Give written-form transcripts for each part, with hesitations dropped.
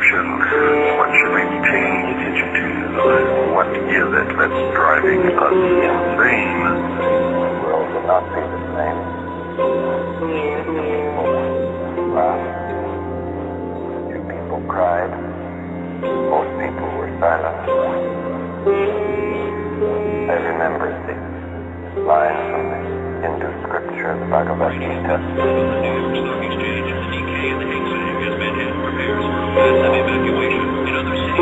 perception? What should we be paying attention to? What is it that's driving us insane? The world will not be the same. Two people laughed. Two people cried. Most people were silent. I remember the line from the Hindu scripture, the Bhagavad Gita. Massive evacuation in other cities.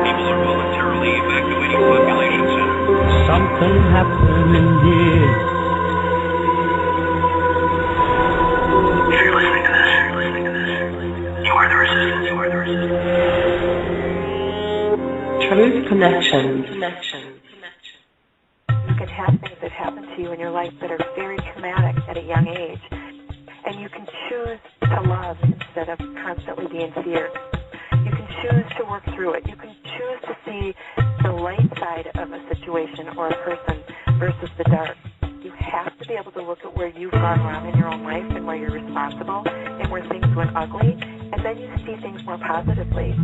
People are voluntarily evacuating population centers. Something happening here. If you're listening to this, you are the resistance. You are the resistance. Truth connection. You can have things that happen to you in your life that are very traumatic at a young age, and you can choose to love instead of constantly be in fear. You can choose to work through it. You can choose to see the light side of a situation or a person versus the dark. You have to be able to look at where you've gone wrong in your own life and where you're responsible and where things went ugly, and then you see things more positively.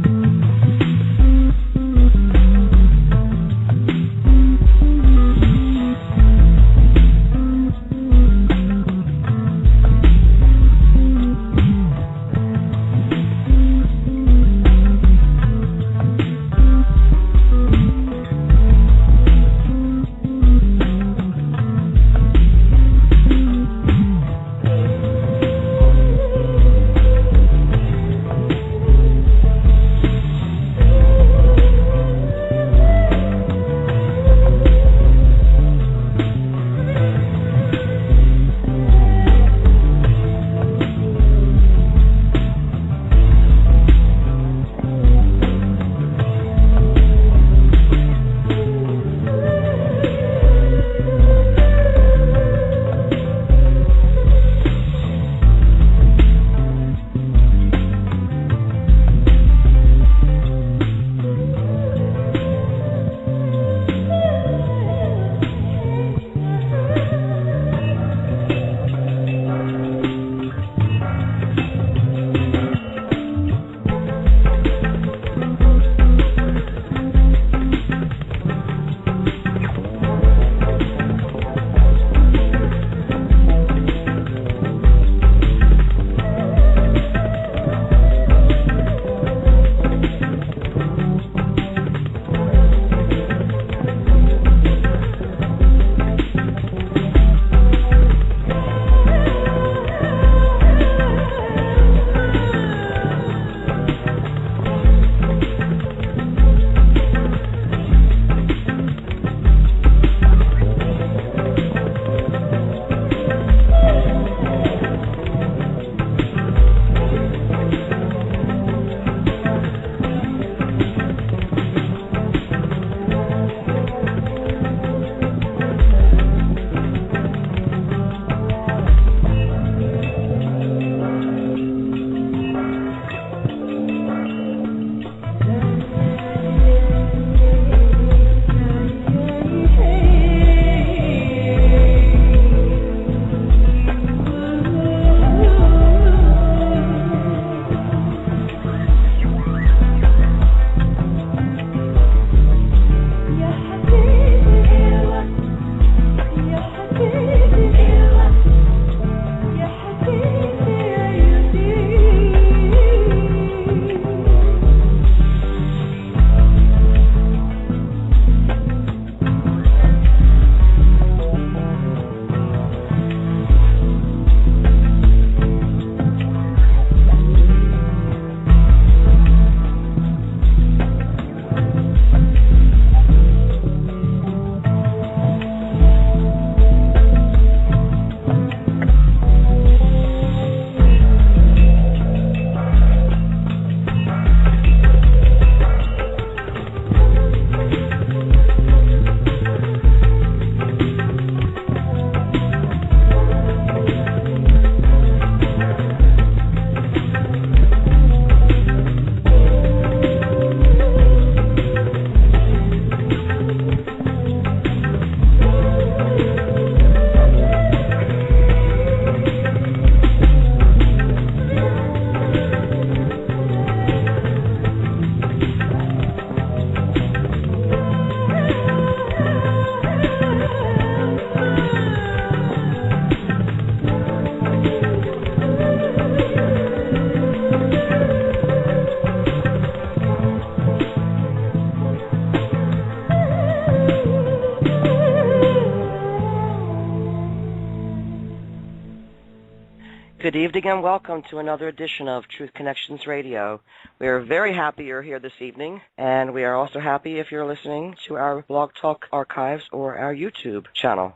Good evening and welcome to another edition of Truth Connections Radio. We are very happy you're here this evening, and we are also happy if you're listening to our Blog Talk archives or our YouTube channel.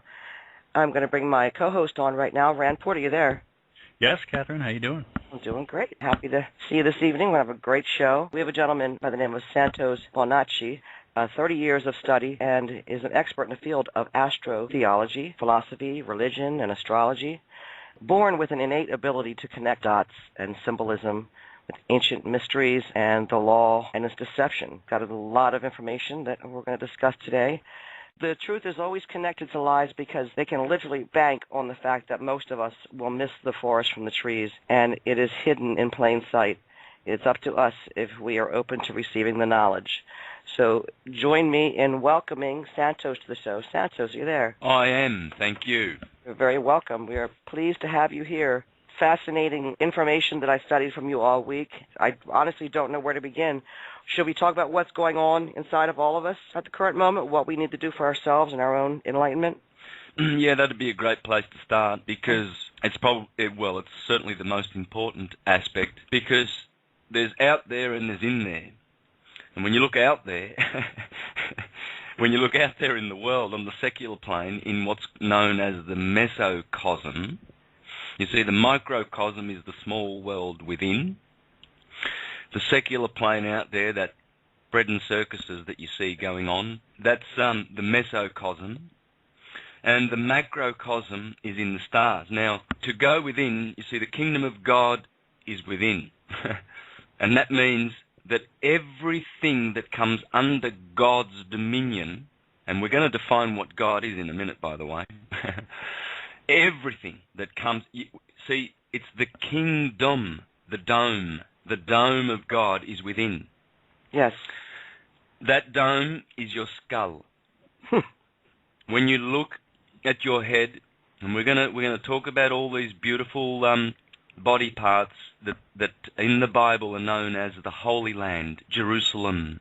I'm going to bring my co-host on right now. Rand Porter, you there? Yes, Catherine, how you doing? I'm doing great. Happy to see you this evening. We're going to have a great show. We have a gentleman by the name of Santos bonacci, 30 years of study, and is an expert in the field of astrotheology, philosophy, religion, and astrology. Born with an innate ability to connect dots and symbolism with ancient mysteries and the law and its deception. Got a lot of information that we're going to discuss today. The truth is always connected to lies because they can literally bank on the fact that most of us will miss the forest from the trees, and it is hidden in plain sight. It's up to us if we are open to receiving the knowledge. So join me in welcoming Santos to the show. Santos, are you there? I am, thank you. You're very welcome. We are pleased to have you here. Fascinating information that I studied from you all week. I honestly don't know where to begin. Should we talk about what's going on inside of all of us at the current moment, what we need to do for ourselves and our own enlightenment? Yeah, that'd be a great place to start because it's it's certainly the most important aspect because there's out there and there's in there. And when you look out there, when you look out there in the world on the secular plane in what's known as the mesocosm, you see the microcosm is the small world within. The secular plane out there, that bread and circuses that you see going on, that's the mesocosm. And the macrocosm is in the stars. Now, to go within, you see the kingdom of God is within. And that means that everything that comes under God's dominion, and we're going to define what God is in a minute, by the way, everything that comes, see, it's the kingdom, the dome of God is within. Yes. That dome is your skull. When you look at your head, and we're going to talk about all these beautiful body parts that in the Bible are known as the Holy Land, Jerusalem,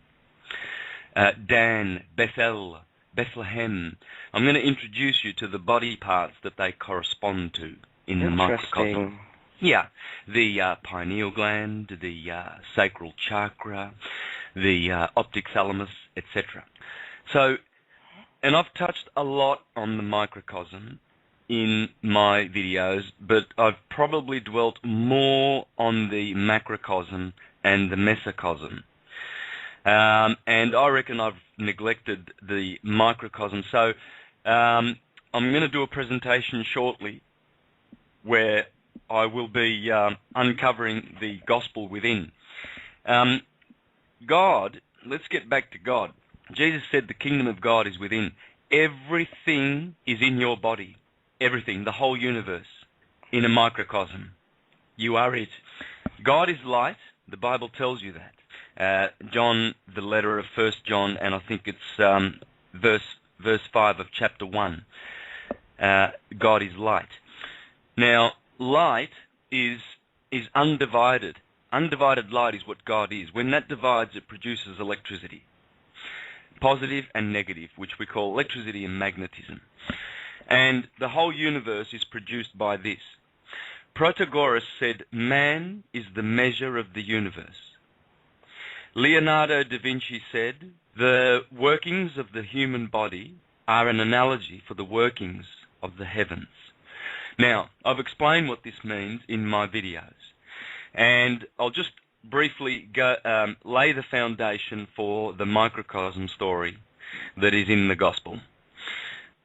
Dan, Bethel, Bethlehem. I'm going to introduce you to the body parts that they correspond to in the microcosm. Yeah, the pineal gland, the sacral chakra, the optic thalamus, etc. So, and I've touched a lot on the microcosm in my videos, but I've probably dwelt more on the macrocosm and the mesocosm. And I reckon I've neglected the microcosm. So I'm going to do a presentation shortly where I will be uncovering the gospel within. God, let's get back to God. Jesus said the kingdom of God is within. Everything is in your body. Everything, the whole universe, in a microcosm. You are it. God is light. The Bible tells you that. John, the letter of 1 John, and I think it's verse 5 of chapter 1. God is light. Now, light is undivided. Undivided light is what God is. When that divides, it produces electricity. Positive and negative, which we call electricity and magnetism. And the whole universe is produced by this. Protagoras said, man is the measure of the universe. Leonardo da Vinci said, the workings of the human body are an analogy for the workings of the heavens. Now, I've explained what this means in my videos. And I'll just briefly lay the foundation for the microcosm story that is in the gospel.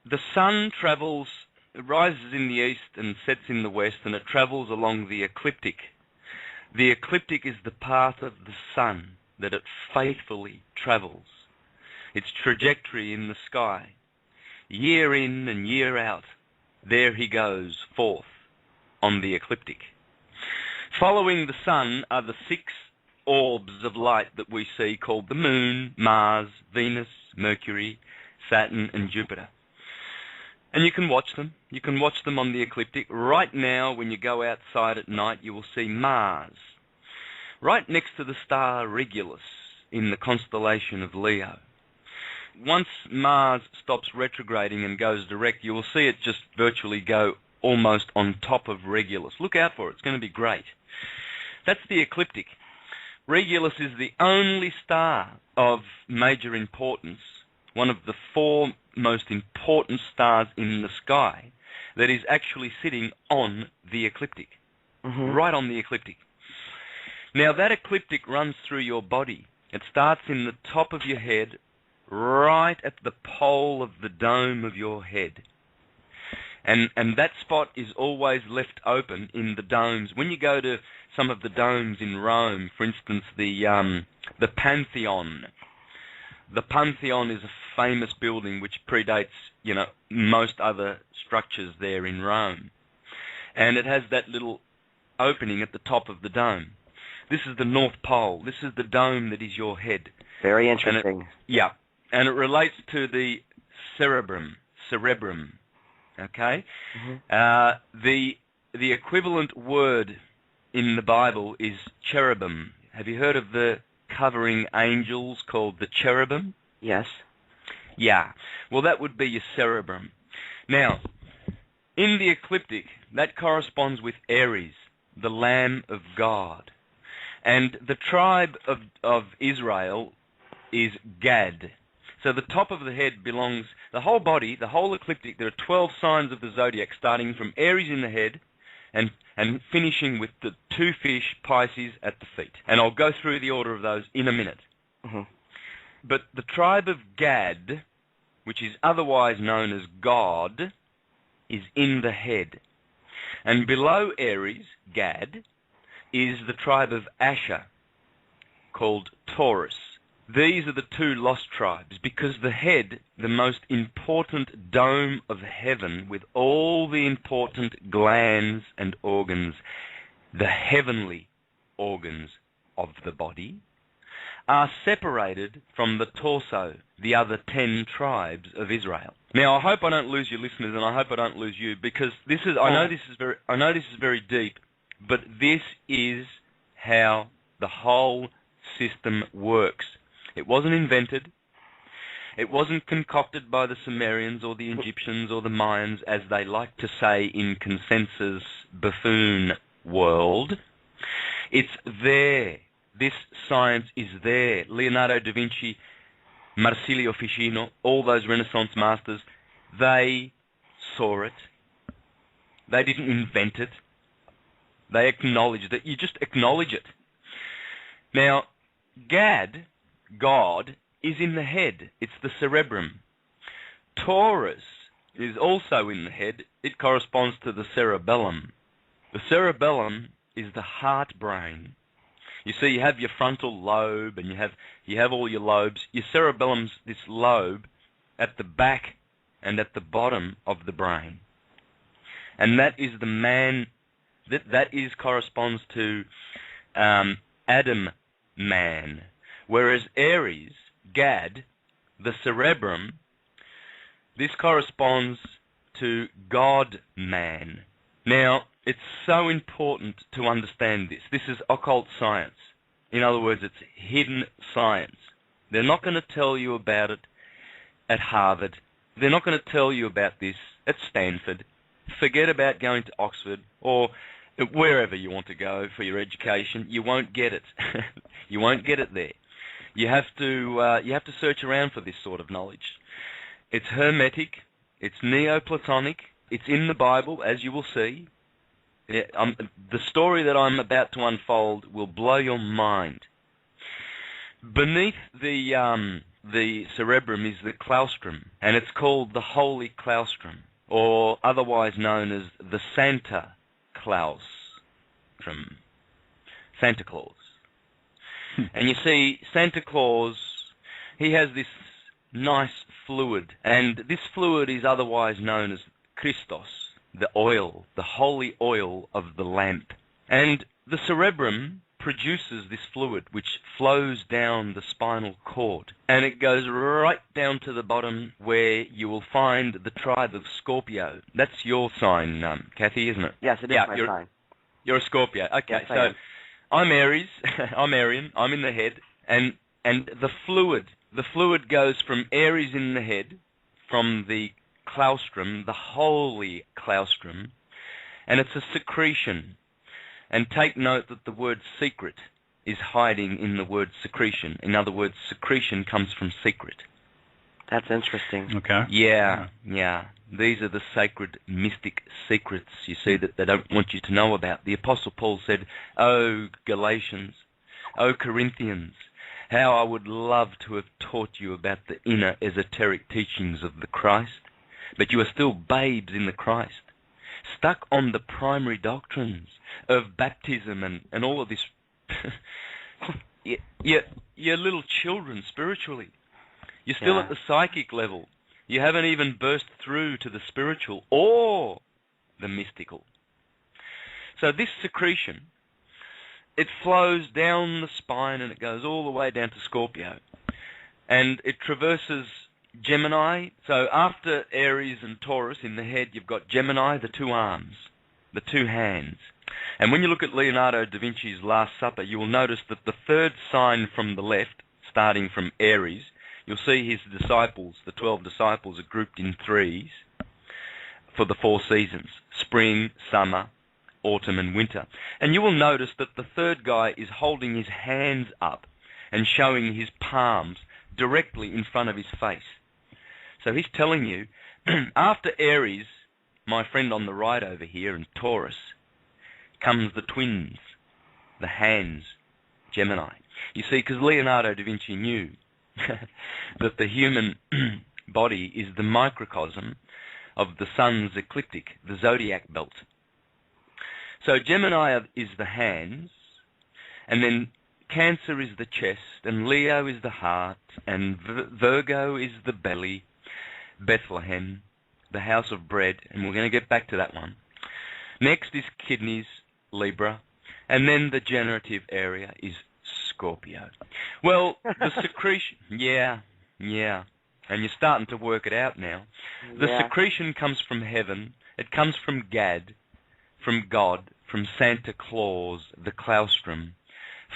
The sun rises in the east and sets in the west, and it travels along the ecliptic. The ecliptic is the path of the sun that it faithfully travels. Its trajectory in the sky. Year in and year out, there he goes forth on the ecliptic. Following the sun are the 6 orbs of light that we see called the moon, Mars, Venus, Mercury, Saturn, and Jupiter. And you can watch them. You can watch them on the ecliptic. Right now, when you go outside at night, you will see Mars, right next to the star Regulus in the constellation of Leo. Once Mars stops retrograding and goes direct, you will see it just virtually go almost on top of Regulus. Look out for it. It's going to be great. That's the ecliptic. Regulus is the only star of major importance, one of the 4 most important stars in the sky, that is actually sitting on the ecliptic, right on the ecliptic. Now, that ecliptic runs through your body. It starts in the top of your head, right at the pole of the dome of your head. And that spot is always left open in the domes. When you go to some of the domes in Rome, for instance, the Pantheon. The Pantheon is a famous building which predates, most other structures there in Rome. And it has that little opening at the top of the dome. This is the North Pole. This is the dome that is your head. Very interesting. And it relates to the cerebrum. Okay? The equivalent word in the Bible is cherubim. Have you heard of the covering angels called the cherubim? Yes. Yeah. Well, that would be your cerebrum. Now, in the ecliptic, that corresponds with Aries, the Lamb of God. And the tribe of Israel is Gad. So the top of the head belongs, the whole body, the whole ecliptic, there are 12 signs of the zodiac, starting from Aries in the head and finishing with the 2 fish, Pisces, at the feet. And I'll go through the order of those in a minute. But the tribe of Gad, which is otherwise known as God, is in the head. And below Aries, Gad, is the tribe of Asher, called Taurus. These are the 2 lost tribes, because the head, the most important dome of heaven, with all the important glands and organs, the heavenly organs of the body, are separated from the torso, the other 10 tribes of Israel. Now, I hope I don't lose your listeners, and I hope I don't lose you, because this is, I know this is very deep, but this is how the whole system works. It wasn't invented. It wasn't concocted by the Sumerians or the Egyptians or the Mayans, as they like to say in consensus buffoon world. It's there. This science is there. Leonardo da Vinci, Marsilio Ficino, all those Renaissance masters, they saw it. They didn't invent it. They acknowledged it. You just acknowledge it. Now, Gad, God, is in the head. It's the cerebrum. Taurus is also in the head. It corresponds to the cerebellum. The cerebellum is the heart brain. You see, you have your frontal lobe, and you have all your lobes. Your cerebellum's this lobe at the back and at the bottom of the brain. And that is the man, that is corresponds to Adam man. Whereas Aries, Gad, the cerebrum, this corresponds to God man. Now, it's so important to understand this. This is occult science. In other words, it's hidden science. They're not going to tell you about it at Harvard. They're not going to tell you about this at Stanford. Forget about going to Oxford or wherever you want to go for your education. You won't get it. You won't get it there. You have to search around for this sort of knowledge. It's Hermetic. It's Neoplatonic. It's in the Bible, as you will see. The story that I'm about to unfold will blow your mind. Beneath the cerebrum is the claustrum, and it's called the Holy Claustrum, or otherwise known as the Santa Claustrum, Santa Claus. And you see, Santa Claus, he has this nice fluid, and this fluid is otherwise known as Christos, the oil, the holy oil of the lamp. And the cerebrum produces this fluid which flows down the spinal cord, and it goes right down to the bottom where you will find the tribe of Scorpio. That's your sign, Kathy, isn't it? Yes, it is my sign. You're a Scorpio. Okay, yes, so I'm Aries, I'm Arian, I'm in the head, and the fluid goes from Aries in the head, from the claustrum, the holy claustrum, And it's a secretion. And take note that the word secret is hiding in the word secretion. In other words, secretion comes from secret. That's interesting. Okay. Yeah. These are the sacred mystic secrets, you see, that they don't want you to know about. The Apostle Paul said, "Oh, Galatians, oh, Corinthians, how I would love to have taught you about the inner esoteric teachings of the Christ, but you are still babes in the Christ, stuck on the primary doctrines of baptism and all of this. You're little children spiritually. You're still at the psychic level. You haven't even burst through to the spiritual or the mystical." So this secretion, it flows down the spine and it goes all the way down to Scorpio. And it traverses Gemini. So after Aries and Taurus in the head, you've got Gemini, the two arms, the two hands. And when you look at Leonardo da Vinci's Last Supper, you will notice that the third sign from the left, starting from Aries, you'll see his disciples, the 12 disciples, are grouped in threes for the 4 seasons: spring, summer, autumn and winter. And you will notice that the third guy is holding his hands up and showing his palms directly in front of his face. So he's telling you, after Aries, my friend on the right over here, and Taurus, comes the twins, the hands, Gemini. You see, because Leonardo da Vinci knew that the human body is the microcosm of the sun's ecliptic, the zodiac belt. So Gemini is the hands, and then Cancer is the chest, and Leo is the heart, and Virgo is the belly, Bethlehem, the house of bread, and we're going to get back to that one. Next is kidneys, Libra, and then the generative area is Scorpio. Well, the secretion, yeah, and you're starting to work it out now. The secretion comes from heaven. It comes from Gad, from God, from Santa Claus, the claustrum,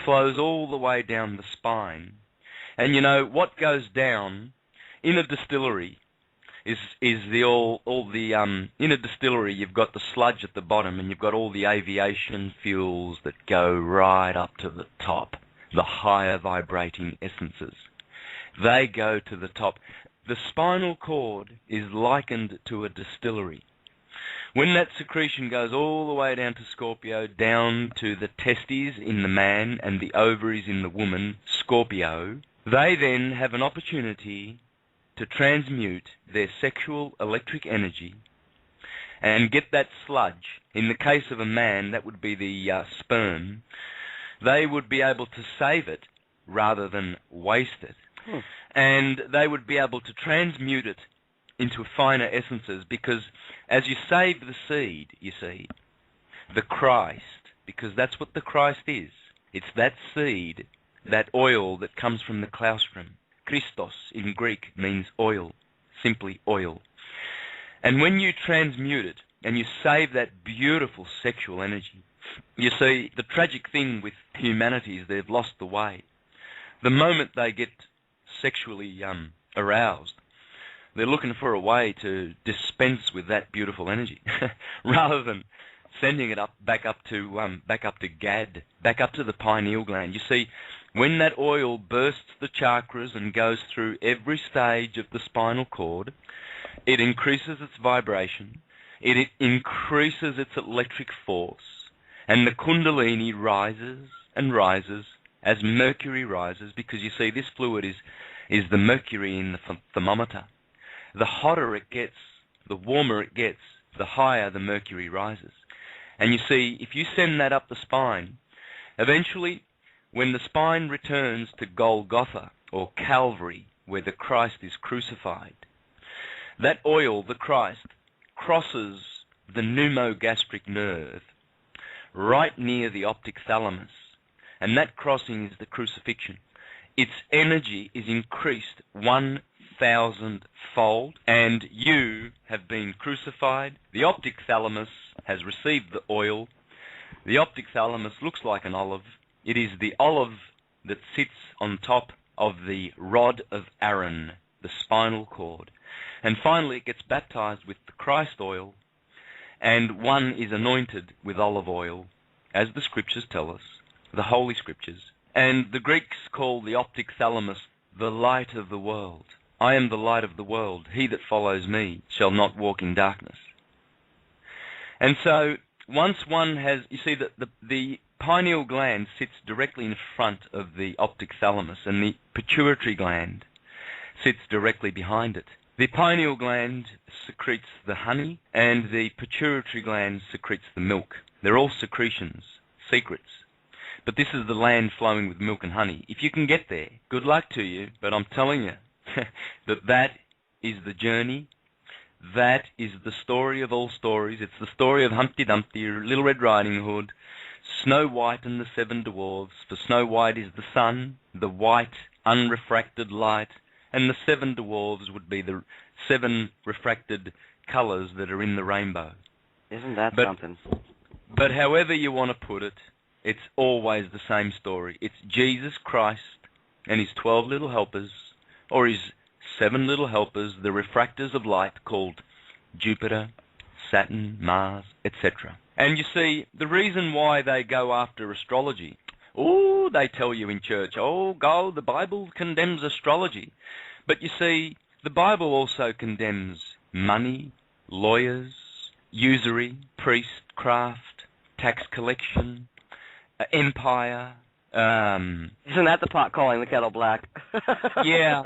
flows all the way down the spine. And you know what goes down in a distillery is in a distillery you've got the sludge at the bottom, and you've got all the aviation fuels that go right up to the top, the higher vibrating essences. They go to the top. The spinal cord is likened to a distillery. When that secretion goes all the way down to Scorpio, down to the testes in the man and the ovaries in the woman, Scorpio, they then have an opportunity to transmute their sexual electric energy and get that sludge. In the case of a man, that would be the sperm. They would be able to save it rather than waste it. And they would be able to transmute it into finer essences, because as you save the seed, you see, the Christ, because that's what the Christ is. It's that seed, that oil that comes from the claustrum. Christos in Greek means oil, simply oil. And when you transmute it and you save that beautiful sexual energy, you see, the tragic thing with humanity is they've lost the way. The moment they get sexually aroused, they're looking for a way to dispense with that beautiful energy, rather than sending it back up to Gad, back up to the pineal gland. You see, when that oil bursts the chakras and goes through every stage of the spinal cord, it increases its vibration, it increases its electric force, and the kundalini rises and rises as mercury rises, because you see, this fluid is the mercury in the thermometer. The hotter it gets, the warmer it gets, the higher the mercury rises. And you see, if you send that up the spine, eventually, when the spine returns to Golgotha, or Calvary, where the Christ is crucified, that oil, the Christ, crosses the pneumogastric nerve right near the optic thalamus, and that crossing is the crucifixion. Its energy is increased 1,000-fold, and you have been crucified. The optic thalamus has received the oil. The optic thalamus looks like an olive. It is the olive that sits on top of the rod of Aaron, the spinal cord. And finally it gets baptized with the Christ oil, and one is anointed with olive oil, as the scriptures tell us, the Holy Scriptures. And the Greeks call the optic thalamus the light of the world. I am the light of the world. He that follows me shall not walk in darkness. And so once one has, you see, the pineal gland sits directly in front of the optic thalamus, and the pituitary gland sits directly behind it. The pineal gland secretes the honey, and the pituitary gland secretes the milk. They're all secretions, secrets. But this is the land flowing with milk and honey. If you can get there, good luck to you, but I'm telling you that is the journey. That is the story of all stories. It's the story of Humpty Dumpty, Little Red Riding Hood, Snow White and the Seven Dwarfs. For Snow White is the sun, the white, unrefracted light, and the seven dwarves would be the seven refracted colours that are in the rainbow. Isn't that something? But however you want to put it, it's always the same story. It's Jesus Christ and his 12 little helpers, or his 7 little helpers, the refractors of light called Jupiter, Saturn, Mars, etc. And you see, the reason why they go after astrology, they tell you in church, the Bible condemns astrology. But you see, the Bible also condemns money, lawyers, usury, priestcraft, tax collection, empire. Isn't that the pot calling the kettle black? Yeah.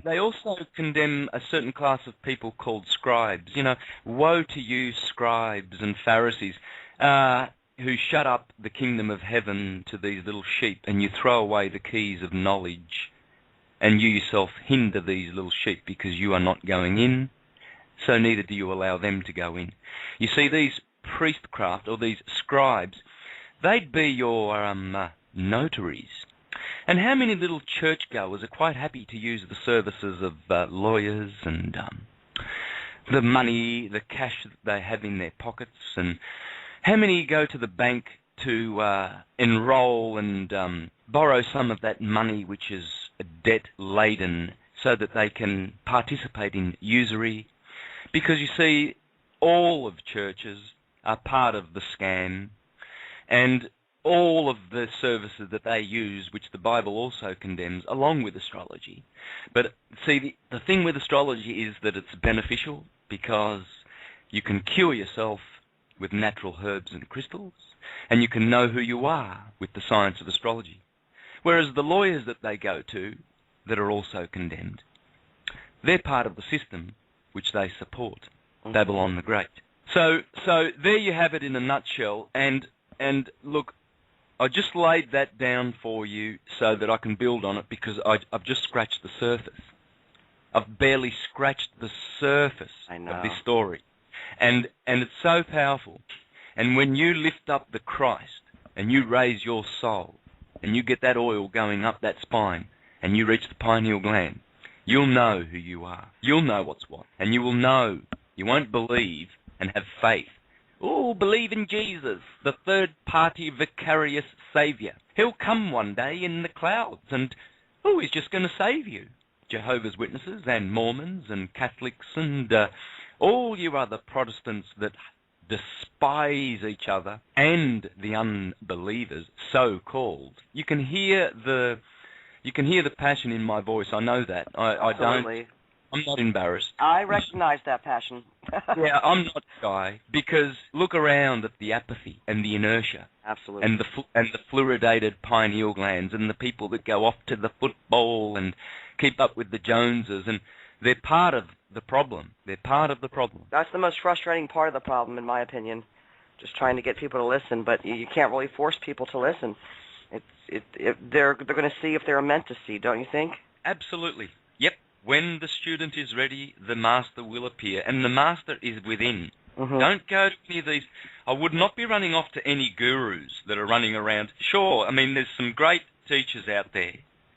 They also condemn a certain class of people called scribes. You know, woe to you, scribes and Pharisees, who shut up the kingdom of heaven to these little sheep, and you throw away the keys of knowledge, and you yourself hinder these little sheep because you are not going in, so neither do you allow them to go in. You see, these priestcraft, or these scribes, they'd be your notaries. And how many little churchgoers are quite happy to use the services of lawyers and the money, the cash that they have in their pockets? And how many go to the bank to enroll and borrow some of that money which is debt-laden so that they can participate in usury? Because you see, all of churches are part of the scam, and all of the services that they use, which the Bible also condemns, along with astrology. But see, the thing with astrology is that it's beneficial because you can cure yourself with natural herbs and crystals, and you can know who you are with the science of astrology. Whereas the lawyers that they go to, that are also condemned, they're part of the system which they support, Babylon the Great. So there you have it in a nutshell, and look, I just laid that down for you so that I can build on it, because I've just scratched the surface. I've barely scratched the surface of this story. And it's so powerful. And when you lift up the Christ and you raise your soul and you get that oil going up that spine and you reach the pineal gland, you'll know who you are. You'll know what's what. And you will know. You won't believe and have faith. Believe in Jesus, the third-party vicarious Saviour. He'll come one day in the clouds and, he's just going to save you. Jehovah's Witnesses and Mormons and Catholics and all you other Protestants that despise each other and the unbelievers, so-called. You can hear the passion in my voice. I know that. I'm not embarrassed. I recognize that passion. Yeah, I'm not shy, because look around at the apathy and the inertia. Absolutely. And the fluoridated pineal glands and the people that go off to the football and keep up with the Joneses, and they're part of the problem. They're part of the problem. That's the most frustrating part of the problem, in my opinion. Just trying to get people to listen, but you can't really force people to listen. They're going to see if they're meant to see, don't you think? Absolutely. Yep. When the student is ready, the master will appear, and the master is within. Mm-hmm. Don't go to any of these. I would not be running off to any gurus that are running around. Sure, I mean, there's some great teachers out there,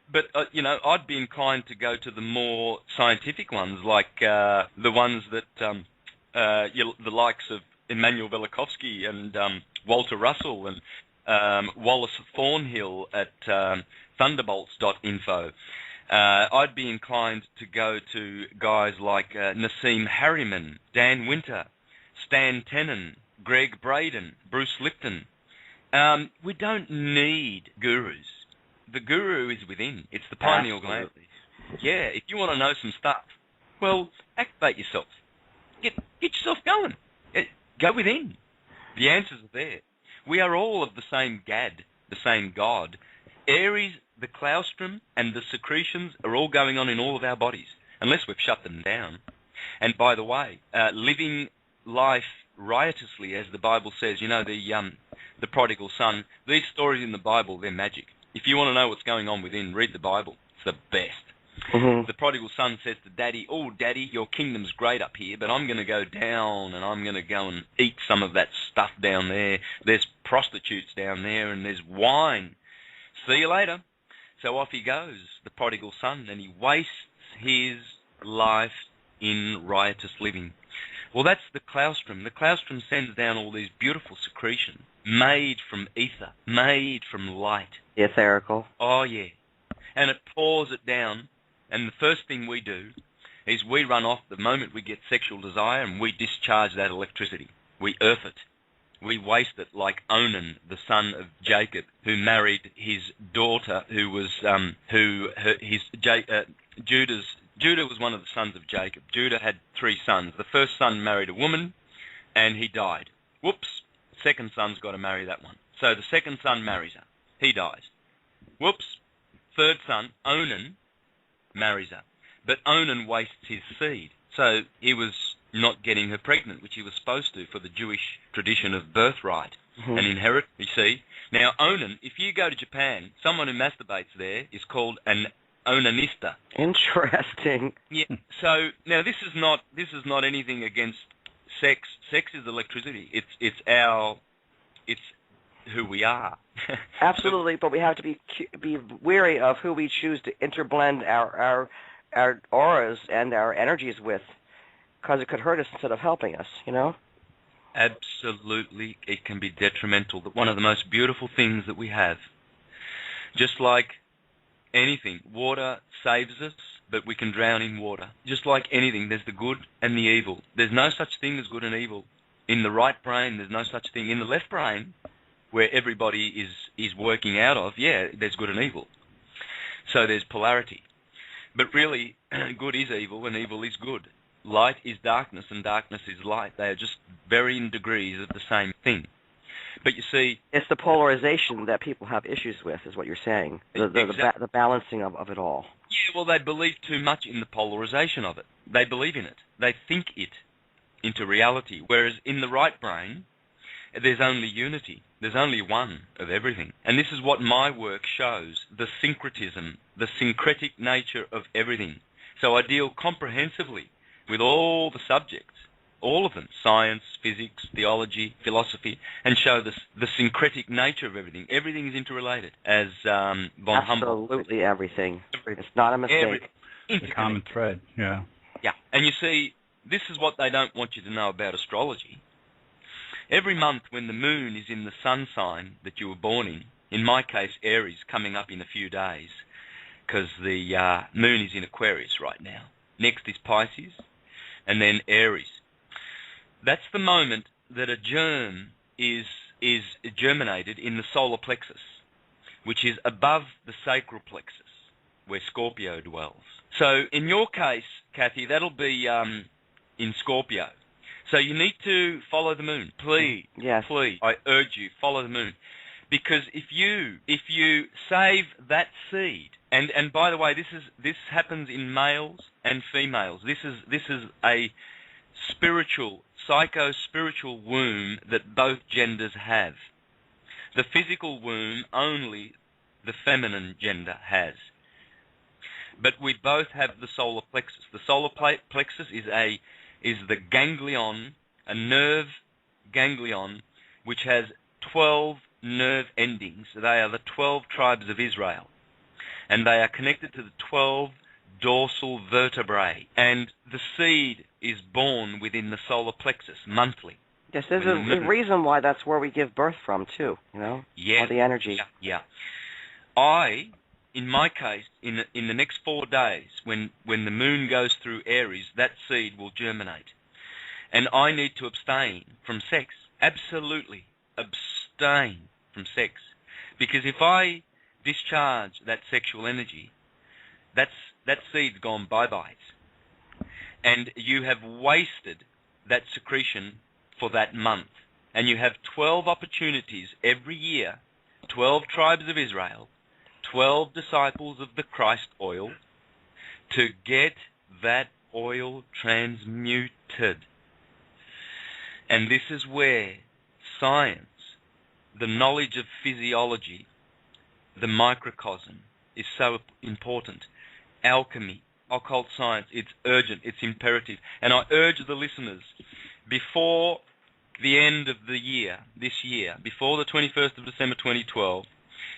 but I'd be inclined to go to the more scientific ones, like the ones that the likes of Immanuel Velikovsky and Walter Russell and Wallace Thornhill at thunderbolts.info. I'd be inclined to go to guys like Nassim Harriman, Dan Winter, Stan Tenen, Greg Braden, Bruce Lipton. We don't need gurus. The guru is within. It's the pineal gland. Yeah, if you want to know some stuff, well, activate yourself. Get yourself going. Go within. The answers are there. We are all of the same Gad, the same God. Aries, the claustrum, and the secretions are all going on in all of our bodies, unless we've shut them down. And by the way, living life riotously, as the Bible says, you know, the prodigal son, these stories in the Bible, they're magic. If you want to know what's going on within, read the Bible. It's the best. Mm-hmm. The prodigal son says to Daddy, "Oh, Daddy, your kingdom's great up here, but I'm going to go down and I'm going to go and eat some of that stuff down there. There's prostitutes down there and there's wine. See you later." So off he goes, the prodigal son, and he wastes his life in riotous living. Well, that's the claustrum. The claustrum sends down all these beautiful secretions made from ether, made from light. Etherical. Oh, yeah. And it pours it down. And the first thing we do is we run off the moment we get sexual desire and we discharge that electricity. We earth it. We waste it like Onan, the son of Jacob, who married his daughter, who was Judah was one of the sons of Jacob. Judah had 3 sons. The first son married a woman, and he died. Whoops. Second son's got to marry that one. So the second son marries her. He dies. Whoops. Third son, Onan, marries her. But Onan wastes his seed. So he was not getting her pregnant, which he was supposed to for the Jewish tradition of birthright and inheritance, you see. Now, Onan, if you go to Japan, someone who masturbates there is called an onanista. Interesting. Yeah. So now this is not anything against sex. Sex is electricity. It's who we are. Absolutely, but we have to be wary of who we choose to interblend our auras and our energies with, because it could hurt us instead of helping us, you know? Absolutely, it can be detrimental. One of the most beautiful things that we have, just like anything, water saves us, but we can drown in water. Just like anything, there's the good and the evil. There's no such thing as good and evil. In the right brain, there's no such thing. In the left brain, where everybody is working out of, yeah, there's good and evil. So there's polarity. But really, good is evil and evil is good. Light is darkness and darkness is light. They are just varying degrees of the same thing. But you see... It's the polarization that people have issues with, is what you're saying. The balancing of it all. Yeah, well, they believe too much in the polarization of it. They believe in it. They think it into reality. Whereas in the right brain, there's only unity. There's only one of everything. And this is what my work shows, the syncretism, the syncretic nature of everything. So I deal comprehensively with all the subjects, all of them, science, physics, theology, philosophy, and show the syncretic nature of everything. Everything is interrelated, as von Humboldt. Absolutely everything. It's not a mistake. It's a common thread, yeah. Yeah, and you see, this is what they don't want you to know about astrology. Every month when the moon is in the sun sign that you were born in my case Aries, coming up in a few days, because the moon is in Aquarius right now. Next is Pisces, and then Aries. That's the moment that a germ is germinated in the solar plexus, which is above the sacral plexus, where Scorpio dwells. So in your case, Kathy, that'll be in Scorpio. So you need to follow the moon. Please, yes. Please, I urge you, follow the moon. Because if you save that seed, and by the way, this happens in males and females. This is a spiritual, psycho-spiritual womb that both genders have. The physical womb only the feminine gender has. But we both have the solar plexus. The solar plexus is the ganglion, a nerve ganglion, which has 12 nerve endings. They are the 12 tribes of Israel. And they are connected to the 12 dorsal vertebrae. And the seed is born within the solar plexus monthly. Yes, there's a reason why that's where we give birth from, too, you know? Yeah. All the energy. Yeah. In my case, in the next 4 days, when the moon goes through Aries, that seed will germinate. And I need to abstain from sex. Absolutely abstain from sex. Because if I discharge that sexual energy, that seed's gone bye-bye. And you have wasted that secretion for that month. And you have 12 opportunities every year, 12 tribes of Israel, 12 disciples of the Christ oil, to get that oil transmuted. And this is where science, the knowledge of physiology, the microcosm is so important. Alchemy, occult science, it's urgent, it's imperative. And I urge the listeners, before the end of the year, this year, before the 21st of December 2012,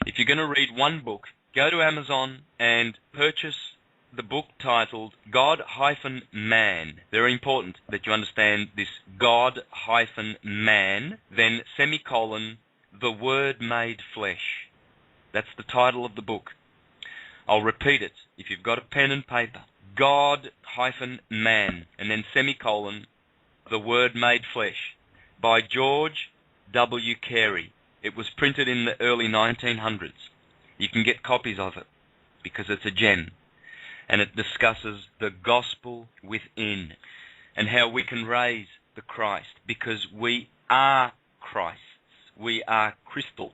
if you're going to read one book, go to Amazon and purchase the book titled God-Man. Very important that you understand this God-Man, then semicolon, the Word made flesh. That's the title of the book. I'll repeat it if you've got a pen and paper. God-Man, and then semicolon, the Word made flesh, by George W. Carey. It was printed in the early 1900s. You can get copies of it because it's a gem. And it discusses the gospel within and how we can raise the Christ, because we are Christs. We are crystals.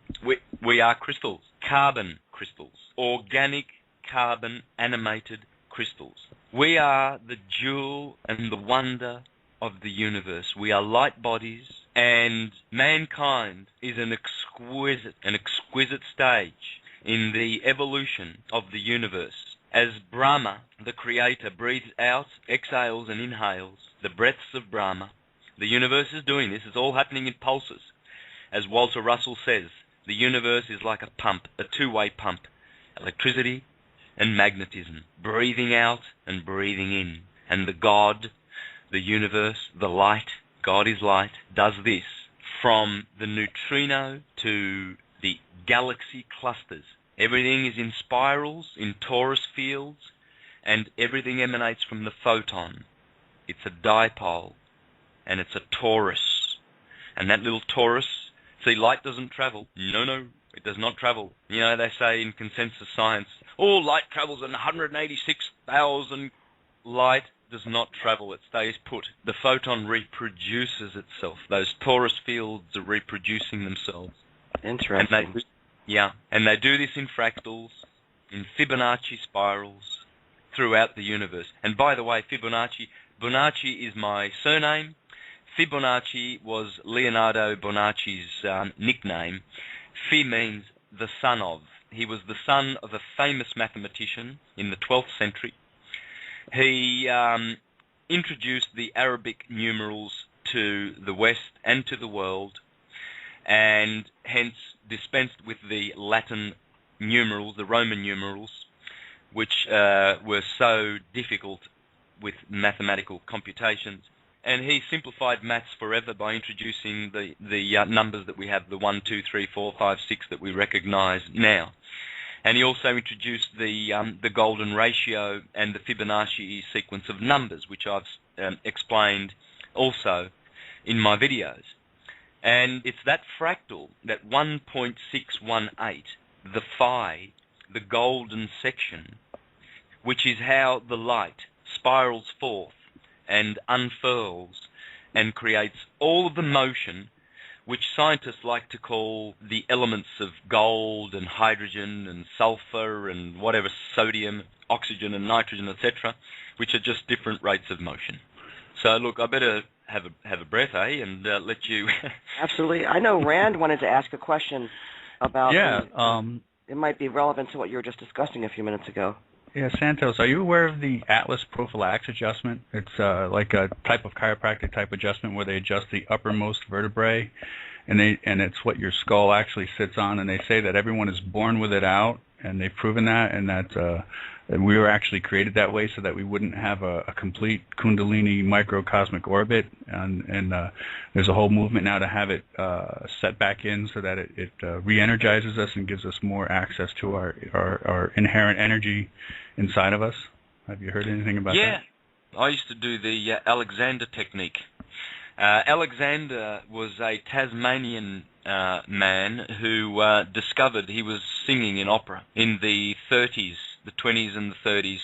We are crystals, carbon crystals, organic carbon animated crystals. We are the jewel and the wonder of the universe. We are light bodies, and mankind is an exquisite stage in the evolution of the universe. As Brahma, the creator, breathes out, exhales and inhales the breaths of Brahma, the universe is doing this. It's all happening in pulses. As Walter Russell says, the universe is like a pump, a two-way pump, electricity and magnetism, breathing out and breathing in. And the God, the universe, the light, God is light, does this from the neutrino to the galaxy clusters. Everything is in spirals, in torus fields, and everything emanates from the photon. It's a dipole, and it's a torus. And that little torus, see, light doesn't travel. No, it does not travel. You know, they say in consensus science, oh, light travels at 186,000. Light does not travel, it stays put. The photon reproduces itself. Those torus fields are reproducing themselves. Interesting. And they do this in fractals, in Fibonacci spirals, throughout the universe. And by the way, Bonacci is my surname. Fibonacci was Leonardo Bonacci's nickname. Fi means the son of. He was the son of a famous mathematician in the 12th century. He introduced the Arabic numerals to the West and to the world, and hence dispensed with the Latin numerals, the Roman numerals, which were so difficult with mathematical computations. And he simplified maths forever by introducing the numbers that we have, the 1, 2, 3, 4, 5, 6 that we recognize now. And he also introduced the golden ratio and the Fibonacci sequence of numbers, which I've explained also in my videos. And it's that fractal, that 1.618, the phi, the golden section, which is how the light spirals forth and unfurls and creates all of the motion which scientists like to call the elements of gold and hydrogen and sulfur and whatever, sodium, oxygen and nitrogen, etc., which are just different rates of motion. So look, I better have a breath, and let you... Absolutely. I know Rand wanted to ask a question about... Yeah. It might be relevant to what you were just discussing a few minutes ago. Yeah, Santos, are you aware of the Atlas prophylax adjustment? It's like a type of chiropractic type adjustment where they adjust the uppermost vertebrae, and it's what your skull actually sits on, and they say that everyone is born with it out, and they've proven that, and that we were actually created that way so that we wouldn't have a complete Kundalini microcosmic orbit, and there's a whole movement now to have it set back in so that it re-energizes us and gives us more access to our inherent energy inside of us. Have you heard anything about that? Yeah, I used to do the Alexander technique, Alexander was a Tasmanian man who discovered he was singing in opera in the 30s, the 20s and the 30s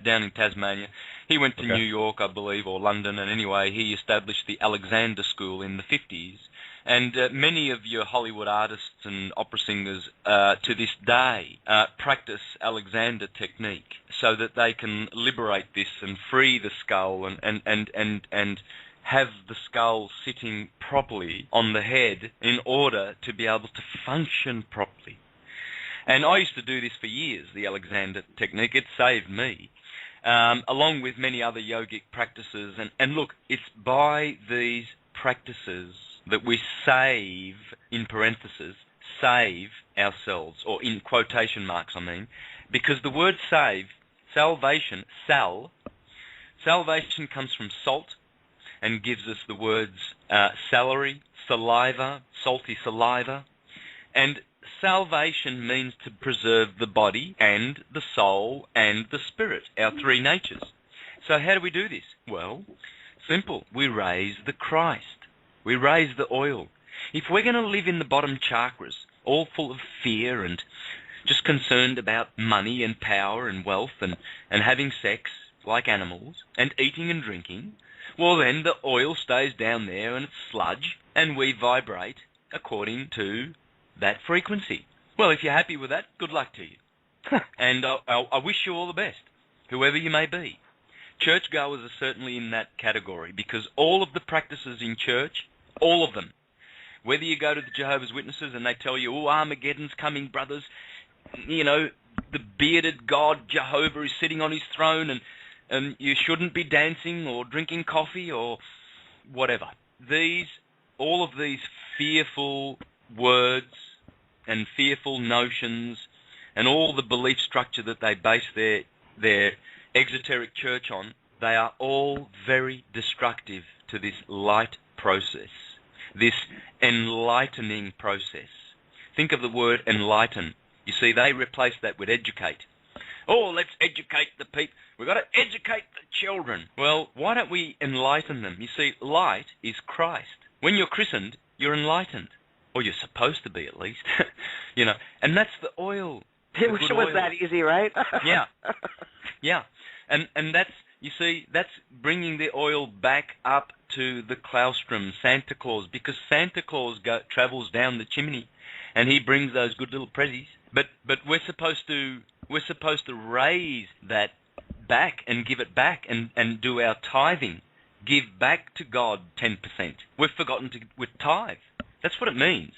down in Tasmania. He went to New York, I believe, or London, and anyway, he established the Alexander School in the 50s. And many of your Hollywood artists and opera singers to this day practice Alexander technique so that they can liberate this and free the skull and have the skull sitting properly on the head in order to be able to function properly. And I used to do this for years, the Alexander technique. It saved me, along with many other yogic practices. And look, it's by these practices that we save, in parentheses, save ourselves, or in quotation marks, I mean, because the word save, salvation, salvation comes from salt and gives us the words salary, saliva, salty saliva, and salvation means to preserve the body and the soul and the spirit, our three natures. So how do we do this? Well, simple. We raise the Christ. We raise the oil. If we're going to live in the bottom chakras, all full of fear and just concerned about money and power and wealth and having sex like animals and eating and drinking, well then the oil stays down there and it's sludge and we vibrate according to that frequency. Well, if you're happy with that, good luck to you. And I wish you all the best, whoever you may be. Churchgoers are certainly in that category because all of the practices in church, all of them, whether you go to the Jehovah's Witnesses and they tell you, oh, Armageddon's coming, brothers, you know, the bearded God Jehovah is sitting on his throne and you shouldn't be dancing or drinking coffee or whatever. All of these fearful words and fearful notions and all the belief structure that they base their exoteric church on, they are all very destructive to this light process, this enlightening process. Think of the word enlighten. You see, they replace that with educate. Oh, let's educate the people. We've got to educate the children. Well, why don't we enlighten them? You see, light is Christ. When you're christened, you're enlightened. Or you're supposed to be, at least. You know, and that's the oil. I wish it was that easy, right? Yeah. Yeah. And that's, you see, that's bringing the oil back up to the claustrum, Santa Claus, because Santa Claus travels down the chimney and he brings those good little prezzies. But we're supposed to raise that back and give it back and do our tithing. Give back to God 10%. We've forgotten with tithe. That's what it means.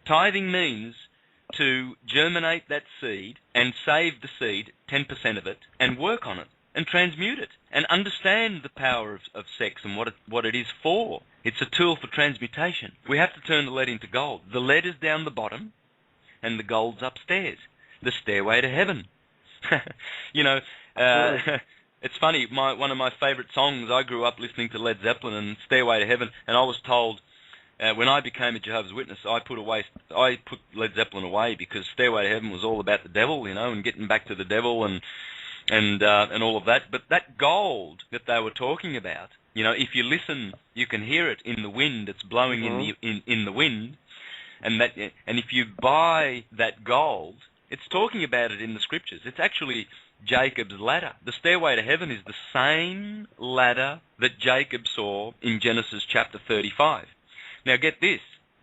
Tithing means to germinate that seed and save the seed, 10% of it, and work on it and transmute it and understand the power of sex and what it is for. It's a tool for transmutation. We have to turn the lead into gold. The lead is down the bottom and the gold's upstairs. The stairway to heaven. You know, it's funny, one of my favorite songs, I grew up listening to Led Zeppelin and Stairway to Heaven, and I was told when I became a Jehovah's Witness, I put Led Zeppelin away because Stairway to Heaven was all about the devil, you know, and getting back to the devil and all of that. But that gold that they were talking about, you know, if you listen, you can hear it in the wind. It's blowing in the wind, and if you buy that gold, it's talking about it in the scriptures. It's actually Jacob's ladder. The stairway to heaven is the same ladder that Jacob saw in Genesis chapter 35. Now get this,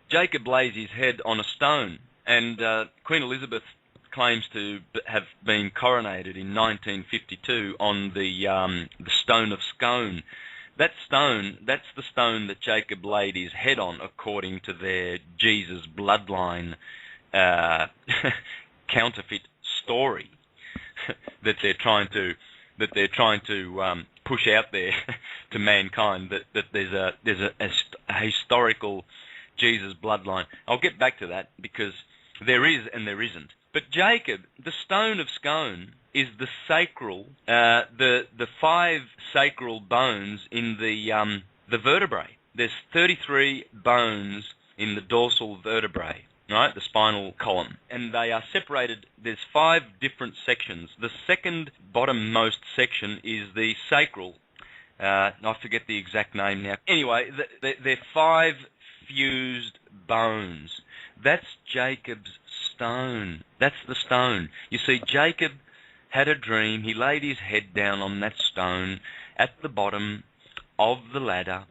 Jacob lays his head on a stone, and Queen Elizabeth claims to have been coronated in 1952 on the stone of Scone. That stone, that's the stone that Jacob laid his head on, according to their Jesus bloodline counterfeit story that they're trying to push out there to mankind, that there's a historical Jesus bloodline. I'll get back to that because there is and there isn't. But Jacob, the stone of Scone, is the sacral, the 5 sacral bones in the vertebrae. There's 33 bones in the dorsal vertebrae, right, the spinal column, and they are separated. There's 5 different sections. The second bottommost section is the sacral I forget the exact name now. Anyway, they're 5 fused bones. That's Jacob's stone. That's the stone. You see, Jacob had a dream. He laid his head down on that stone at the bottom of the ladder,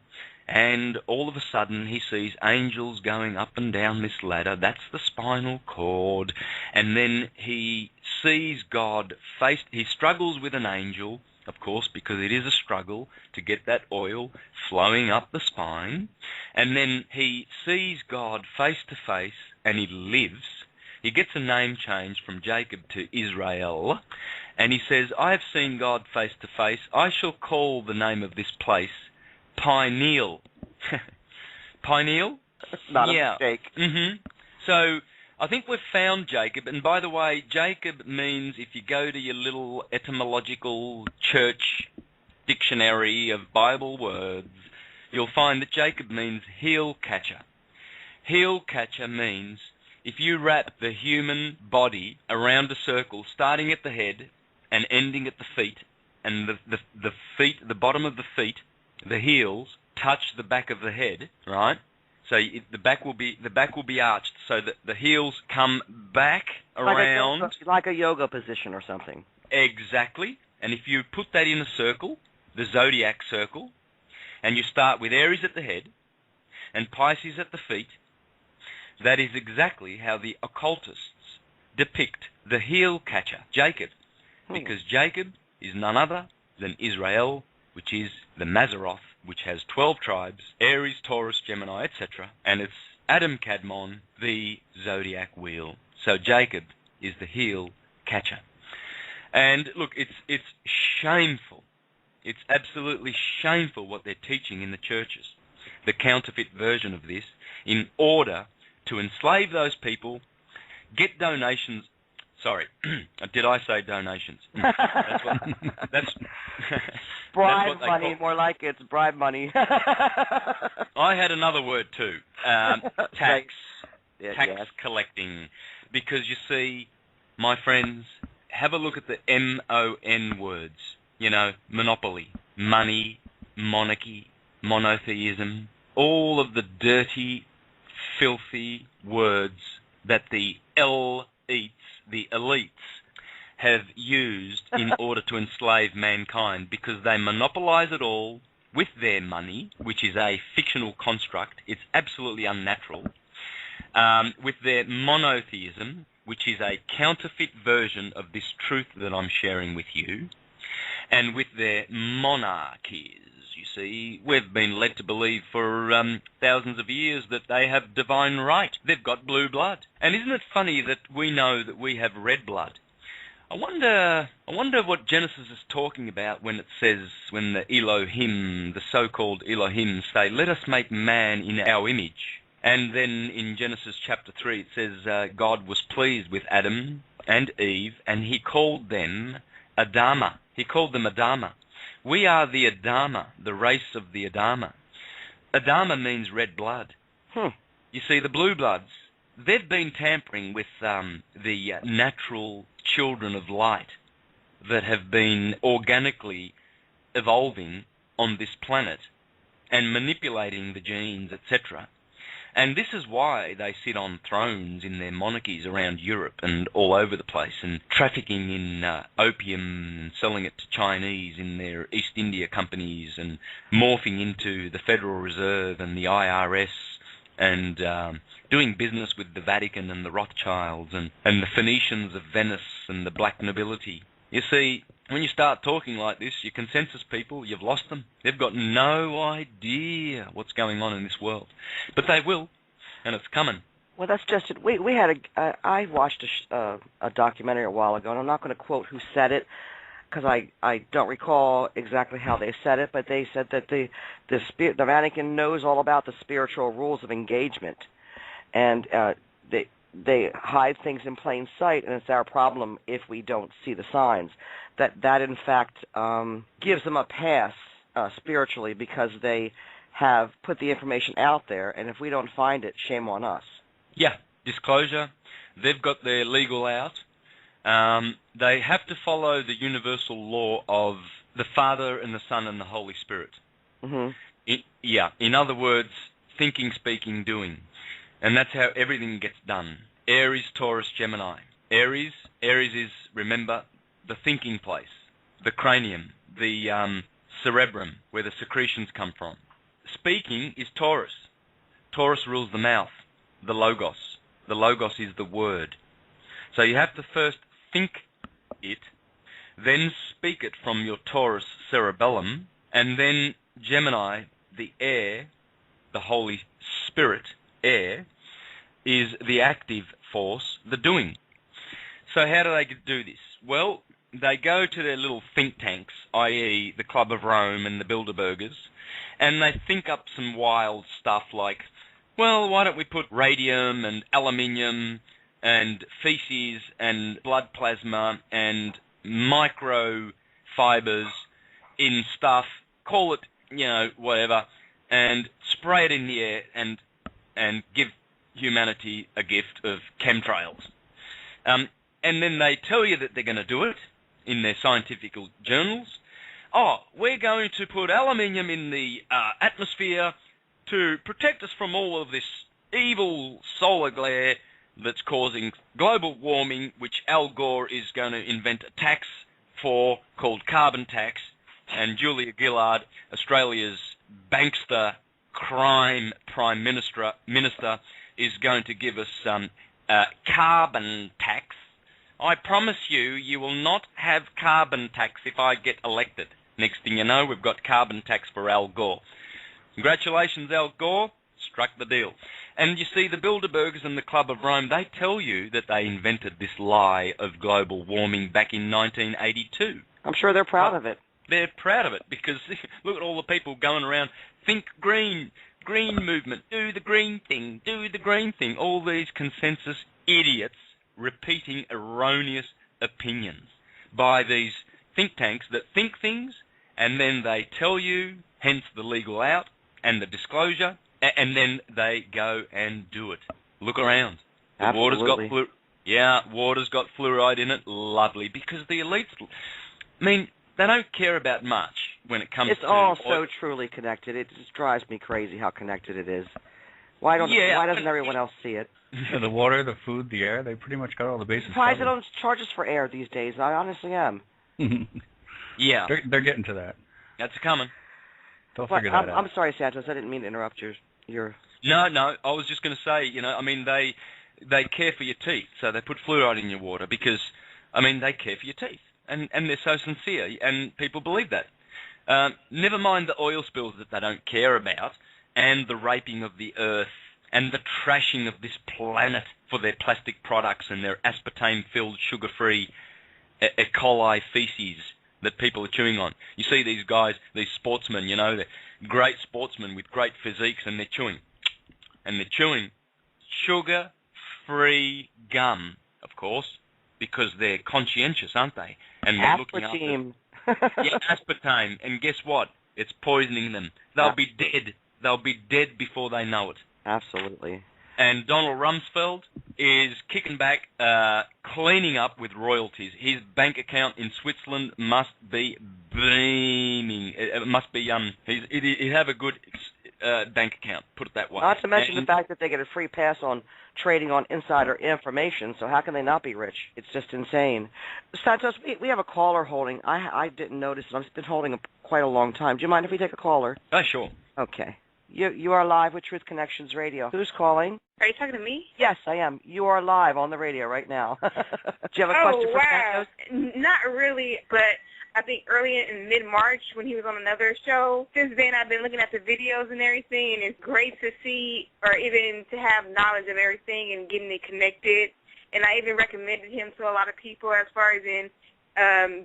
and all of a sudden he sees angels going up and down this ladder. That's the spinal cord. And then he sees God face. He struggles with an angel, of course, because it is a struggle to get that oil flowing up the spine. And then he sees God face to face, and he lives. He gets a name change from Jacob to Israel, and he says, I have seen God face to face. I shall call the name of this place Pineal. Pineal? Not a mistake. Mm-hmm. So I think we've found Jacob. And by the way, Jacob means, if you go to your little etymological church dictionary of Bible words, you'll find that Jacob means heel catcher. Heel catcher means if you wrap the human body around a circle, starting at the head and ending at the feet, and the feet, the bottom of the feet, the heels touch the back of the head, right? So the back will be arched, so that the heels come back around, like a yoga position or something. Exactly. And if you put that in a circle, the zodiac circle, and you start with Aries at the head and Pisces at the feet, that is exactly how the occultists depict the heel catcher, Jacob, because Jacob is none other than Israel, which is the Mazzaroth, which has 12 tribes, Aries, Taurus, Gemini, etc., and it's Adam Kadmon, the zodiac wheel. So Jacob is the heel catcher. And look, it's shameful. It's absolutely shameful what they're teaching in the churches, the counterfeit version of this, in order to enslave those people, get donations. Sorry, did I say donations? That's bribe that's money, more like it's bribe money. I had another word too, tax, yes. collecting, because you see, my friends, have a look at the MON words. You know, monopoly, money, monarchy, monotheism, all of the dirty, filthy words that the elites have used in order to enslave mankind, because they monopolize it all with their money, which is a fictional construct. It's absolutely unnatural. With their monotheism, which is a counterfeit version of this truth that I'm sharing with you, and with their monarchies. You see, we've been led to believe for thousands of years that they have divine right. They've got blue blood. And isn't it funny that we know that we have red blood? I wonder what Genesis is talking about when it says, when the Elohim, the so-called Elohim, say, let us make man in our image. And then in Genesis chapter 3 it says God was pleased with Adam and Eve, and he called them Adama. He called them Adama. We are the Adama, the race of the Adama. Adama means red blood. You see, the blue bloods, they've been tampering with the natural children of light that have been organically evolving on this planet and manipulating the genes, etc. And this is why they sit on thrones in their monarchies around Europe and all over the place, and trafficking in opium and selling it to Chinese in their East India companies, and morphing into the Federal Reserve and the IRS, and doing business with the Vatican and the Rothschilds and the Phoenicians of Venice and the black nobility. You see, when you start talking like this, your consensus people, you've lost them. They've got no idea what's going on in this world. But they will, and it's coming. Well, that's just it. We had I watched a documentary a while ago, and I'm not going to quote who said it, because I don't recall exactly how they said it, but they said that the Vatican knows all about the spiritual rules of engagement, and they hide things in plain sight, and it's our problem if we don't see the signs. That in fact gives them a pass spiritually, because they have put the information out there, and if we don't find it, shame on us. Yeah, disclosure. They've got their legal out. They have to follow the universal law of the Father and the Son and the Holy Spirit. Mm-hmm. In other words, thinking, speaking, doing. And that's how everything gets done. Aries, Taurus, Gemini. Aries is, remember, the thinking place, the cranium, the cerebrum, where the secretions come from. Speaking is Taurus. Taurus rules the mouth, the logos. The logos is the word. So you have to first think it, then speak it from your Taurus cerebellum, and then Gemini, the air, the Holy Spirit, air, is the active force, the doing. So how do they do this? Well, they go to their little think tanks, i.e. the Club of Rome and the Bilderbergers, and they think up some wild stuff like, well, why don't we put radium and aluminium and feces and blood plasma and microfibers in stuff, call it, whatever, and spray it in the air and give humanity a gift of chemtrails. And then they tell you that they're going to do it in their scientific journals. Oh, we're going to put aluminium in the atmosphere to protect us from all of this evil solar glare that's causing global warming, which Al Gore is going to invent a tax for called carbon tax, and Julia Gillard, Australia's bankster crime prime minister, is going to give us carbon tax. I promise you will not have carbon tax if I get elected. Next thing you know, we've got carbon tax for Al Gore. Congratulations, Al Gore. Struck the deal. And you see, the Bilderbergers and the Club of Rome, they tell you that they invented this lie of global warming back in 1982. I'm sure they're proud of it. They're proud of it because look at all the people going around, think green, green movement, do the green thing, do the green thing. All these consensus idiots repeating erroneous opinions by these think tanks that think things, and then they tell you, hence the legal out and the disclosure, and then they go and do it. Look around. The Absolutely. water's got fluoride in it. Lovely. Because the elites, they don't care about much when it comes to... It's all so truly connected. It just drives me crazy how connected it is. Why doesn't everyone else see it? The water, the food, the air, they pretty much got all the bases Surprised they covered. don't charge us for air these days. I honestly am. Yeah. They're getting to that. That's coming. They'll figure that out. I'm sorry, Santos. I didn't mean to interrupt your... No, I was just going to say, they care for your teeth, so they put fluoride in your water because, they care for your teeth, and they're so sincere, and people believe that. Never mind the oil spills that they don't care about, and the raping of the earth, and the trashing of this planet for their plastic products and their aspartame-filled, sugar-free E. coli feces that people are chewing on. You see these guys, these sportsmen, they're great sportsmen with great physiques, and they're chewing. And they're chewing sugar-free gum, of course, because they're conscientious, aren't they? And they're looking after... aspartame. And guess what? It's poisoning them. They'll be dead. They'll be dead before they know it. Absolutely. And Donald Rumsfeld is kicking back, cleaning up with royalties. His bank account in Switzerland must be beaming. It must be, he'd have a good bank account, put it that way. Not to mention the fact that they get a free pass on trading on insider information, so how can they not be rich? It's just insane. Santos, we have a caller holding. I didn't notice it. I've been holding quite a long time. Do you mind if we take a caller? Oh, sure. Okay. You are live with Truth Connections Radio. Who's calling? Are you talking to me? Yes, I am. You are live on the radio right now. Do you have a question for Santos? Not really, but I think early in mid-March when he was on another show. Since then, I've been looking at the videos and everything, and it's great to see or even to have knowledge of everything and getting it connected. And I even recommended him to a lot of people as far as in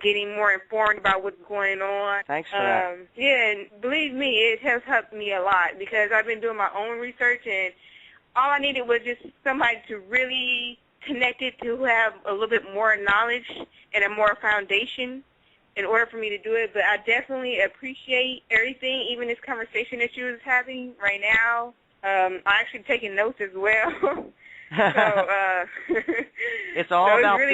getting more informed about what's going on. Thanks for that. Yeah, and believe me, it has helped me a lot because I've been doing my own research, and all I needed was just somebody to really connect it to have a little bit more knowledge and a more foundation in order for me to do it. But I definitely appreciate everything, even this conversation that you was having right now. I'm actually taking notes as well. It's all so about really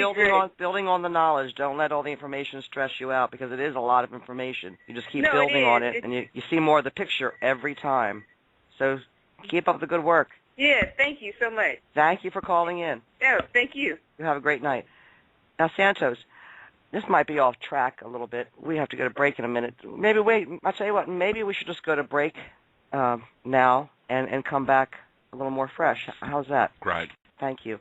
building on the knowledge. Don't let all the information stress you out, because it is a lot of information. You just keep building on it, and you see more of the picture every time. So keep up the good work. Yeah, thank you so much. Thank you for calling in. Yeah, thank you. You have a great night. Now, Santos, this might be off track a little bit. We have to go to break in a minute. Maybe I'll tell you what, maybe we should just go to break now and come back a little more fresh. How's that? Great. Thank you.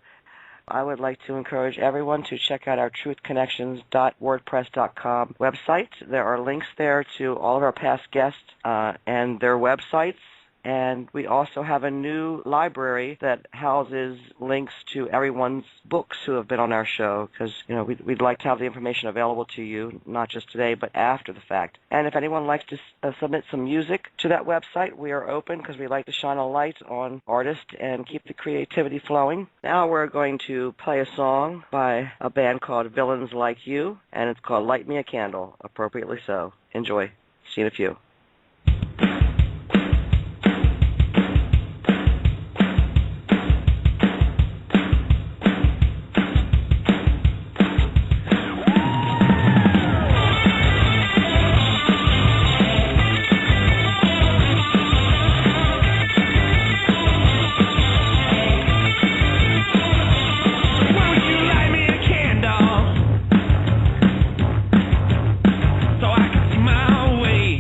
I would like to encourage everyone to check out our truthconnections.wordpress.com website. There are links there to all of our past guests and their websites. And we also have a new library that houses links to everyone's books who have been on our show, because we'd like to have the information available to you, not just today, but after the fact. And if anyone likes to submit some music to that website, we are open, because we like to shine a light on artists and keep the creativity flowing. Now we're going to play a song by a band called Villains Like You, and it's called Light Me a Candle, appropriately so. Enjoy. See you in a few. So I can see my way.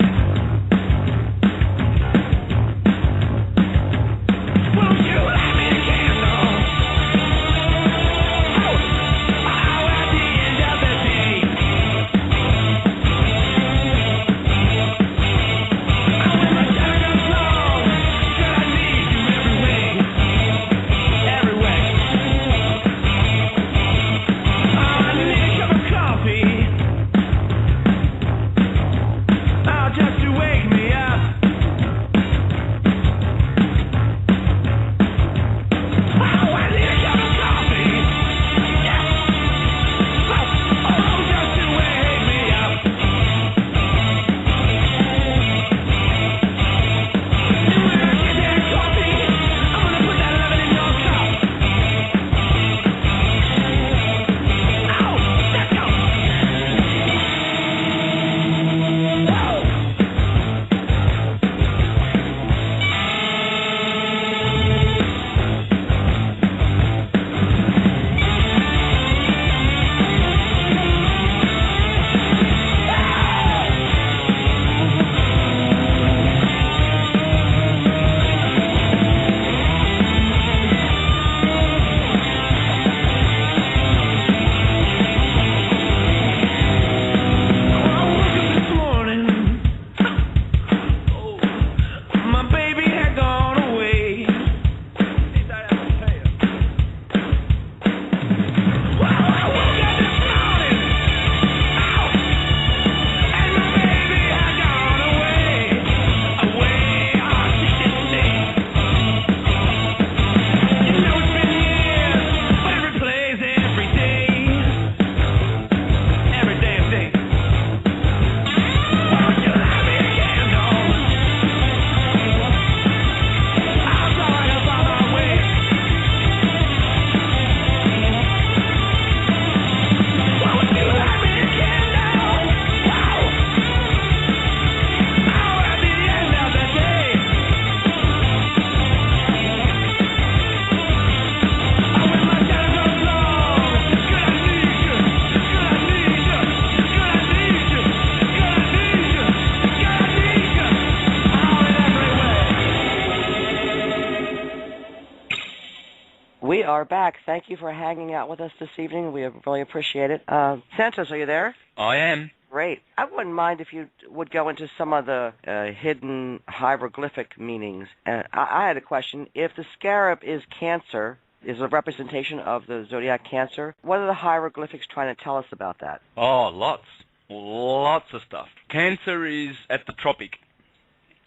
We are back. Thank you for hanging out with us this evening. We really appreciate it. Santos, are you there? I am. Great. I wouldn't mind if you would go into some of the hidden hieroglyphic meanings. I had a question. If the scarab is Cancer, is a representation of the zodiac Cancer, what are the hieroglyphics trying to tell us about that? Oh, lots. Lots of stuff. Cancer is at the tropic.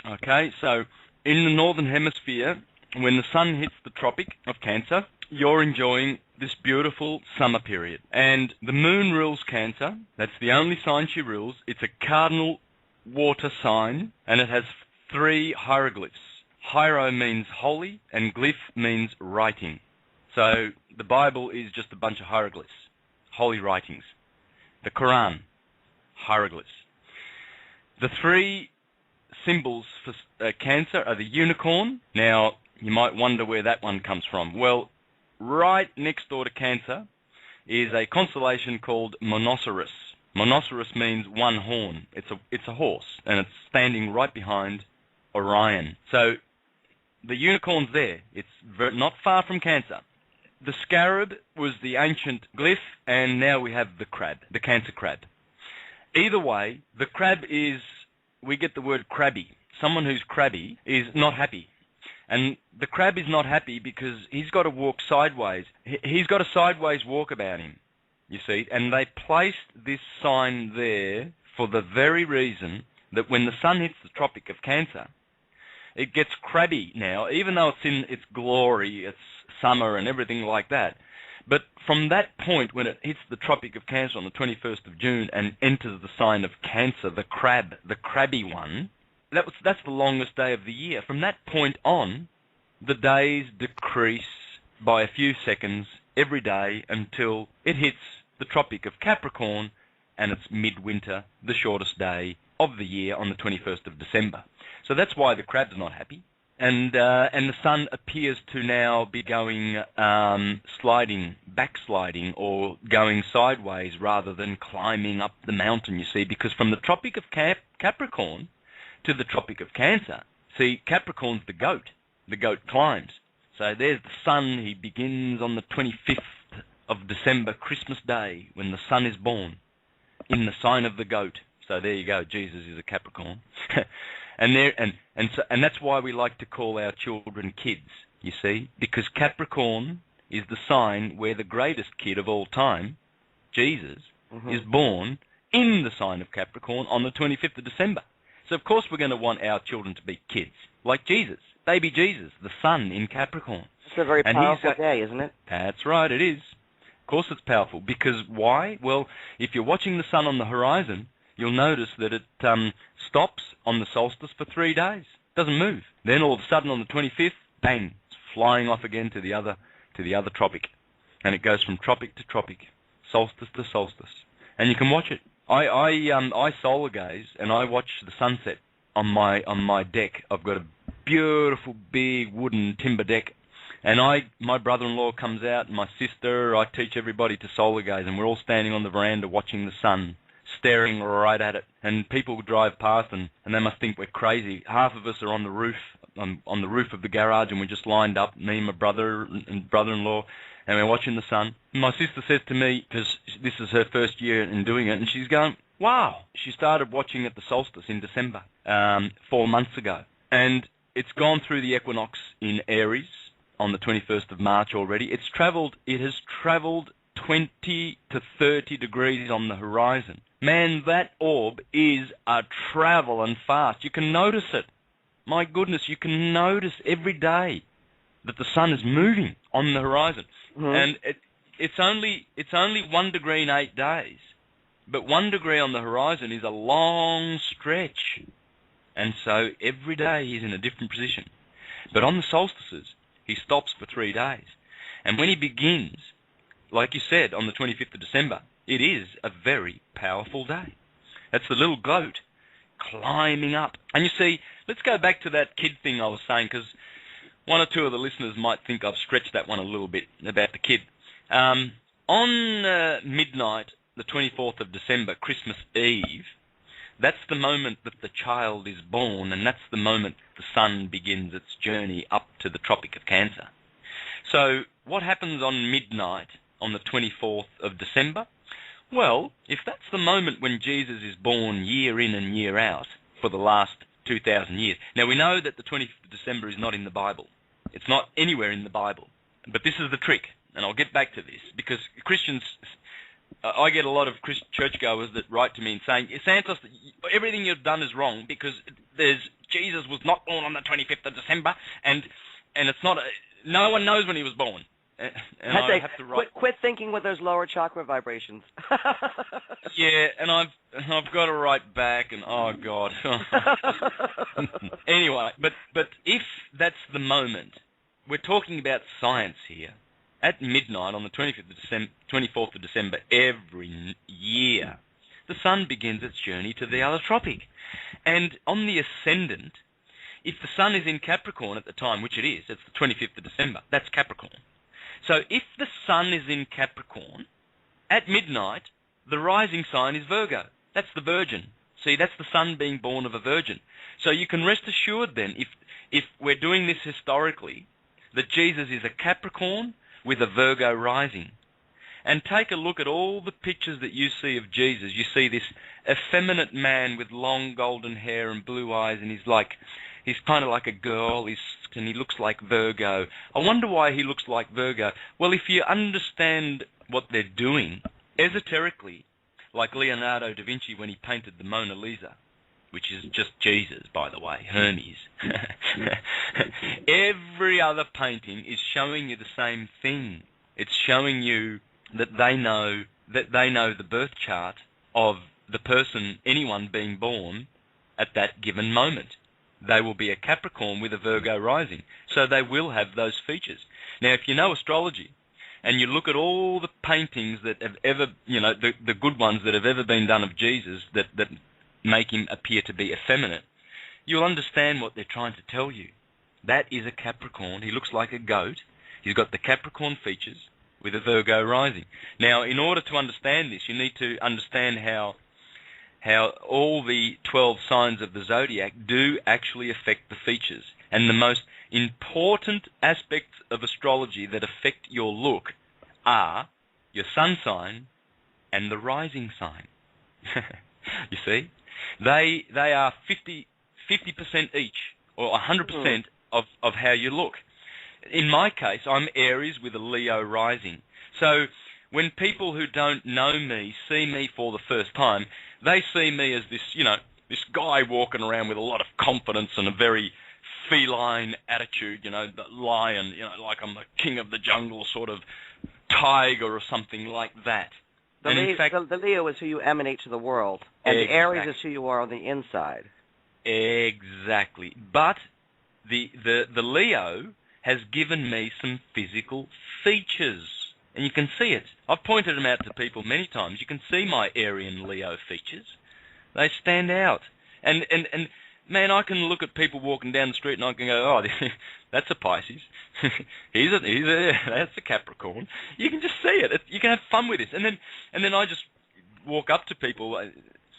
Okay, so in the northern hemisphere, when the sun hits the tropic of Cancer, you're enjoying this beautiful summer period. And the moon rules Cancer. That's the only sign she rules. It's a cardinal water sign, and it has 3 hieroglyphs. Hiero means holy, and glyph means writing. So the Bible is just a bunch of hieroglyphs, holy writings. The Quran, hieroglyphs. The three symbols for Cancer are the unicorn. Now, you might wonder where that one comes from. Well, right next door to Cancer is a constellation called Monoceros. Monoceros means one horn. It's a horse, and it's standing right behind Orion. So the unicorn's there. It's not far from Cancer. The scarab was the ancient glyph, and now we have the crab, the Cancer crab. Either way, the crab is, we get the word crabby. Someone who's crabby is not happy. And the crab is not happy because he's got to walk sideways. He's got a sideways walk about him, you see. And they placed this sign there for the very reason that when the sun hits the Tropic of Cancer, it gets crabby now, even though it's in its glory, it's summer and everything like that. But from that point, when it hits the Tropic of Cancer on the 21st of June and enters the sign of Cancer, the crab, the crabby one, that's the longest day of the year. From that point on, the days decrease by a few seconds every day until it hits the Tropic of Capricorn, and it's midwinter, the shortest day of the year on the 21st of December. So that's why the crab's not happy. And the sun appears to now be going backsliding, or going sideways rather than climbing up the mountain, you see, because from the Tropic of Capricorn to the Tropic of Cancer, see, Capricorn's the goat. The goat climbs. So there's the sun. He begins on the 25th of December, Christmas Day, when the sun is born, in the sign of the goat. So there you go. Jesus is a Capricorn. And that's why we like to call our children kids, you see, because Capricorn is the sign where the greatest kid of all time, Jesus, is born in the sign of Capricorn on the 25th of December. So of course we're going to want our children to be kids, like Jesus, baby Jesus, the sun in Capricorn. It's a very powerful day, isn't it? That's right, it is. Of course it's powerful, because why? Well, if you're watching the sun on the horizon, you'll notice that it stops on the solstice for 3 days. Doesn't move. Then all of a sudden on the 25th, bang, it's flying off again to the other tropic. And it goes from tropic to tropic, solstice to solstice. And you can watch it. I solar gaze, and I watch the sunset on my deck. I've got a beautiful big wooden timber deck. And my brother-in-law comes out, and my sister, I teach everybody to solar gaze, and we're all standing on the veranda watching the sun, staring right at it. And people drive past, and they must think we're crazy. Half of us are on the roof, on the roof of the garage, and we're just lined up, me and my brother and brother-in-law, and we're watching the sun. And my sister says to me, because this is her first year in doing it, and she's going, wow. She started watching at the solstice in December, 4 months ago. And it's gone through the equinox in Aries on the 21st of March already. It has traveled 20 to 30 degrees on the horizon. Man, that orb is a traveling fast. You can notice it. My goodness, you can notice every day that the sun is moving on the horizon. And it's only 1 degree in 8 days. But 1 degree on the horizon is a long stretch. And so every day he's in a different position. But on the solstices, he stops for 3 days. And when he begins, like you said, on the 25th of December, it is a very powerful day. That's the little goat climbing up. And you see, let's go back to that kid thing I was saying, because one or two of the listeners might think I've stretched that one a little bit about the kid. On midnight, the 24th of December, Christmas Eve, that's the moment that the child is born, and that's the moment the sun begins its journey up to the Tropic of Cancer. So what happens on midnight on the 24th of December? Well, if that's the moment when Jesus is born year in and year out for the last 2,000 years. Now, we know that the 25th of December is not in the Bible. It's not anywhere in the Bible. But this is the trick, and I'll get back to this, because Christians, I get a lot of churchgoers that write to me and saying, Santos, everything you've done is wrong, because Jesus was not born on the 25th of December, and it's not, no one knows when he was born. And I have to write. Quit thinking with those lower chakra vibrations. Yeah, and I've got to write back, and oh God. Anyway, but if that's the moment, we're talking about science here. at midnight on the 24th of December every year, the sun begins its journey to the other tropic. And on the ascendant, if the sun is in Capricorn at the time, which it is, it's the 25th of December, that's Capricorn. So if the sun is in Capricorn, at midnight, the rising sign is Virgo. That's the Virgin. See, that's the sun being born of a virgin. So you can rest assured then, if we're doing this historically, that Jesus is a Capricorn with a Virgo rising. And take a look at all the pictures that you see of Jesus. You see this effeminate man with long golden hair and blue eyes, and he's kind of like a girl, and he looks like Virgo. I wonder why he looks like Virgo. Well, if you understand what they're doing, esoterically, like Leonardo da Vinci when he painted the Mona Lisa, which is just Jesus, by the way, Hermes. Every other painting is showing you the same thing. It's showing you that they know the birth chart of the person, anyone being born at that given moment. They will be a Capricorn with a Virgo rising, so they will have those features. Now, if you know astrology, and you look at all the paintings that have ever, the good ones that have ever been done of Jesus that make him appear to be effeminate, you'll understand what they're trying to tell you. That is a Capricorn. He looks like a goat. He's got the Capricorn features with a Virgo rising. Now, in order to understand this, you need to understand how all the 12 signs of the zodiac do actually affect the features. And the most important aspects of astrology that affect your look are your sun sign and the rising sign. You see? They are 50% each, or 100% of how you look. In my case, I'm Aries with a Leo rising. So when people who don't know me see me for the first time, they see me as this, this guy walking around with a lot of confidence and a very feline attitude, the lion, like I'm the king of the jungle, sort of tiger or something like that. The Leo is who you emanate to the world, and the Aries is who you are on the inside. Exactly. But the Leo has given me some physical features, and you can see it. I've pointed them out to people many times. You can see my Aryan Leo features. They stand out. And man, I can look at people walking down the street and I can go, oh, that's a Pisces. That's a Capricorn. You can just see it. You can have fun with this. And then I just walk up to people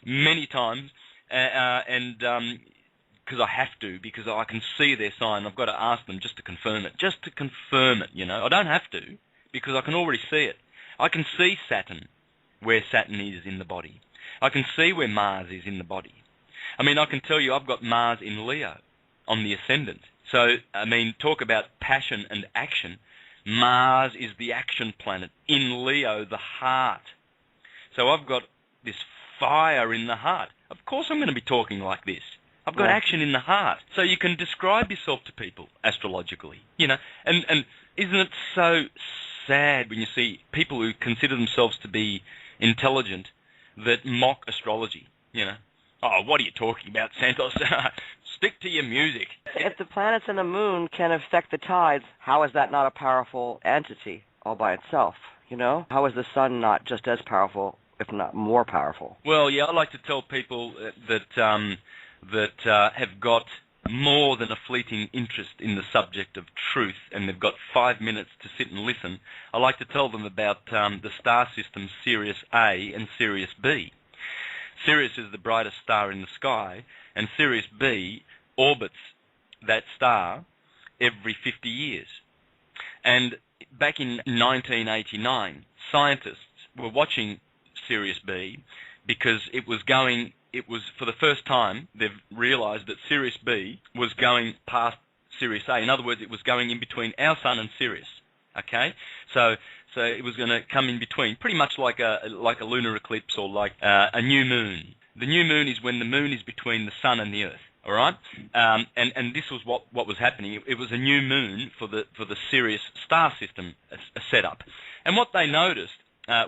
many times, and because I have to, because I can see their sign. I've got to ask them just to confirm it. I don't have to, because I can already see it. I can see Saturn, where Saturn is in the body. I can see where Mars is in the body. I mean, I can tell you I've got Mars in Leo on the ascendant. So, I mean, talk about passion and action. Mars is the action planet. In Leo, the heart. So I've got this fire in the heart. Of course I'm going to be talking like this. I've got action in the heart. So you can describe yourself to people astrologically, And isn't it so sad when you see people who consider themselves to be intelligent that mock astrology, Oh, what are you talking about, Santos? Stick to your music. If the planets and the moon can affect the tides, how is that not a powerful entity all by itself, How is the sun not just as powerful, if not more powerful? Well, yeah, I like to tell people that have got more than a fleeting interest in the subject of truth, and they've got 5 minutes to sit and listen. I like to tell them about the star system Sirius A and Sirius B. Sirius is the brightest star in the sky, and Sirius B orbits that star every 50 years. And back in 1989, scientists were watching Sirius B because it was for the first time, they've realized that Sirius B was going past Sirius A. In other words, it was going in between our sun and Sirius. Okay? So it was going to come in between, pretty much like a lunar eclipse or like a new moon. The new moon is when the moon is between the sun and the earth. All right, and this was what was happening. It was a new moon for the Sirius star system setup, and what they noticed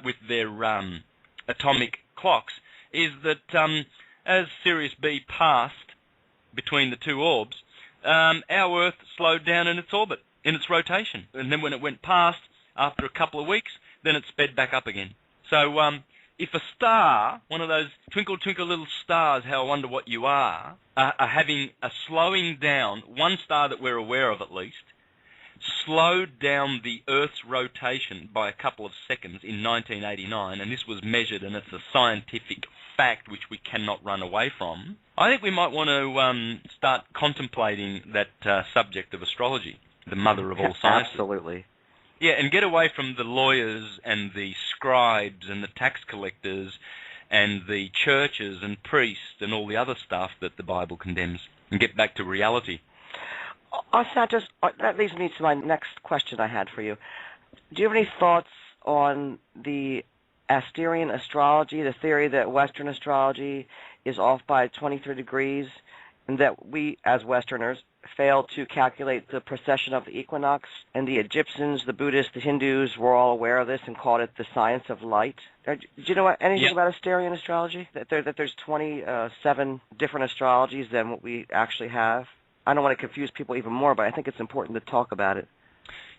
with their atomic clocks is that as Sirius B passed between the two orbs, our Earth slowed down in its orbit, in its rotation, and then when it went past, after a couple of weeks, then it sped back up again. So if a star, one of those twinkle, twinkle little stars, how I wonder what you are having a slowing down, one star that we're aware of at least, slowed down the Earth's rotation by a couple of seconds in 1989, and this was measured, and it's a scientific fact which we cannot run away from. I think we might want to start contemplating that subject of astrology, the mother of all sciences. Absolutely. Yeah, and get away from the lawyers and the scribes and the tax collectors and the churches and priests and all the other stuff that the Bible condemns, and get back to reality. Santos, that leads me to my next question I had for you. Do you have any thoughts on the Asterian astrology, the theory that Western astrology is off by 23 degrees, and that we, as Westerners, fail to calculate the precession of the equinox, and the Egyptians, the Buddhists, the Hindus were all aware of this and called it the science of light? Do you know anything about Asterian astrology? That there's 27 different astrologies than what we actually have? I don't want to confuse people even more, but I think it's important to talk about it.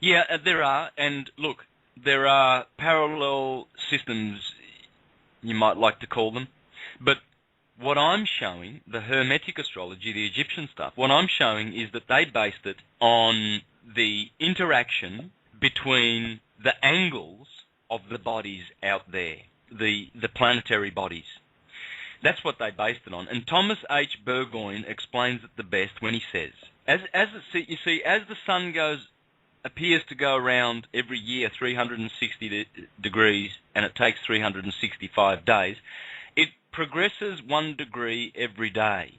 Yeah, there are, and look, there are parallel systems, you might like to call them, but what I'm showing, the Hermetic astrology, the Egyptian stuff, what I'm showing is that they based it on the interaction between the angles of the bodies out there, the planetary bodies. That's what they based it on. And Thomas H. Burgoyne explains it the best when he says, as the sun appears to go around every year 360 degrees, and it takes 365 days, it progresses 1 degree every day.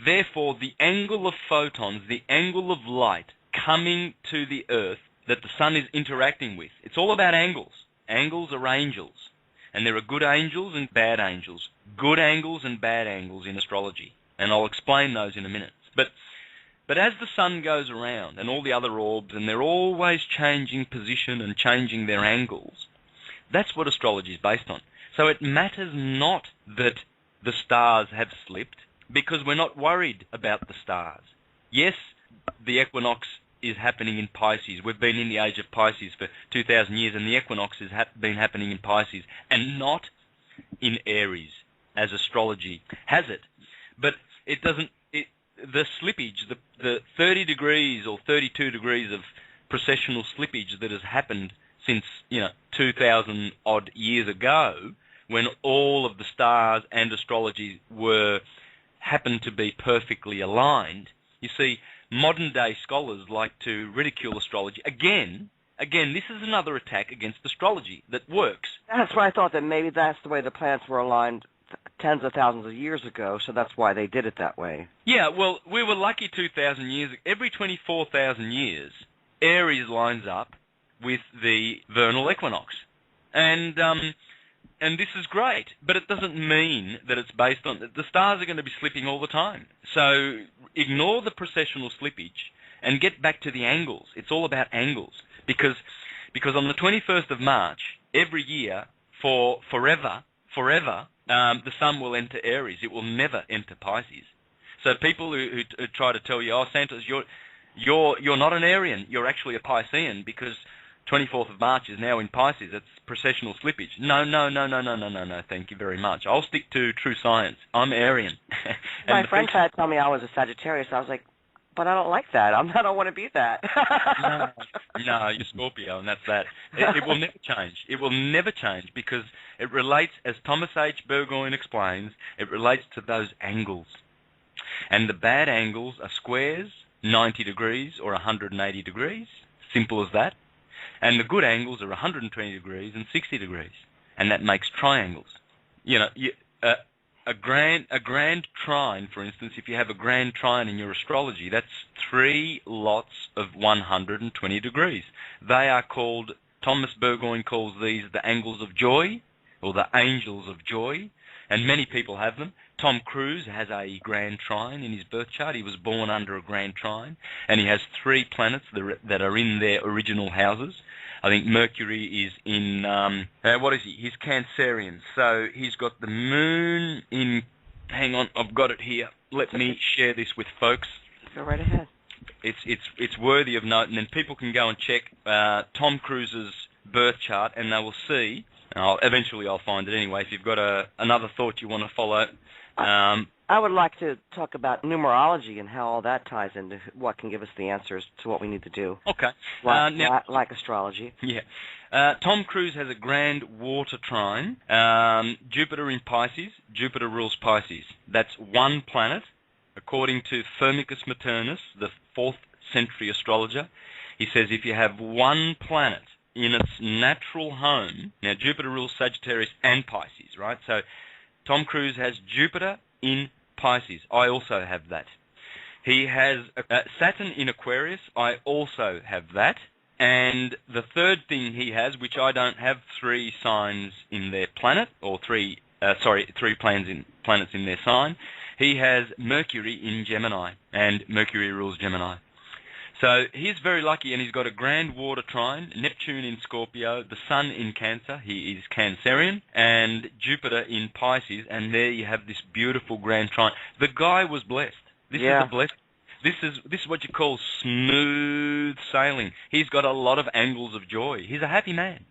Therefore, the angle of photons, the angle of light coming to the Earth that the sun is interacting with, it's all about angles. Angles are angels. And there are good angels and bad angels. Good angles and bad angles in astrology. And I'll explain those in a minute. But as the sun goes around and all the other orbs, and they're always changing position and changing their angles, that's what astrology is based on. So it matters not that the stars have slipped, because we're not worried about the stars. Yes, the equinox is happening in Pisces. We've been in the age of Pisces for 2,000 years, and the equinox has been happening in Pisces and not in Aries, as astrology has it. But it doesn't. The slippage, the 30 degrees or 32 degrees of precessional slippage that has happened since 2,000 odd years ago, when all of the stars and astrology happened to be perfectly aligned. You see, modern-day scholars like to ridicule astrology. Again, this is another attack against astrology that works. That's why I thought that maybe that's the way the planets were aligned tens of thousands of years ago, so that's why they did it that way. Yeah, well, we were lucky 2,000 years. Every 24,000 years, Aries lines up with the vernal equinox. And this is great, but it doesn't mean that it's based on... The stars are going to be slipping all the time. So ignore the precessional slippage and get back to the angles. It's all about angles. Because on the 21st of March, every year, for forever, the sun will enter Aries. It will never enter Pisces. So people who try to tell you, oh, Santos, you're not an Arian, you're actually a Piscean, because 24th of March is now in Pisces. It's precessional slippage. No, thank you very much. I'll stick to true science. I'm Arian. My friend tried to tell me I was a Sagittarius. I was like, but I don't like that. I don't want to be that. No, you're Scorpio, and that's that. It will never change. It will never change, because it relates, as Thomas H. Burgoyne explains, it relates to those angles. And the bad angles are squares, 90 degrees or 180 degrees. Simple as that. And the good angles are 120 degrees and 60 degrees. And that makes triangles. A grand trine, for instance, if you have a grand trine in your astrology, that's 3 lots of 120 degrees. They are called, Thomas Burgoyne calls these the angles of joy, or the angels of joy, and many people have them. Tom Cruise has a grand trine in his birth chart. He was born under a grand trine, and he has 3 planets that are in their original houses. I think Mercury is in, what is he? He's Cancerian. So he's got the moon in, hang on, I've got it here. Let me share this with folks. Go right ahead. It's worthy of note, and then people can go and check Tom Cruise's birth chart, and they will see. And eventually, I'll find it anyway. If you've got another thought you want to follow, I would like to talk about numerology and how all that ties into what can give us the answers to what we need to do. Okay. Like astrology. Yeah. Tom Cruise has a grand water trine. Jupiter in Pisces. Jupiter rules Pisces. That's one planet. According to Firmicus Maternus, the 4th century astrologer, he says if you have one planet in its natural home, now Jupiter rules Sagittarius and Pisces, right? So Tom Cruise has Jupiter in Pisces. I also have that. He has Saturn in Aquarius. I also have that. And the third thing he has, which I don't have, 3 signs in their planet, or 3 planets in their sign. He has Mercury in Gemini, and Mercury rules Gemini. So he's very lucky, and he's got a grand water trine, Neptune in Scorpio, the Sun in Cancer, he is Cancerian, and Jupiter in Pisces, and there you have this beautiful grand trine. The guy was blessed. This is the blessed. This is what you call smooth sailing. He's got a lot of angles of joy. He's a happy man.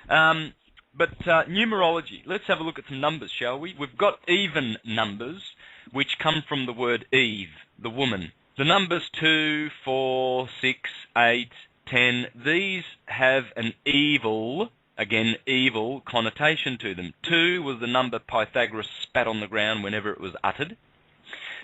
But numerology, let's have a look at some numbers, shall we? We've got even numbers, which come from the word Eve, the woman. The numbers 2, 4, 6, 8, 10, these have an evil connotation to them. 2 was the number Pythagoras spat on the ground whenever it was uttered,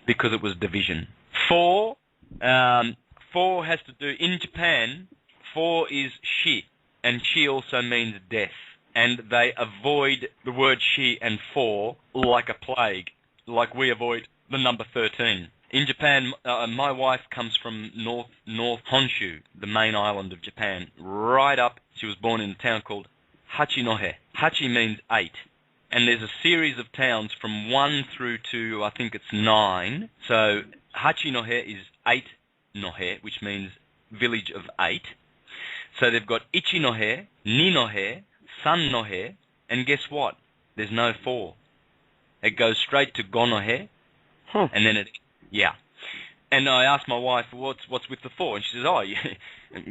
because it was division. 4 has to do, in Japan, 4 is shi, and shi also means death. And they avoid the word shi and 4 like a plague, like we avoid the number 13. In Japan, my wife comes from North Honshu, the main island of Japan, right up. She was born in a town called Hachinohe. Hachi means 8. And there's a series of towns from 1 through to, I think it's 9. So Hachinohe is 8 nohe, which means village of 8. So they've got Ichinohe, Ninohe, Sannohe, and guess what? There's no 4. It goes straight to Gonohe, and then yeah. And I asked my wife, what's with the 4? And she says,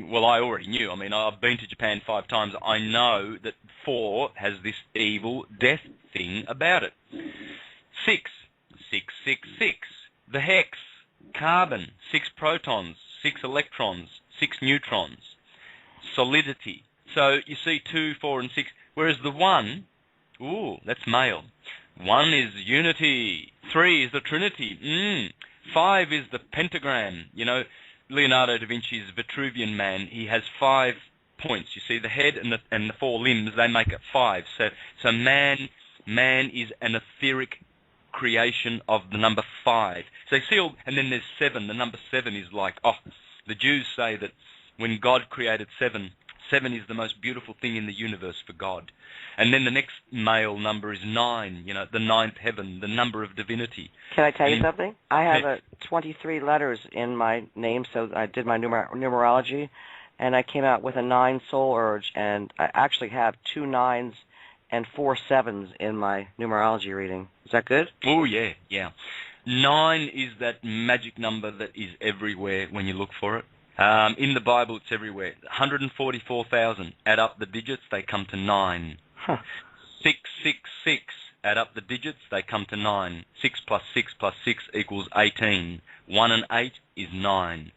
well, I already knew. I mean, I've been to Japan 5 times. I know that 4 has this evil death thing about it. 6, 6, 6, 6. The hex, carbon, 6 protons, 6 electrons, 6 neutrons. Solidity. So you see 2, 4, and 6. Whereas the 1, that's male. 1 is unity. 3 is the Trinity. 5 is the pentagram. You know, Leonardo da Vinci's Vitruvian Man, he has 5 points. You see, the head and the 4 limbs, they make it 5. So man is an etheric creation of the number 5. So you see, and then there's 7. The number 7 is like, the Jews say that when God created 7 is the most beautiful thing in the universe for God. And then the next male number is 9, you know, the 9th heaven, the number of divinity. Can I tell you something? I have 23 letters in my name, so I did my numerology, and I came out with a 9 soul urge, and I actually have 2 9s and 4 7s in my numerology reading. Is that good? Oh, yeah. 9 is that magic number that is everywhere when you look for it. In the Bible, it's everywhere. 144,000. Add up the digits, they come to 9. 666. Add up the digits, they come to 9. 6 plus 6 plus 6 equals 18. 1 and 8 is 9.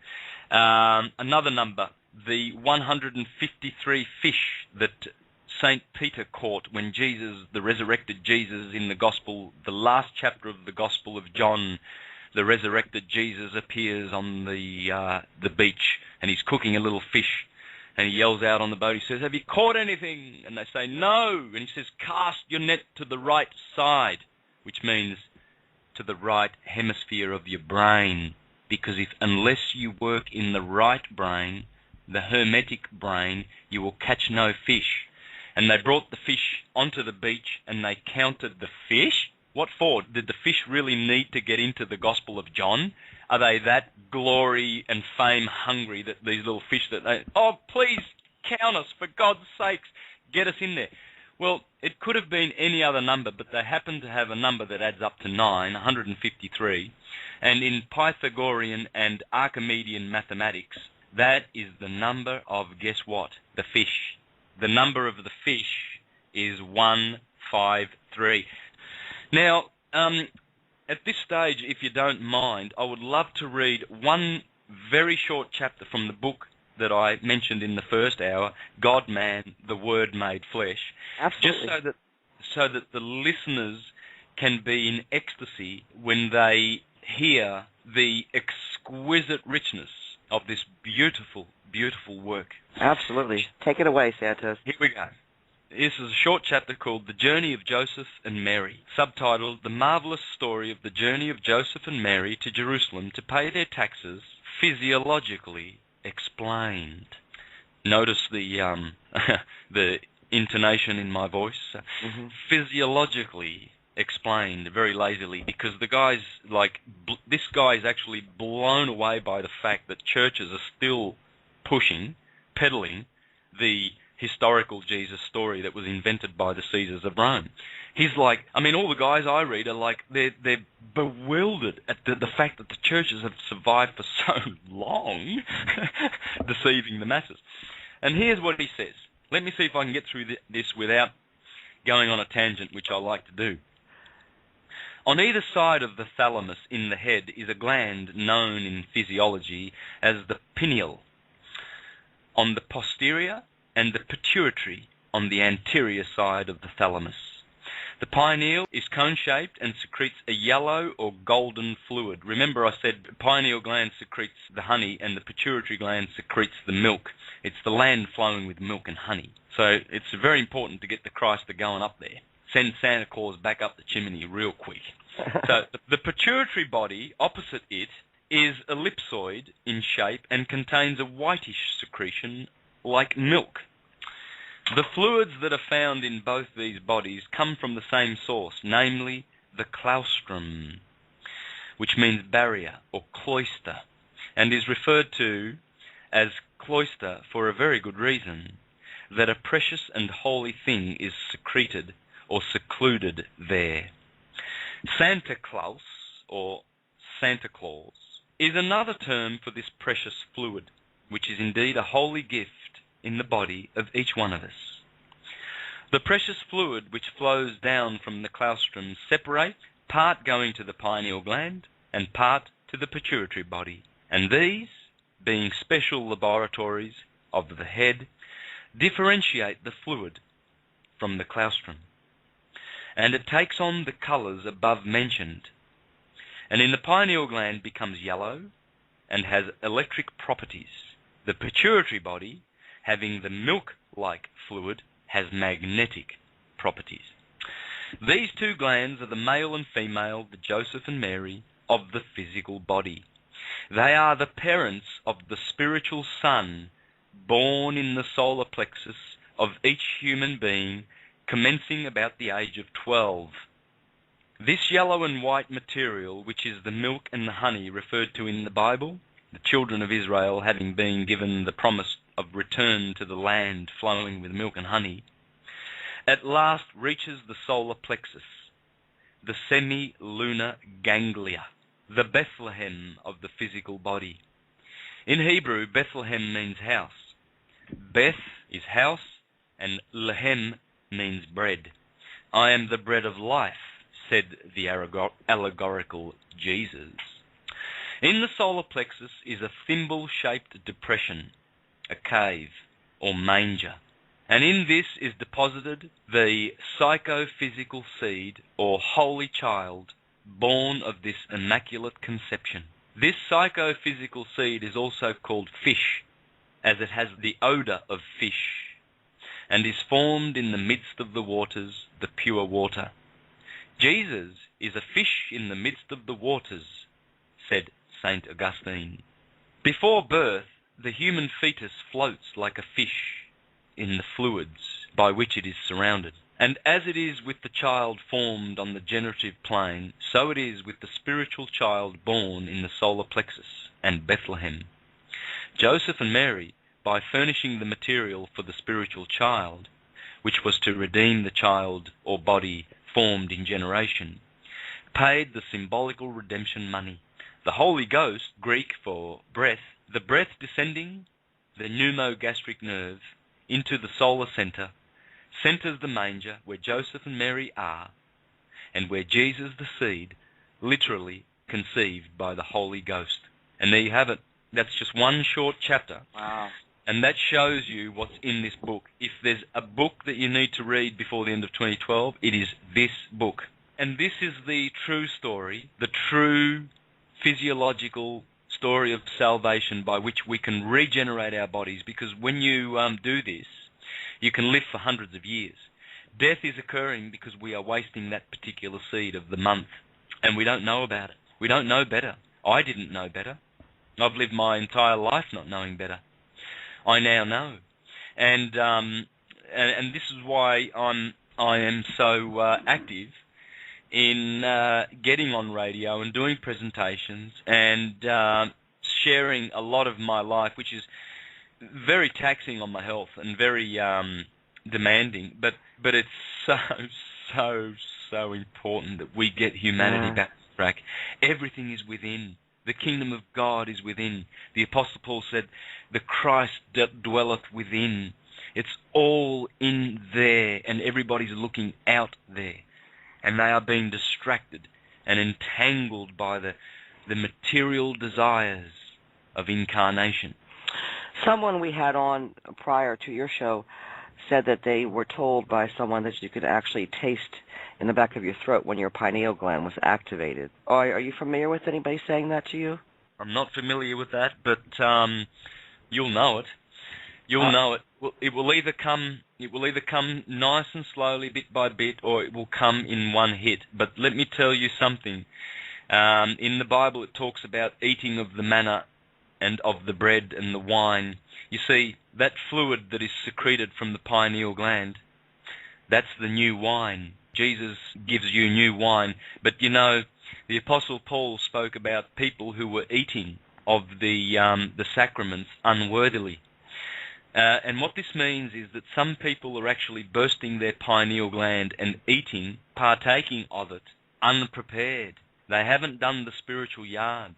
Another number, the 153 fish that St. Peter caught when Jesus, the resurrected Jesus in the Gospel, the last chapter of the Gospel of John, the resurrected Jesus appears on the beach, and he's cooking a little fish, and he yells out on the boat. He says, "Have you caught anything?" And they say, "No." And he says, "Cast your net to the right side," which means to the right hemisphere of your brain, because unless you work in the right brain, the hermetic brain, you will catch no fish. And they brought the fish onto the beach, and they counted the fish. What for? Did the fish really need to get into the Gospel of John? Are they that glory and fame hungry that these little fish that please count us, for God's sakes, get us in there. Well, it could have been any other number, but they happen to have a number that adds up to 9, 153. And in Pythagorean and Archimedean mathematics, that is the number of, guess what? The fish. The number of the fish is 153. Now, at this stage, if you don't mind, I would love to read one very short chapter from the book that I mentioned in the first hour, God, Man, the Word Made Flesh. Absolutely. Just so that the listeners can be in ecstasy when they hear the exquisite richness of this beautiful, beautiful work. Absolutely. Take it away, Santos. Here we go. This is a short chapter called The Journey of Joseph and Mary, subtitled The Marvelous Story of the Journey of Joseph and Mary to Jerusalem to Pay Their Taxes, Physiologically Explained. Notice the the intonation in my voice. Mm-hmm. Physiologically explained, very lazily, because the guy's like, this guy is actually blown away by the fact that churches are still peddling the historical Jesus story that was invented by the Caesars of Rome. He's like, I mean, all the guys I read are like, they're bewildered at the fact that the churches have survived for so long, deceiving the masses. And here's what he says. Let me see if I can get through this without going on a tangent, which I like to do. On either side of the thalamus in the head is a gland known in physiology as the pineal on the posterior and the pituitary on the anterior side of the thalamus. The pineal is cone-shaped and secretes a yellow or golden fluid. Remember I said the pineal gland secretes the honey and the pituitary gland secretes the milk. It's the land flowing with milk and honey. So it's very important to get the Christ going up there. Send Santa Claus back up the chimney real quick. So the pituitary body opposite it is ellipsoid in shape and contains a whitish secretion like milk. The fluids that are found in both these bodies come from the same source, namely the claustrum, which means barrier or cloister, and is referred to as cloister for a very good reason, that a precious and holy thing is secreted or secluded there. Santa Claus, or Santa Claus, is another term for this precious fluid, which is indeed a holy gift in the body of each one of us. The precious fluid which flows down from the claustrum separates, part going to the pineal gland and part to the pituitary body, and these, being special laboratories of the head, differentiate the fluid from the claustrum, and it takes on the colours above mentioned, and in the pineal gland becomes yellow and has electric properties. The pituitary body, having the milk-like fluid, has magnetic properties. These two glands are the male and female, the Joseph and Mary, of the physical body. They are the parents of the spiritual son, born in the solar plexus of each human being, commencing about the age of 12. This yellow and white material, which is the milk and the honey referred to in the Bible, the children of Israel having been given the promise of return to the land flowing with milk and honey, at last reaches the solar plexus, the semi-lunar ganglia, the Bethlehem of the physical body. In Hebrew, Bethlehem means house. Beth is house, and lehem means bread. I am the bread of life, said the allegorical Jesus. In the solar plexus is a thimble-shaped depression, a cave, or manger, and in this is deposited the psychophysical seed, or holy child, born of this immaculate conception. This psychophysical seed is also called fish, as it has the odour of fish, and is formed in the midst of the waters, the pure water. Jesus is a fish in the midst of the waters, said St. Augustine. Before birth, the human fetus floats like a fish in the fluids by which it is surrounded. And as it is with the child formed on the generative plane, so it is with the spiritual child born in the solar plexus and Bethlehem. Joseph and Mary, by furnishing the material for the spiritual child, which was to redeem the child or body formed in generation, paid the symbolical redemption money. The Holy Ghost, Greek for breath, the breath descending the pneumogastric nerve into the solar center, centers the manger where Joseph and Mary are, and where Jesus the seed, literally conceived by the Holy Ghost. And there you have it. That's just one short chapter. Wow. And that shows you what's in this book. If there's a book that you need to read before the end of 2012, it is this book. And this is the true story, the true physiological story of salvation by which we can regenerate our bodies, because when you do this, you can live for hundreds of years. Death is occurring because we are wasting that particular seed of the month, and we don't know about it. We don't know better. I didn't know better. I've lived my entire life not knowing better. I now know, and this is why I am so active in getting on radio and doing presentations and sharing a lot of my life, which is very taxing on my health and very demanding. But it's so important that we get humanity back on track. Everything is within. The kingdom of God is within. The Apostle Paul said, the Christ dwelleth within. It's all in there, and everybody's looking out there. And they are being distracted and entangled by the material desires of incarnation. Someone we had on prior to your show said that they were told by someone that you could actually taste in the back of your throat when your pineal gland was activated. Are you familiar with anybody saying that to you? I'm not familiar with that, but you'll know it. You'll know it. Well, it will either come nice and slowly, bit by bit, or it will come in one hit. But let me tell you something. In the Bible, it talks about eating of the manna and of the bread and the wine. You see, that fluid that is secreted from the pineal gland, that's the new wine. Jesus gives you new wine. But you know, the Apostle Paul spoke about people who were eating of the sacraments unworthily. And what this means is that some people are actually bursting their pineal gland and eating, partaking of it, unprepared. They haven't done the spiritual yards.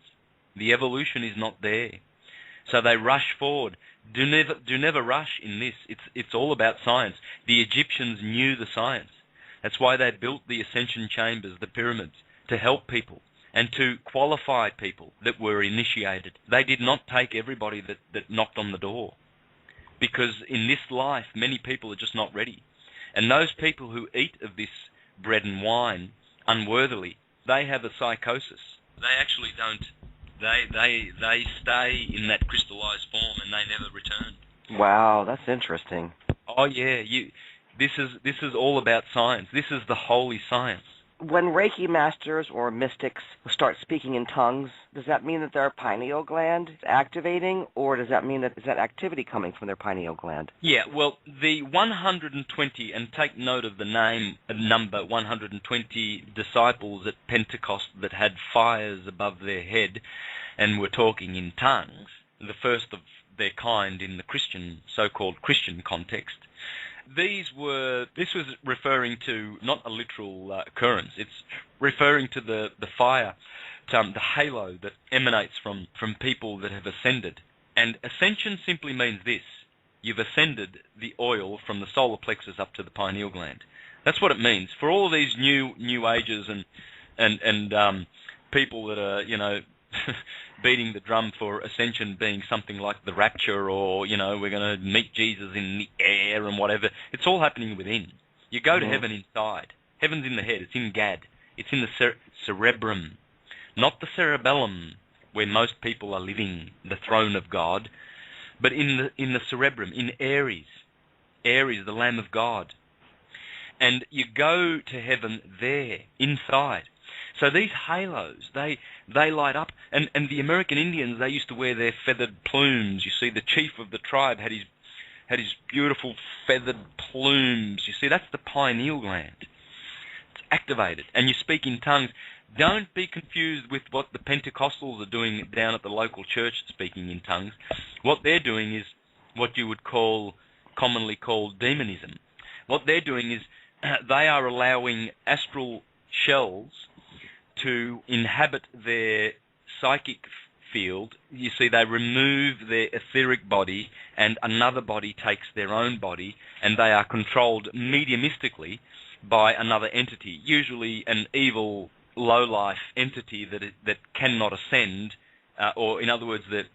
The evolution is not there. So they rush forward. Do never rush in this. It's all about science. The Egyptians knew the science. That's why they built the ascension chambers, the pyramids, to help people and to qualify people that were initiated. They did not take everybody that knocked on the door, because in this life, many people are just not ready. And those people who eat of this bread and wine unworthily, they have a psychosis. They actually don't. They stay in that crystallized form and they never return. Wow, that's interesting. Oh yeah, this is all about science. This is the holy science. When Reiki masters or mystics start speaking in tongues, does that mean that their pineal gland is activating, or does that mean that is that activity coming from their pineal gland? Yeah, well, the 120, and take note of the number 120 disciples at Pentecost that had fires above their head and were talking in tongues, the first of their kind in the so-called Christian context. This was referring to not a literal occurrence. It's referring to the fire, the halo that emanates from people that have ascended. And ascension simply means this: you've ascended the oil from the solar plexus up to the pineal gland. That's what it means. For all of these new ages and people that are beating the drum for ascension being something like the rapture, or we're going to meet Jesus in the air and whatever. It's all happening within. You go to heaven inside. Heaven's in the head. It's in Gad. It's in the cerebrum, not the cerebellum where most people are living, the throne of God, but in the cerebrum, in Aries, the Lamb of God. And you go to heaven there, inside. So these halos, they light up, and the American Indians, they used to wear their feathered plumes. You see, the chief of the tribe had his beautiful feathered plumes. You see, that's the pineal gland. It's activated, and you speak in tongues. Don't be confused with what the Pentecostals are doing down at the local church, speaking in tongues. What they're doing is what you would commonly call demonism. What they're doing is they are allowing astral shells to inhabit their psychic field. You see, they remove their etheric body and another body takes their own body, and they are controlled mediumistically by another entity, usually an evil, low-life entity that cannot ascend, or in other words, that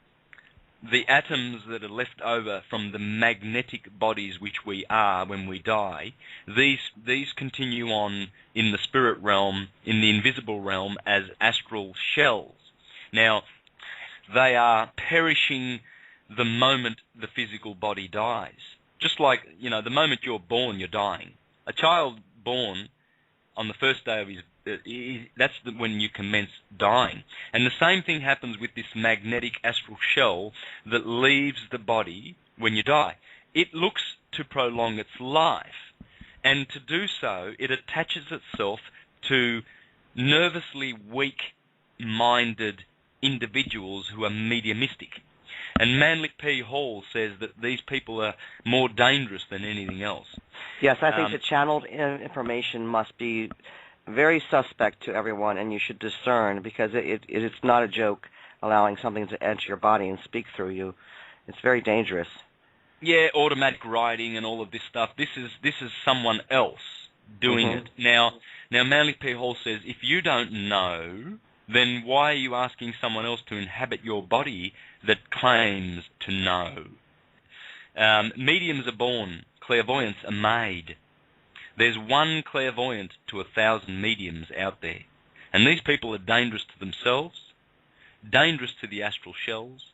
the atoms that are left over from the magnetic bodies which we are when we die, these continue on in the spirit realm, in the invisible realm, as astral shells. Now, they are perishing the moment the physical body dies. Just like, the moment you're born, you're dying. A child born on the first day of his that's when you commence dying. And the same thing happens with this magnetic astral shell that leaves the body when you die. It looks to prolong its life, and to do so, it attaches itself to nervously weak-minded individuals who are mediumistic. And Manly P. Hall says that these people are more dangerous than anything else. Yes, I think the channeled information must be very suspect to everyone, and you should discern, because it's not a joke allowing something to enter your body and speak through you. It's very dangerous. Yeah, automatic writing and all of this stuff. This is someone else doing it. Now Manly P. Hall says, if you don't know, then why are you asking someone else to inhabit your body that claims to know? Mediums are born, clairvoyants are made. There's one clairvoyant to 1,000 mediums out there. And these people are dangerous to themselves, dangerous to the astral shells,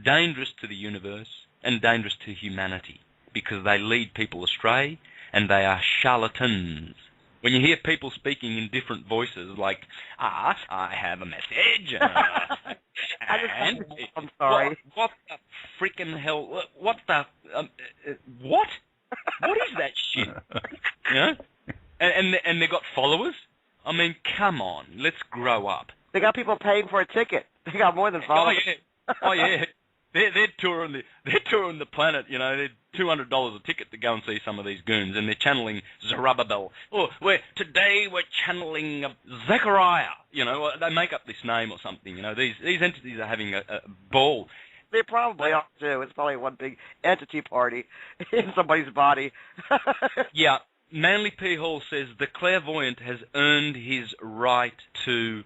dangerous to the universe, and dangerous to humanity, because they lead people astray and they are charlatans. When you hear people speaking in different voices, like, I have a message. I'm sorry. What the freaking hell? What the... what? What is that shit? And they got followers? I mean, come on, let's grow up. They got people paying for a ticket. They got more than followers. Oh yeah. They're touring the planet. They're $200 a ticket to go and see some of these goons, and they're channeling Zerubbabel. Today we're channeling Zechariah. They make up this name or something. These entities are having a ball. They probably are too. It's probably one big entity party in somebody's body. Yeah. Manly P. Hall says the clairvoyant has earned his right to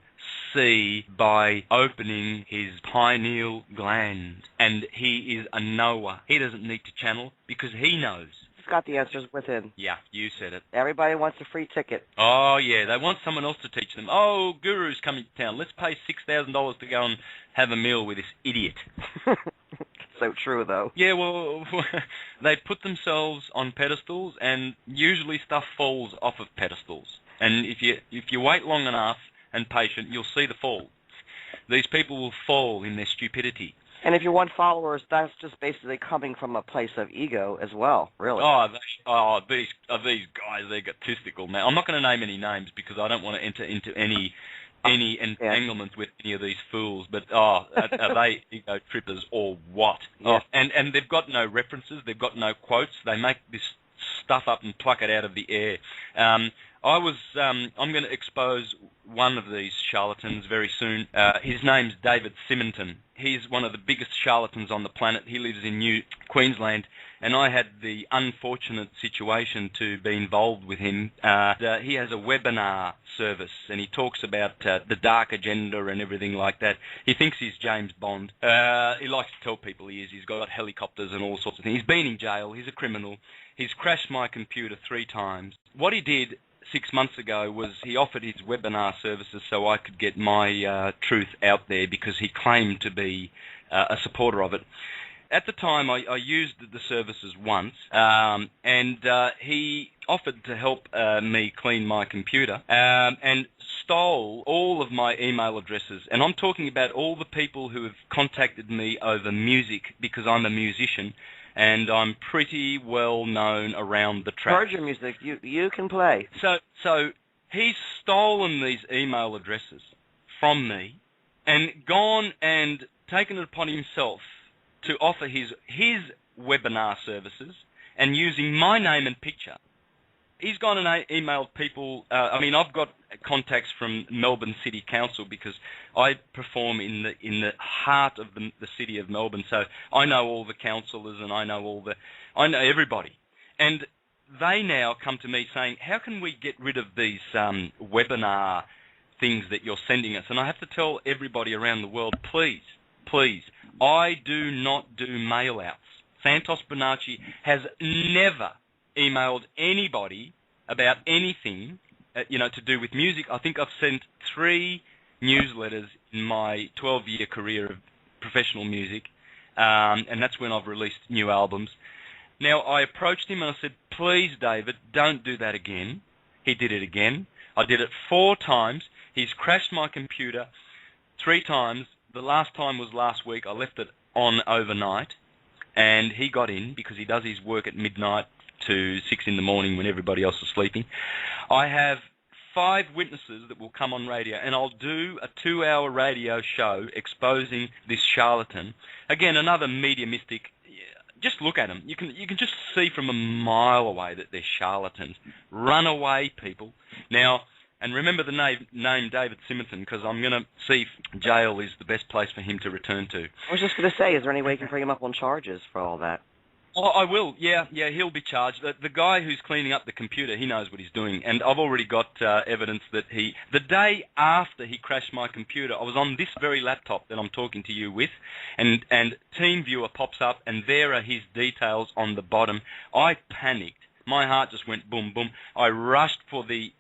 see by opening his pineal gland, and he is a knower. He doesn't need to channel because he knows. He's got the answers within. Yeah, you said it. Everybody wants a free ticket. Oh, yeah, they want someone else to teach them. Oh, Guru's coming to town. Let's pay $6,000 to go and have a meal with this idiot. So true, though. Yeah, well, they put themselves on pedestals, and usually stuff falls off of pedestals. And if you wait long enough and patient, you'll see the fall. These people will fall in their stupidity. And if you want followers, that's just basically coming from a place of ego as well, really. These guys, they're egotistical. Now, I'm not going to name any names because I don't want to enter into any entanglements with any of these fools, but are they ego trippers or what? Yes. And they've got no references, they've got no quotes, they make this stuff up and pluck it out of the air. I'm going to expose one of these charlatans very soon. His name's David Simonton. He's one of the biggest charlatans on the planet. He lives in New Queensland, and I had the unfortunate situation to be involved with him. He has a webinar service, and he talks about the dark agenda and everything like that. He thinks he's James Bond. He likes to tell people he is. He's got helicopters and all sorts of things. He's been in jail. He's a criminal. He's crashed my computer 3 times. What he did 6 months ago was he offered his webinar services so I could get my truth out there, because he claimed to be a supporter of it. At the time, I used the services once, and he offered to help me clean my computer, and stole all of my email addresses. And I'm talking about all the people who have contacted me over music, because I'm a musician, and I'm pretty well known around the track. Heard your music. You can play. So he's stolen these email addresses from me and gone and taken it upon himself to offer his webinar services, and using my name and picture he's gone and emailed people. I mean, I've got contacts from Melbourne City Council because I perform in the heart of the city of Melbourne, so I know all the councillors and I know everybody, and they now come to me saying, how can we get rid of these webinar things that you're sending us? And I have to tell everybody around the world, please, I do not do mail-outs. Santos Bonacci has never emailed anybody about anything, to do with music. I think I've sent 3 newsletters in my 12-year career of professional music, and that's when I've released new albums. Now, I approached him and I said, please, David, don't do that again. He did it again. I did it 4 times. He's crashed my computer 3 times. The last time was last week. I left it on overnight, and he got in because he does his work at midnight to 6 in the morning when everybody else is sleeping. I have 5 witnesses that will come on radio, and I'll do a 2-hour radio show exposing this charlatan. Again, another media mystic. Just look at them. You can just see from a mile away that they're charlatans. Run away, people. Now, and remember the name David Simonton, because I'm going to see if jail is the best place for him to return to. I was just going to say, is there any way you can bring him up on charges for all that? Oh, I will. Yeah, he'll be charged. The guy who's cleaning up the computer, he knows what he's doing. And I've already got evidence that the day after he crashed my computer, I was on this very laptop that I'm talking to you with, and TeamViewer pops up, and there are his details on the bottom. I panicked. My heart just went boom, boom. I rushed for the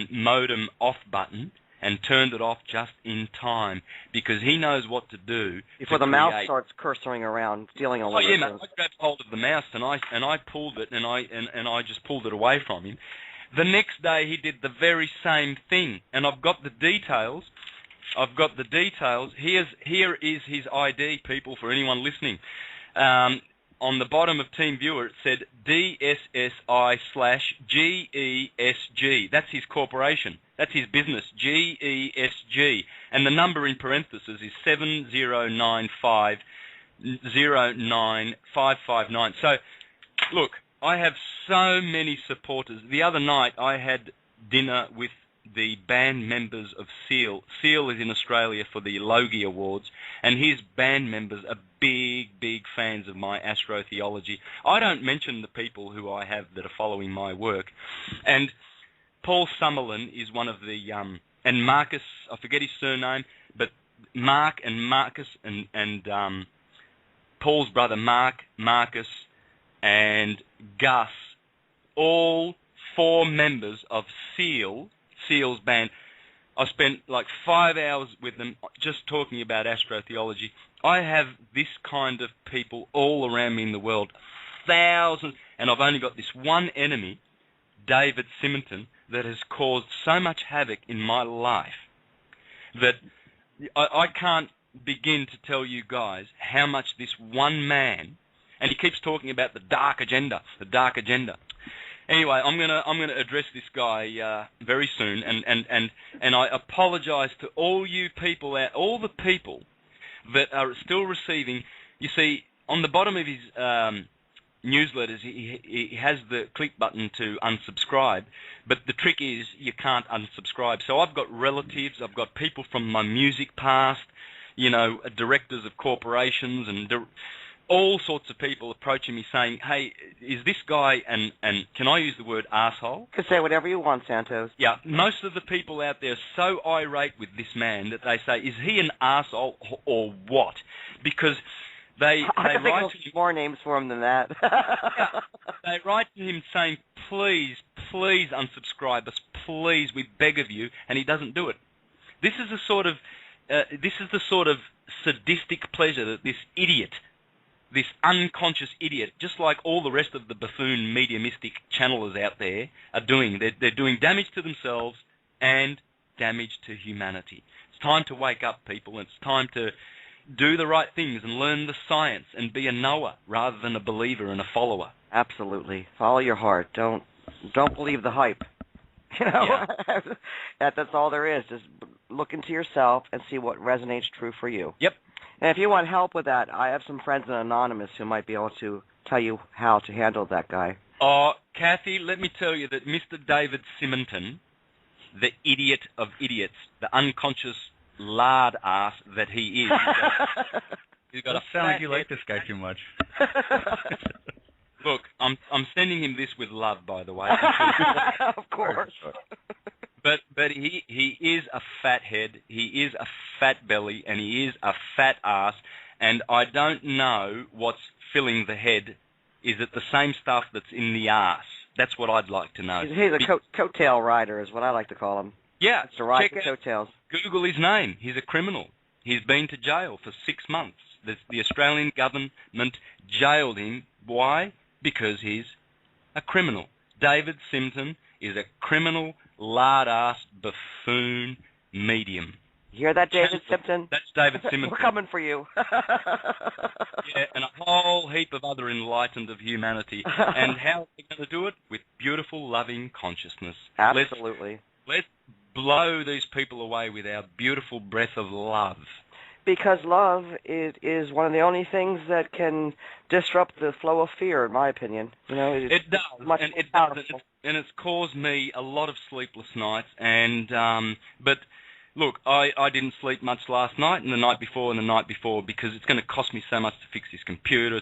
modem off button and turned it off just in time because he knows what to do. Before the mouse starts cursoring around, stealing all the mate, I grabbed hold of the mouse and I pulled it and I just pulled it away from him. The next day he did the very same thing, and I've got the details. Here is his ID, people, for anyone listening. On the bottom of TeamViewer, it said DSSI/GESG. That's his corporation. That's his business, GESG. And the number in parentheses is 709509559. So, look, I have so many supporters. The other night I had dinner with the band members of SEAL. SEAL is in Australia for the Logie Awards, and his band members are big fans of my astrotheology. I don't mention the people who I have that are following my work. And Paul Summerlin is one of the, and Marcus, I forget his surname, but Mark and Marcus and Paul's brother Mark, Marcus, and Gus, all 4 members of SEAL's band. I spent like 5 hours with them just talking about astrotheology. I have this kind of people all around me in the world, thousands, and I've only got this one enemy, David Simonton, that has caused so much havoc in my life that I can't begin to tell you guys how much this one man, and he keeps talking about the dark agenda. Anyway, I'm gonna address this guy very soon, and I apologise to all you people all the people that are still receiving. You see, on the bottom of his newsletters, he has the click button to unsubscribe, but the trick is you can't unsubscribe. So I've got relatives, I've got people from my music past, directors of corporations and all sorts of people approaching me saying, hey, is this guy, and can I use the word arsehole? You can say whatever you want, Santos. Yeah, most of the people out there are so irate with this man that they say, is he an arsehole or what? Because they write to him, more names for him than that. Yeah, they write to him saying, please unsubscribe us, please, we beg of you, and he doesn't do it. This is the sort of sadistic pleasure that this idiot, this unconscious idiot, just like all the rest of the buffoon media mystic channelers out there are doing. They're doing damage to themselves and damage to humanity. It's time to wake up, people. It's time to do the right things and learn the science and be a knower rather than a believer and a follower. Absolutely. Follow your heart. Don't believe the hype. Yeah. That's all there is. Just look into yourself and see what resonates true for you. Yep. And if you want help with that, I have some friends in Anonymous who might be able to tell you how to handle that guy. Oh, Kathy, let me tell you that Mr. David Simonton, the idiot of idiots, the unconscious lard ass that he is, he's got a sound like you fat like this guy too much. Look, I'm sending him this with love, by the way. Of course. But he is a fat head, he is a fat belly, and he is a fat ass, and I don't know what's filling the head. Is it the same stuff that's in the ass? That's what I'd like to know. He's a coattail rider is what I like to call him. Yeah. It's to ride check the coattails. Google his name. He's a criminal. He's been to jail for 6 months. The Australian government jailed him. Why? Because he's a criminal. David Simpson is a criminal, lard-ass, buffoon medium. You hear that, David Simpson? That's David Simpson. We're coming for you. Yeah, and a whole heap of other enlightened of humanity. And how are we going to do it? With beautiful, loving consciousness. Absolutely. Let's blow these people away with our beautiful breath of love. Because love is one of the only things that can disrupt the flow of fear, in my opinion. You know, it does, much and more it powerful. does, and it's caused me a lot of sleepless nights. And but look, I didn't sleep much last night, and the night before, and the night before, because it's going to cost me so much to fix this computer.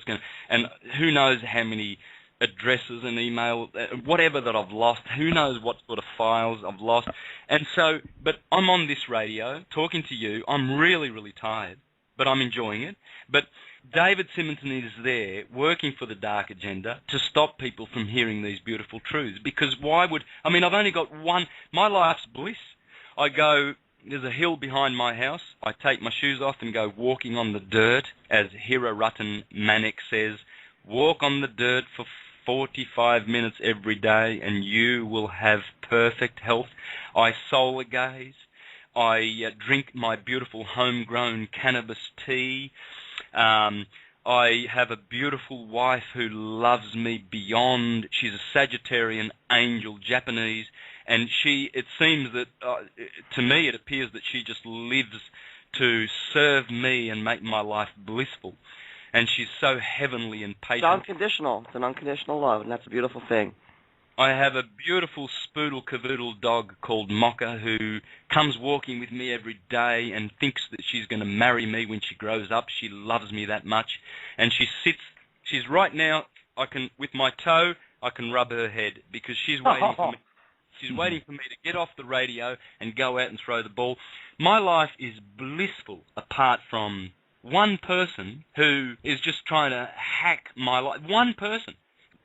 And who knows how many addresses and email, whatever that I've lost. Who knows what sort of files I've lost. And so, but I'm on this radio talking to you. I'm really, really tired, but I'm enjoying it. But David Simonton is there working for the dark agenda to stop people from hearing these beautiful truths. Because why would, I mean, I've only got one, my life's bliss. I go, there's a hill behind my house. I take my shoes off and go walking on the dirt. As Hira Ratan Manek says, walk on the dirt for 45 minutes every day and you will have perfect health. I solar gaze. I drink my beautiful homegrown cannabis tea. I have a beautiful wife who loves me beyond. She's a Sagittarian angel, Japanese, and it seems that, to me, it appears that she just lives to serve me and make my life blissful. And she's so heavenly and patient. It's unconditional. It's an unconditional love, and that's a beautiful thing. I have a beautiful spoodle cavoodle dog called Mocha who comes walking with me every day and thinks that she's going to marry me when she grows up. She loves me that much. And she's right now, with my toe, I can rub her head because she's waiting for me. She's waiting for me to get off the radio and go out and throw the ball. My life is blissful apart from one person who is just trying to hack my life. One person.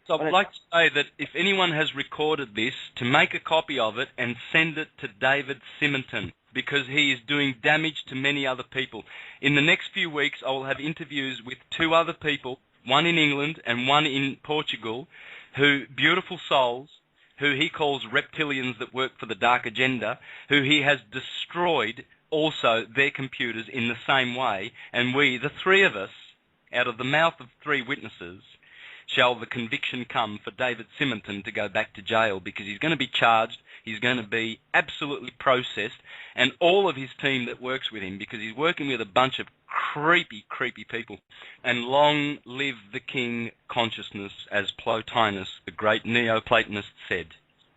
So I would like to say that if anyone has recorded this, to make a copy of it and send it to David Simonton, because he is doing damage to many other people. In the next few weeks, I will have interviews with 2 other people, one in England and one in Portugal, beautiful souls, who he calls reptilians that work for the dark agenda, who he has destroyed also their computers in the same way, and we, the 3 of us, out of the mouth of 3 witnesses, shall the conviction come for David Simonton to go back to jail, because he's going to be charged, he's going to be absolutely processed, and all of his team that works with him, because he's working with a bunch of creepy, creepy people. And long live the king consciousness, as Plotinus, the great Neoplatonist, said.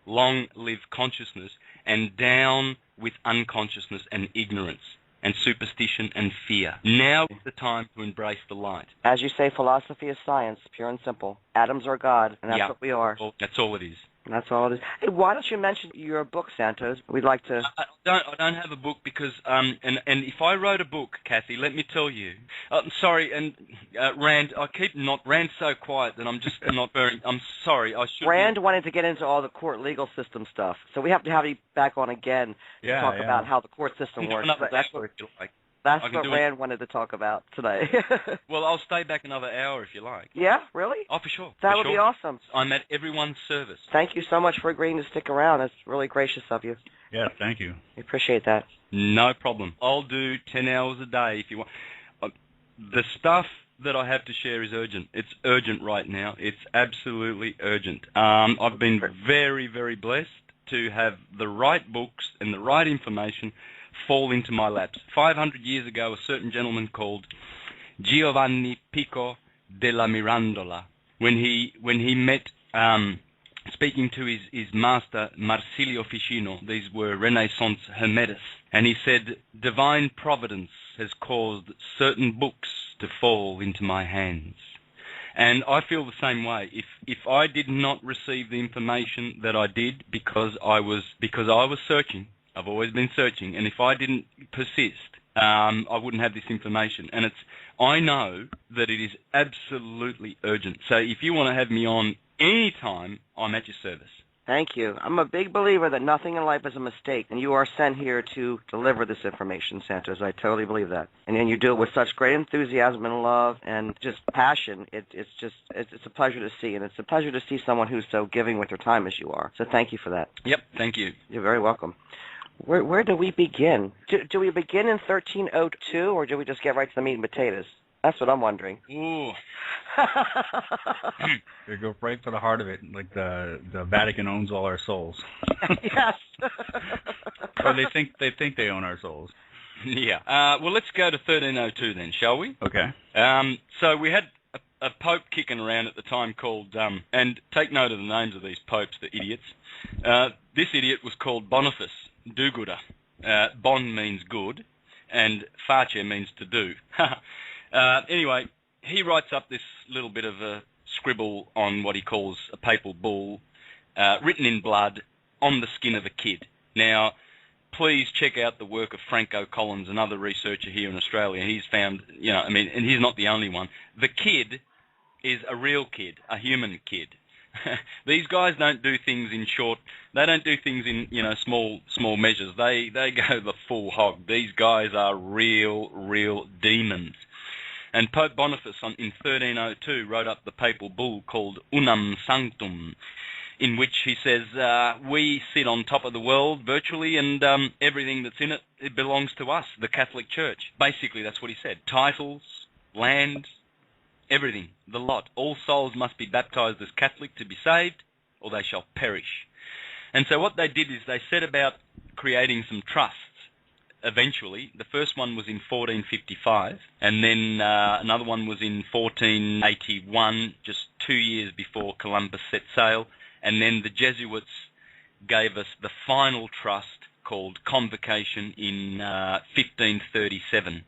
Long live consciousness, and down with unconsciousness and ignorance and superstition and fear. Now is the time to embrace the light. As you say, philosophy is science, pure and simple. Atoms are God, and that's what we are. Well, that's all it is. And that's all it is. Hey, why don't you mention your book, Santos? We'd like to... I don't have a book because, and if I wrote a book, Kathy, let me tell you. Sorry, and Rand, I keep not... Rand's so quiet that I'm just not very... I'm sorry, I should... Rand wanted to get into all the court legal system stuff, so we have to have you back on again to talk about how the court system works. That's what, that's what Rand wanted to talk about today. Well, I'll stay back another hour if you like. Yeah, really? Oh, for sure. That would be awesome. I'm at everyone's service. Thank you so much for agreeing to stick around. That's really gracious of you. Yeah, thank you. We appreciate that. No problem. I'll do 10 hours a day if you want. The stuff that I have to share is urgent. It's urgent right now. It's absolutely urgent. I've been very, very blessed to have the right books and the right information fall into my laps. 500 years ago, a certain gentleman called Giovanni Pico della Mirandola, when he met speaking to his master, Marsilio Ficino. These were Renaissance Hermetists. And he said, divine providence has caused certain books to fall into my hands. And I feel the same way. If I did not receive the information that I did because I was searching, I've always been searching, and if I didn't persist, I wouldn't have this information. And I know that it is absolutely urgent. So if you want to have me on any time, I'm at your service. Thank you. I'm a big believer that nothing in life is a mistake, and you are sent here to deliver this information, Santos. I totally believe that. And then you do it with such great enthusiasm and love and just passion. It's a pleasure to see, and it's a pleasure to see someone who's so giving with their time as you are. So thank you for that. Yep, thank you. You're very welcome. Where do we begin? Do we begin in 1302, or do we just get right to the meat and potatoes? That's what I'm wondering. Ooh. They go right to the heart of it, like the Vatican owns all our souls. Yes. Or they think they own our souls. Yeah. Well, let's go to 1302 then, shall we? Okay. So we had a pope kicking around at the time called, and take note of the names of these popes, the idiots. This idiot was called Boniface, do-gooder. Bon means good, and face means to do. Anyway, he writes up this little bit of a scribble on what he calls a papal bull, written in blood, on the skin of a kid. Now, please check out the work of Franco Collins, another researcher here in Australia. He's found, and he's not the only one. The kid is a real kid, a human kid. These guys don't do things in short. They don't do things in small measures. They go the full hog. These guys are real demons. And Pope Boniface in 1302 wrote up the papal bull called Unam Sanctum, in which he says, we sit on top of the world virtually, and everything that's in it, it belongs to us, the Catholic Church. Basically, that's what he said. Titles, land, everything, the lot. All souls must be baptized as Catholic to be saved, or they shall perish. And so what they did is they set about creating some trusts. Eventually, the first one was in 1455, and then another one was in 1481, just 2 years before Columbus set sail, and then the Jesuits gave us the final trust called Convocation in 1537.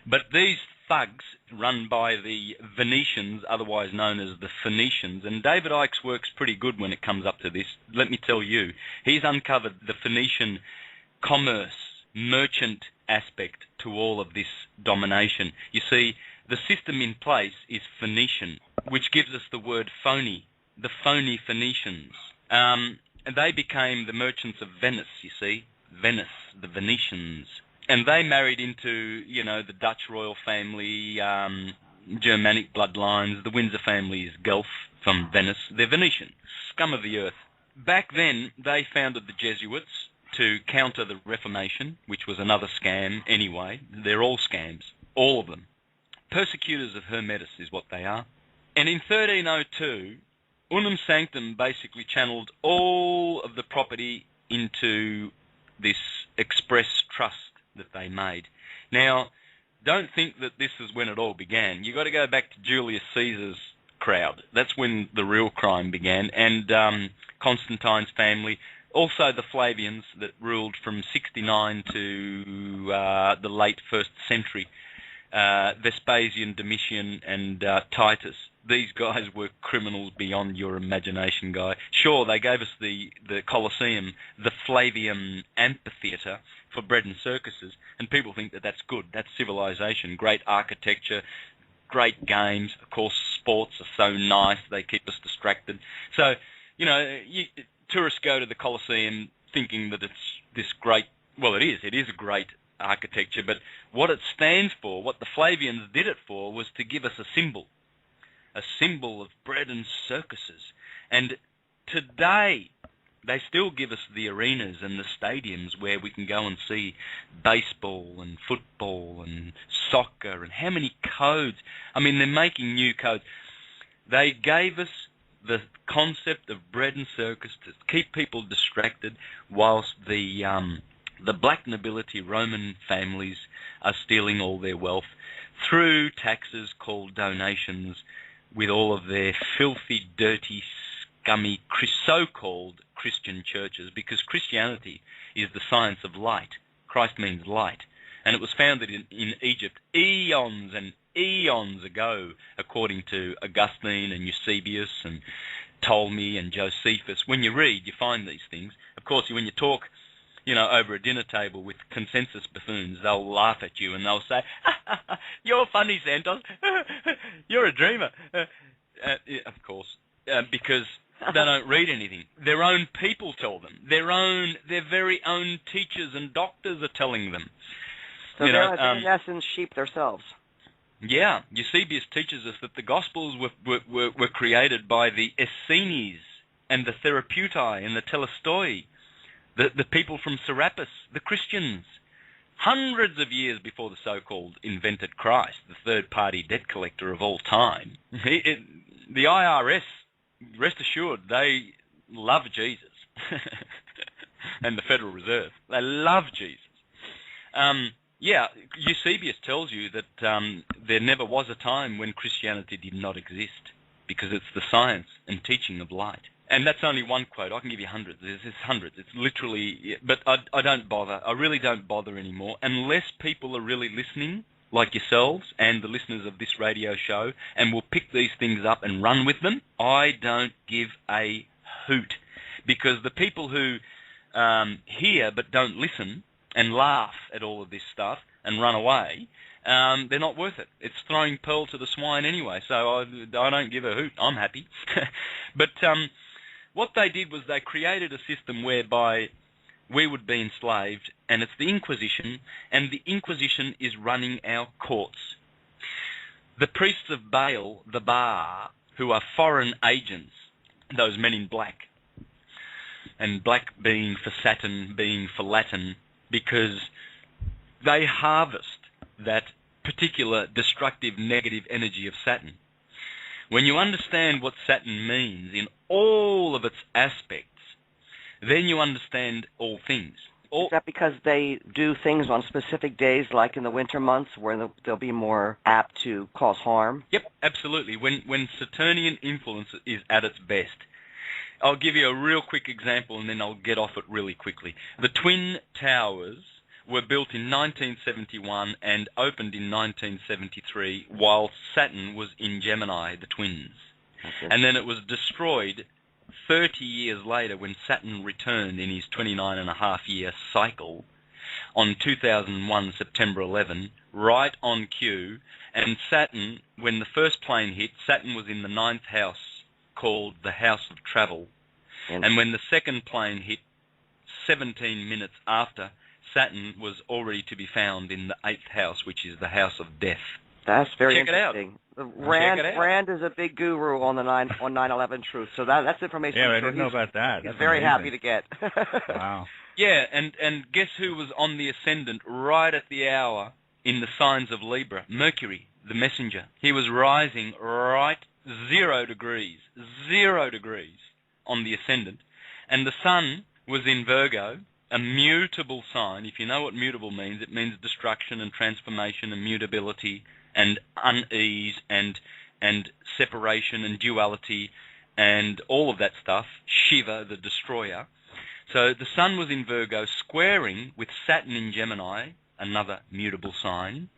But these thugs, run by the Venetians, otherwise known as the Phoenicians, and David Icke's work's pretty good when it comes up to this. Let me tell you, he's uncovered the Phoenician commerce, merchant aspect to all of this domination. You see, the system in place is Phoenician, which gives us the word phony, the phony Phoenicians. And they became the merchants of Venice, you see, Venice, the Venetians. And they married into, the Dutch royal family, Germanic bloodlines. The Windsor family is Guelph from Venice. They're Venetian, scum of the earth. Back then, they founded the Jesuits to counter the Reformation, which was another scam anyway. They're all scams, all of them. Persecutors of Hermetists is what they are. And in 1302, Unum Sanctum basically channeled all of the property into this express trust that they made. Now, don't think that this is when it all began. You've got to go back to Julius Caesar's crowd. That's when the real crime began, and Constantine's family. Also the Flavians that ruled from 69 to the late 1st century. Vespasian, Domitian, and Titus. These guys were criminals beyond your imagination, guy. Sure, they gave us the Colosseum, the Flavian amphitheatre for bread and circuses, and people think that that's good. That's civilization, great architecture, great games. Of course, sports are so nice, they keep us distracted. So, tourists go to the Colosseum thinking that it's this great, well, it is a great architecture, but what it stands for, what the Flavians did it for, was to give us a symbol of bread and circuses. And today, they still give us the arenas and the stadiums where we can go and see baseball and football and soccer, and how many codes. I mean, they're making new codes. They gave us the concept of bread and circus to keep people distracted, whilst the black nobility Roman families are stealing all their wealth through taxes called donations, with all of their filthy, dirty scummy so-called Christian churches, because Christianity is the science of light. Christ means light. And it was founded in Egypt eons and eons ago, according to Augustine and Eusebius and Ptolemy and Josephus. When you read, you find these things. Of course, when you talk, over a dinner table with consensus buffoons, they'll laugh at you and they'll say, "You're funny, Santos. You're a dreamer." Yeah, of course, because they don't read anything. Their own people tell them. Their very own teachers and doctors are telling them. So they're in essence sheep themselves. Yeah, Eusebius teaches us that the Gospels were created by the Essenes and the Therapeutai and the Telestoi, the people from Serapis, the Christians, hundreds of years before the so-called invented Christ, the third-party debt collector of all time. The IRS, rest assured, they love Jesus. And the Federal Reserve. They love Jesus. Eusebius tells you that there never was a time when Christianity did not exist, because it's the science and teaching of light. And that's only one quote. I can give you hundreds. There's hundreds. It's literally... But I don't bother. I really don't bother anymore. Unless people are really listening, like yourselves and the listeners of this radio show, and will pick these things up and run with them, I don't give a hoot. Because the people who hear but don't listen and laugh at all of this stuff and run away, they're not worth it. It's throwing pearl to the swine anyway, so I don't give a hoot. I'm happy. But what they did was they created a system whereby we would be enslaved, and it's the Inquisition, and the Inquisition is running our courts. The priests of Baal, the Bar, who are foreign agents, those men in black, and black being for Saturn, being for Latin, because they harvest that particular destructive negative energy of Saturn. When you understand what Saturn means in all of its aspects, then you understand all things. Is that because they do things on specific days, like in the winter months, where they'll be more apt to cause harm? Yep, absolutely. When Saturnian influence is at its best. I'll give you a real quick example and then I'll get off it really quickly. The Twin Towers were built in 1971 and opened in 1973 while Saturn was in Gemini, the twins. Okay. And then it was destroyed 30 years later when Saturn returned in his 29.5-year cycle on 2001 September 11, right on cue. And Saturn, when the first plane hit, Saturn was in the 9th house, called the House of Travel. And when the second plane hit 17 minutes after, Saturn was already to be found in the 8th house, which is the House of Death. That's very Check interesting. It out. Rand is a big guru on 9/11 truth, so that's information. Yeah, I didn't know about that. He's That's very amazing. happy to get. Wow. Yeah, and guess who was on the ascendant right at the hour in the signs of Libra? Mercury, the messenger. He was rising right 0 degrees on the ascendant, and the sun was in Virgo, a mutable sign. If you know what mutable means, it means destruction and transformation and mutability and unease and separation and duality and all of that stuff. Shiva, the destroyer. So the sun was in Virgo, squaring with Saturn in Gemini, another mutable sign,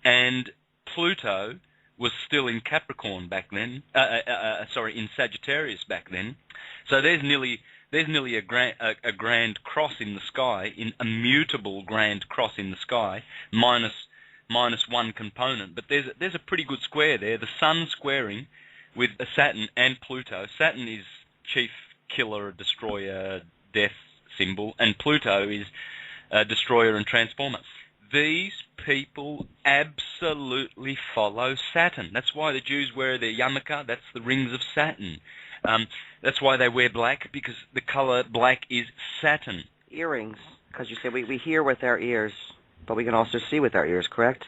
and Pluto was still in Capricorn back then. In Sagittarius back then. So there's nearly a grand cross in the sky, in a mutable grand cross in the sky, minus one component. But there's a pretty good square there. The sun squaring with Saturn and Pluto. Saturn is chief killer, destroyer, death symbol, and Pluto is destroyer and transformer. These people absolutely follow Saturn. That's why the Jews wear their yarmulke. That's the rings of Saturn. That's why they wear black, because the color black is Saturn. Earrings, because you say we hear with our ears, but we can also see with our ears, correct?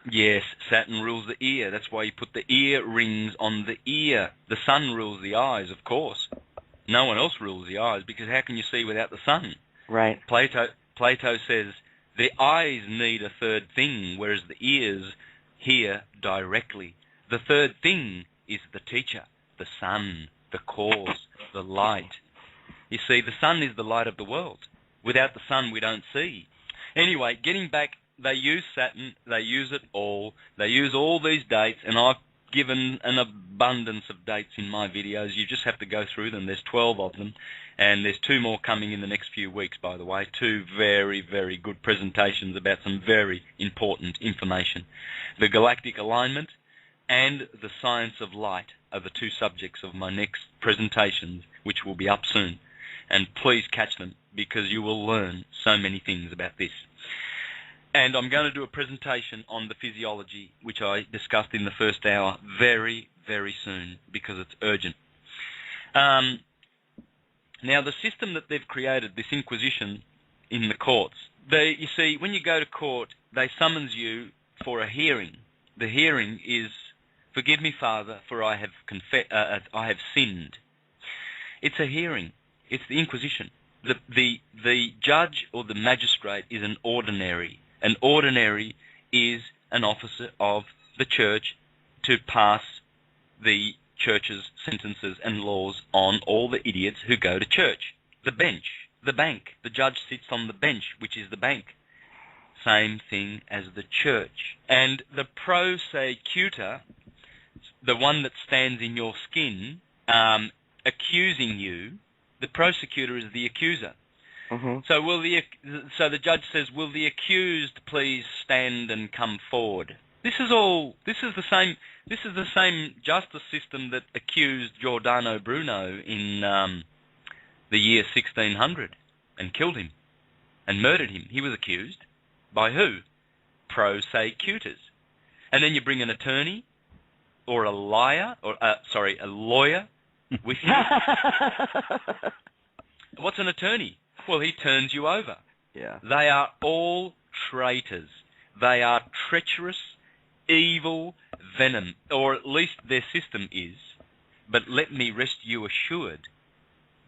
Yes, Saturn rules the ear. That's why you put the ear rings on the ear. The sun rules the eyes, of course. No one else rules the eyes, because how can you see without the sun? Right. Plato says the eyes need a third thing, whereas the ears hear directly. The third thing is the teacher, the sun. the cause, the light. You see, the sun is the light of the world. Without the sun, we don't see. Anyway, getting back, they use Saturn, they use it all, they use all these dates, and I've given an abundance of dates in my videos. You just have to go through them. There's 12 of them, and there's 2 more coming in the next few weeks, by the way. 2 very, very good presentations about some very important information. The galactic alignment and the science of light are the 2 subjects of my next presentations, which will be up soon. And please catch them, because you will learn so many things about this. And I'm going to do a presentation on the physiology, which I discussed in the first hour, very, very soon, because it's urgent. Now, the system that they've created, this Inquisition in the courts, you see, when you go to court, they summons you for a hearing. The hearing is, "Forgive me, Father, for I have sinned." It's a hearing. It's the Inquisition. The judge or the magistrate is an ordinary. An ordinary is an officer of the church to pass the church's sentences and laws on all the idiots who go to church. The bench, the bank. The judge sits on the bench, which is the bank. Same thing as the church. And the prosecutor, the one that stands in your skin, accusing you, the prosecutor is the accuser. Mm-hmm. So the judge says, "Will the accused please stand and come forward?" This is the same justice system that accused Giordano Bruno in the year 1600 and killed him and murdered him. He was accused by who? Prosecutors. And then you bring an attorney or a liar or a lawyer with you. What's an attorney? Well, he turns you over. Yeah. They are all traitors. They are treacherous, evil venom, or at least their system is. But let me rest you assured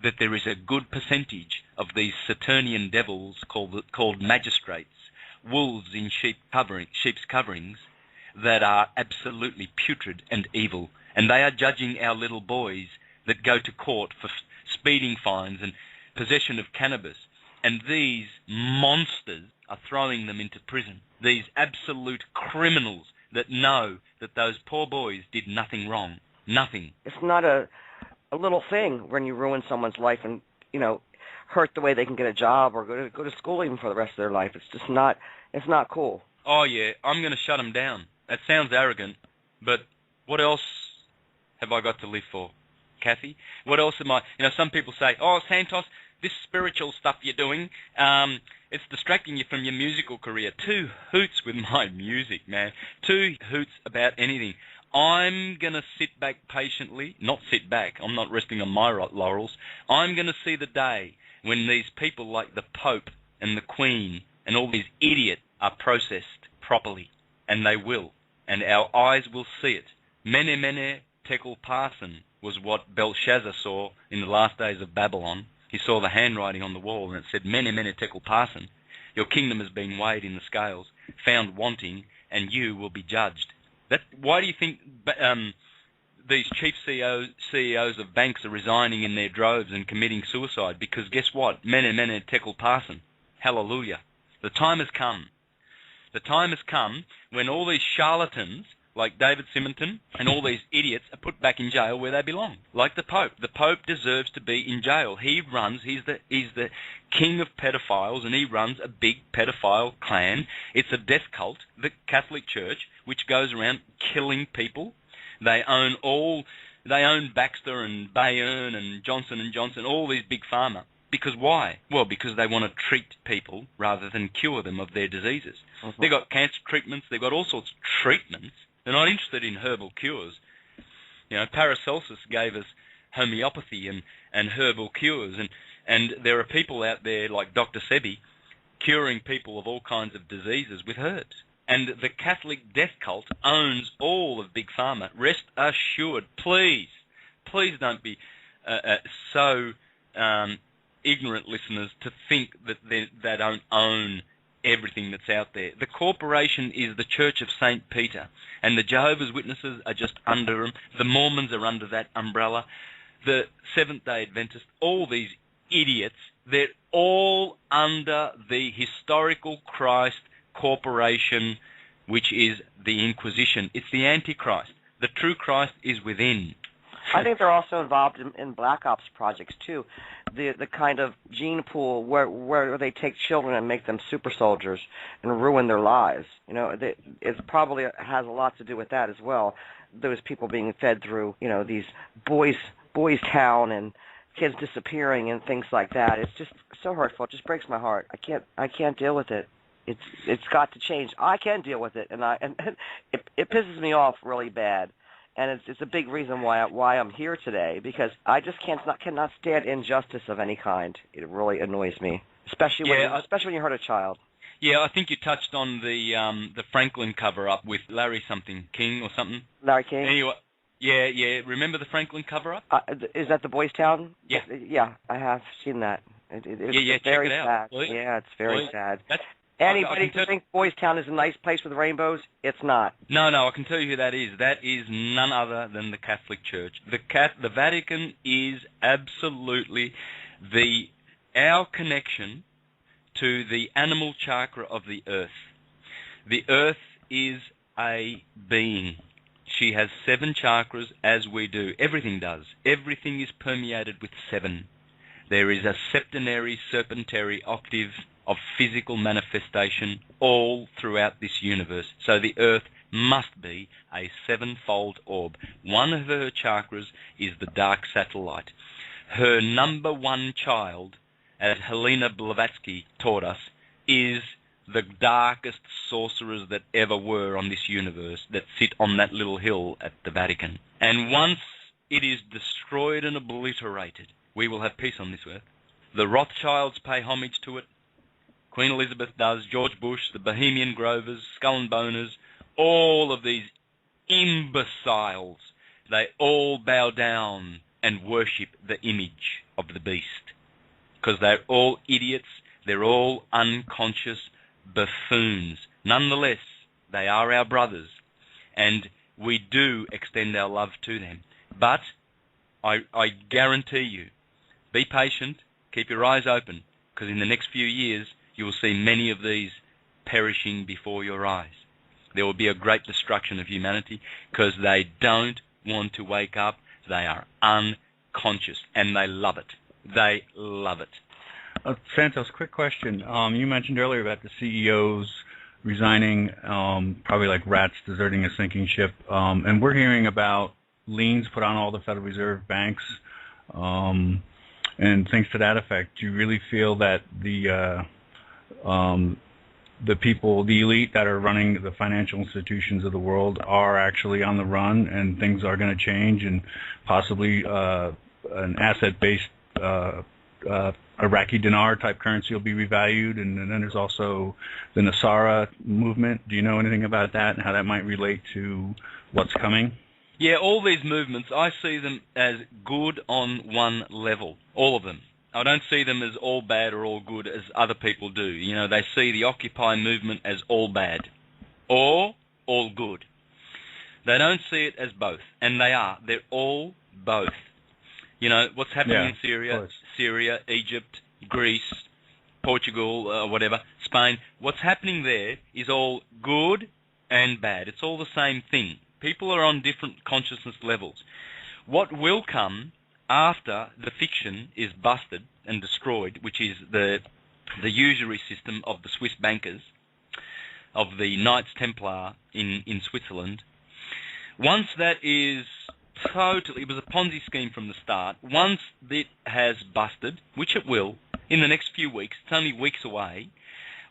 that there is a good percentage of these Saturnian devils called magistrates, wolves in sheep's coverings, that are absolutely putrid and evil. And they are judging our little boys that go to court for speeding fines and possession of cannabis, and these monsters are throwing them into prison. These absolute criminals that know that those poor boys did nothing wrong. Nothing. It's not a little thing when you ruin someone's life and, hurt the way they can get a job or go to school even for the rest of their life. It's just not, it's not cool. Oh, yeah, I'm going to shut them down. That sounds arrogant, but what else have I got to live for, Kathy? What else am I... some people say, "Oh, Santos, this spiritual stuff you're doing, it's distracting you from your musical career." 2 hoots with my music, man. 2 hoots about anything. I'm going to sit back patiently. Not sit back. I'm not resting on my laurels. I'm going to see the day when these people like the Pope and the Queen and all these idiots are processed properly. And they will. And our eyes will see it. Mene, mene, tekel parsin was what Belshazzar saw in the last days of Babylon. He saw the handwriting on the wall, and it said, "Mene, mene, tekel parsin. Your kingdom has been weighed in the scales, found wanting, and you will be judged." Why do you think these chief CEOs of banks are resigning in their droves and committing suicide? Because guess what? Mene, mene, tekel parsin. Hallelujah. The time has come. The time has come when all these charlatans, like David Simonton, and all these idiots are put back in jail where they belong. Like the Pope. The Pope deserves to be in jail. He's the king of pedophiles, and he runs a big pedophile clan. It's a death cult, the Catholic Church, which goes around killing people. They own Baxter and Bayern and Johnson & Johnson, all these big pharma. Because why? Well, because they want to treat people rather than cure them of their diseases. Mm-hmm. They've got cancer treatments. They've got all sorts of treatments. They're not interested in herbal cures. Paracelsus gave us homeopathy and herbal cures. And there are people out there like Dr. Sebi curing people of all kinds of diseases with herbs. And the Catholic death cult owns all of Big Pharma. Rest assured, please don't be so ignorant, listeners, to think that they don't own everything that's out there. The corporation is the Church of St. Peter, and the Jehovah's Witnesses are just under them. The Mormons are under that umbrella. the Seventh-day Adventists, all these idiots, they're all under the historical Christ corporation, which is the Inquisition. It's the Antichrist. The true Christ is within. I think they're also involved in Black Ops projects too, the kind of gene pool where they take children and make them super soldiers and ruin their lives. You know, it probably has a lot to do with that as well. Those people being fed through, you know, these boys town and kids disappearing and things like that. It's just so hurtful. It just breaks my heart. I can't deal with it. It's got to change. I can deal with it, and it pisses me off really bad. And it's a big reason why I'm here today, because I just cannot stand injustice of any kind. It really annoys me, especially when you hurt a child. Yeah, I think you touched on the Franklin cover-up with Larry something King or something. Larry King. Anyway, yeah. Remember the Franklin cover-up? Is that the Boys Town? Yeah. Yeah, I have seen that. It's very check it sad. out. Please. Yeah, it's very sad. Anybody who thinks Boys Town is a nice place with rainbows, it's not. No, I can tell you who that is. That is none other than the Catholic Church. The Vatican is absolutely our connection to the animal chakra of the earth. The earth is a being. She has 7 chakras, as we do. Everything does. Everything is permeated with 7. There is a septenary, serpentary octave of physical manifestation all throughout this universe. So the earth must be a 7-fold orb. One of her chakras is the dark satellite. Her number 1 child, as Helena Blavatsky taught us, is the darkest sorcerers that ever were on this universe that sit on that little hill at the Vatican. And once it is destroyed and obliterated, we will have peace on this earth. The Rothschilds pay homage to it. Queen Elizabeth does, George Bush, the Bohemian Grovers, Skull and Boners, all of these imbeciles, they all bow down and worship the image of the beast. Because they're all idiots, they're all unconscious buffoons. Nonetheless, they are our brothers, and we do extend our love to them. But I guarantee you, be patient, keep your eyes open, because in the next few years, you will see many of these perishing before your eyes. There will be a great destruction of humanity because they don't want to wake up. They are unconscious, and they love it. They love it. Santos, quick question. You mentioned earlier about the CEOs resigning, probably like rats deserting a sinking ship, and we're hearing about liens put on all the Federal Reserve banks and things to that effect. Do you really feel that the people, the elite that are running the financial institutions of the world are actually on the run and things are going to change and possibly an asset-based Iraqi dinar type currency will be revalued, and then there's also the Nasara movement. Do you know anything about that and how that might relate to what's coming? Yeah, all these movements, I see them as good on one level, all of them. I don't see them as all bad or all good as other people do. You know, they see the Occupy movement as all bad or all good. They don't see it as both, and they are. They're all both. You know, what's happening in Syria, Egypt, Greece, Portugal, whatever, Spain, what's happening there is all good and bad. It's all the same thing. People are on different consciousness levels. What will come after the fiction is busted and destroyed, which is the usury system of the Swiss bankers, of the Knights Templar in Switzerland, once that is totally, it was a Ponzi scheme from the start, once it has busted, which it will, in the next few weeks, it's only weeks away,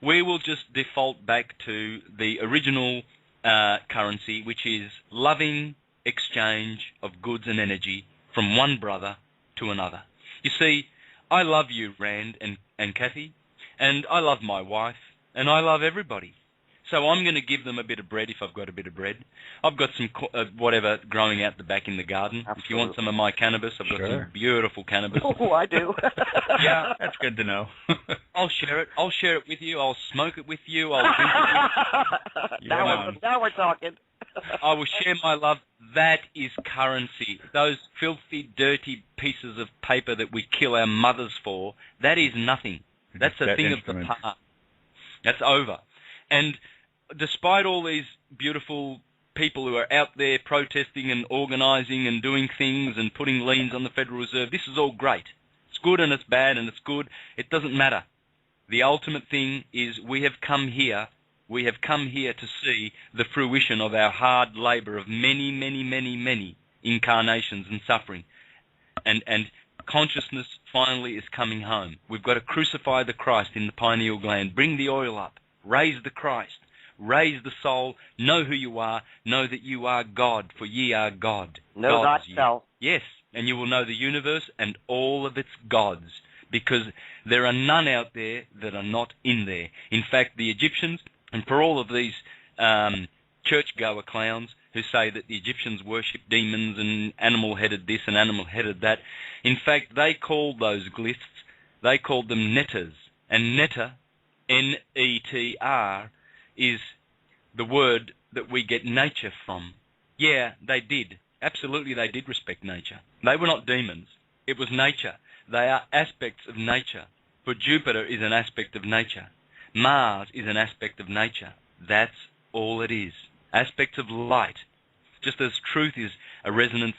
we will just default back to the original currency, which is loving exchange of goods and energy from one brother to another. You see, I love you, Rand and Kathy, and I love my wife, and I love everybody. So I'm going to give them a bit of bread if I've got a bit of bread. I've got some whatever growing out the back in the garden. Absolutely. If you want some of my cannabis, I've got some beautiful cannabis. Oh, I do. Yeah, that's good to know. I'll share it. I'll share it with you. I'll smoke it with you. I'll drink it with you. Now we're talking. I will share my love That is currency. Those filthy, dirty pieces of paper that we kill our mothers for, that is nothing. That's a thing of the past. That's over. And despite all these beautiful people who are out there protesting and organising and doing things and putting liens on the Federal Reserve, this is all great. It's good and it's bad and it's good. It doesn't matter. The ultimate thing is we have come here to see the fruition of our hard labour of many, many, many, many incarnations and suffering. And consciousness finally is coming home. We've got to crucify the Christ in the pineal gland, bring the oil up, raise the Christ, raise the soul, know who you are, know that you are God, for ye are God. Know thyself. Yes, and you will know the universe and all of its gods, because there are none out there that are not in there. In fact, the Egyptians, and for all of these churchgoer clowns who say that the Egyptians worship demons and animal-headed this and animal-headed that, in fact, they called those glyphs, they called them netters. And netter, N-E-T-R, is the word that we get nature from. Yeah, they did. Absolutely, they did respect nature. They were not demons. It was nature. They are aspects of nature. For Jupiter is an aspect of nature. Mars is an aspect of nature. That's all it is. Aspects of light. Just as truth is a resonance,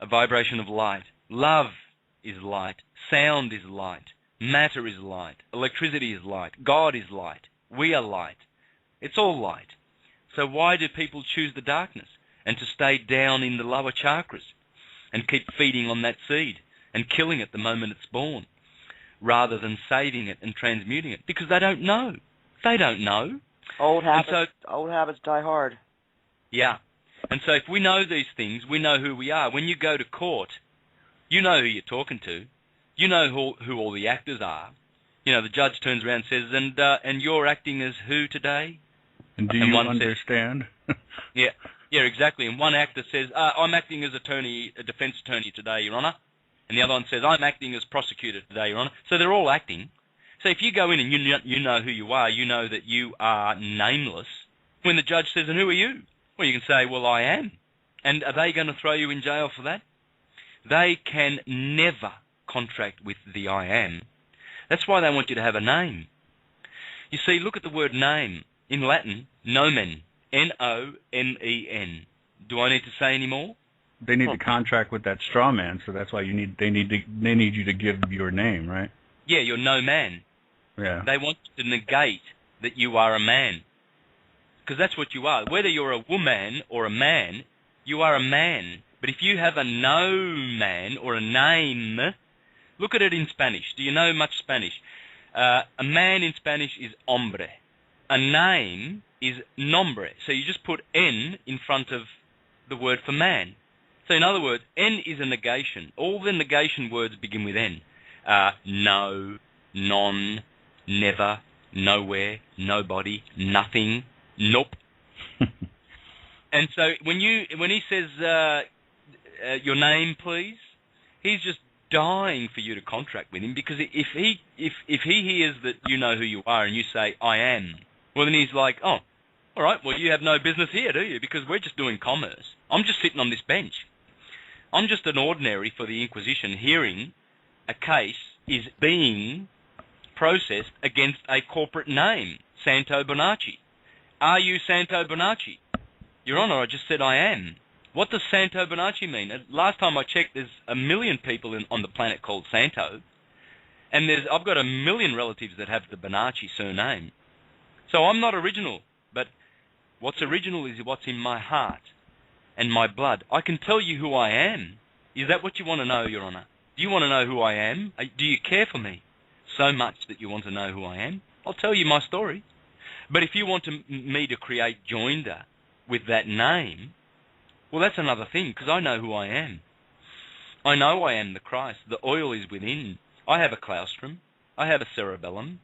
a vibration of light. Love is light. Sound is light. Matter is light. Electricity is light. God is light. We are light. It's all light. So why do people choose the darkness and to stay down in the lower chakras and keep feeding on that seed and killing it the moment it's born, rather than saving it and transmuting it? Because they don't know. They don't know. Old habits die hard. Yeah. And so if we know these things, we know who we are. When you go to court, you know who you're talking to. You know who all the actors are. You know, the judge turns around and says, and you're acting as who today? And do you understand? Yeah, exactly. And one actor says, I'm acting as a defense attorney today, Your Honour. And the other one says, I'm acting as prosecutor today, Your Honour. So they're all acting. So if you go in and you know who you are, you know that you are nameless. When the judge says, and who are you? Well, you can say, well, I am. And are they going to throw you in jail for that? They can never contract with the I am. That's why they want you to have a name. You see, look at the word name. In Latin, nomen. N-O-M-E-N. Do I need to say any more? They need to contract with that straw man, so that's why they need you to give your name, right? Yeah, you're no man. Yeah. They want you to negate that you are a man. Because that's what you are. Whether you're a woman or a man, you are a man. But if you have a no man or a name, look at it in Spanish. Do you know much Spanish? A man in Spanish is hombre. A name is nombre. So you just put N in front of the word for man. So in other words, N is a negation. All the negation words begin with N. No, non, never, nowhere, nobody, nothing, nope. And so when he says your name, please, he's just dying for you to contract with him, because if he hears that you know who you are and you say I am, well then he's like, oh, all right, well you have no business here, do you? Because we're just doing commerce. I'm just sitting on this bench. I'm just an ordinary for the Inquisition hearing a case is being processed against a corporate name, Santo Bonacci. Are you Santo Bonacci? Your Honour, I just said I am. What does Santo Bonacci mean? Last time I checked, there's 1 million people on the planet called Santo, and I've got 1 million relatives that have the Bonacci surname. So I'm not original, but what's original is what's in my heart and my blood. I can tell you who I am. Is that what you want to know, Your Honour? Do you want to know who I am? Do you care for me so much that you want to know who I am? I'll tell you my story. But if you want me to create joinder with that name, well, that's another thing, because I know who I am. I know I am the Christ. The oil is within. I have a claustrum. I have a cerebellum.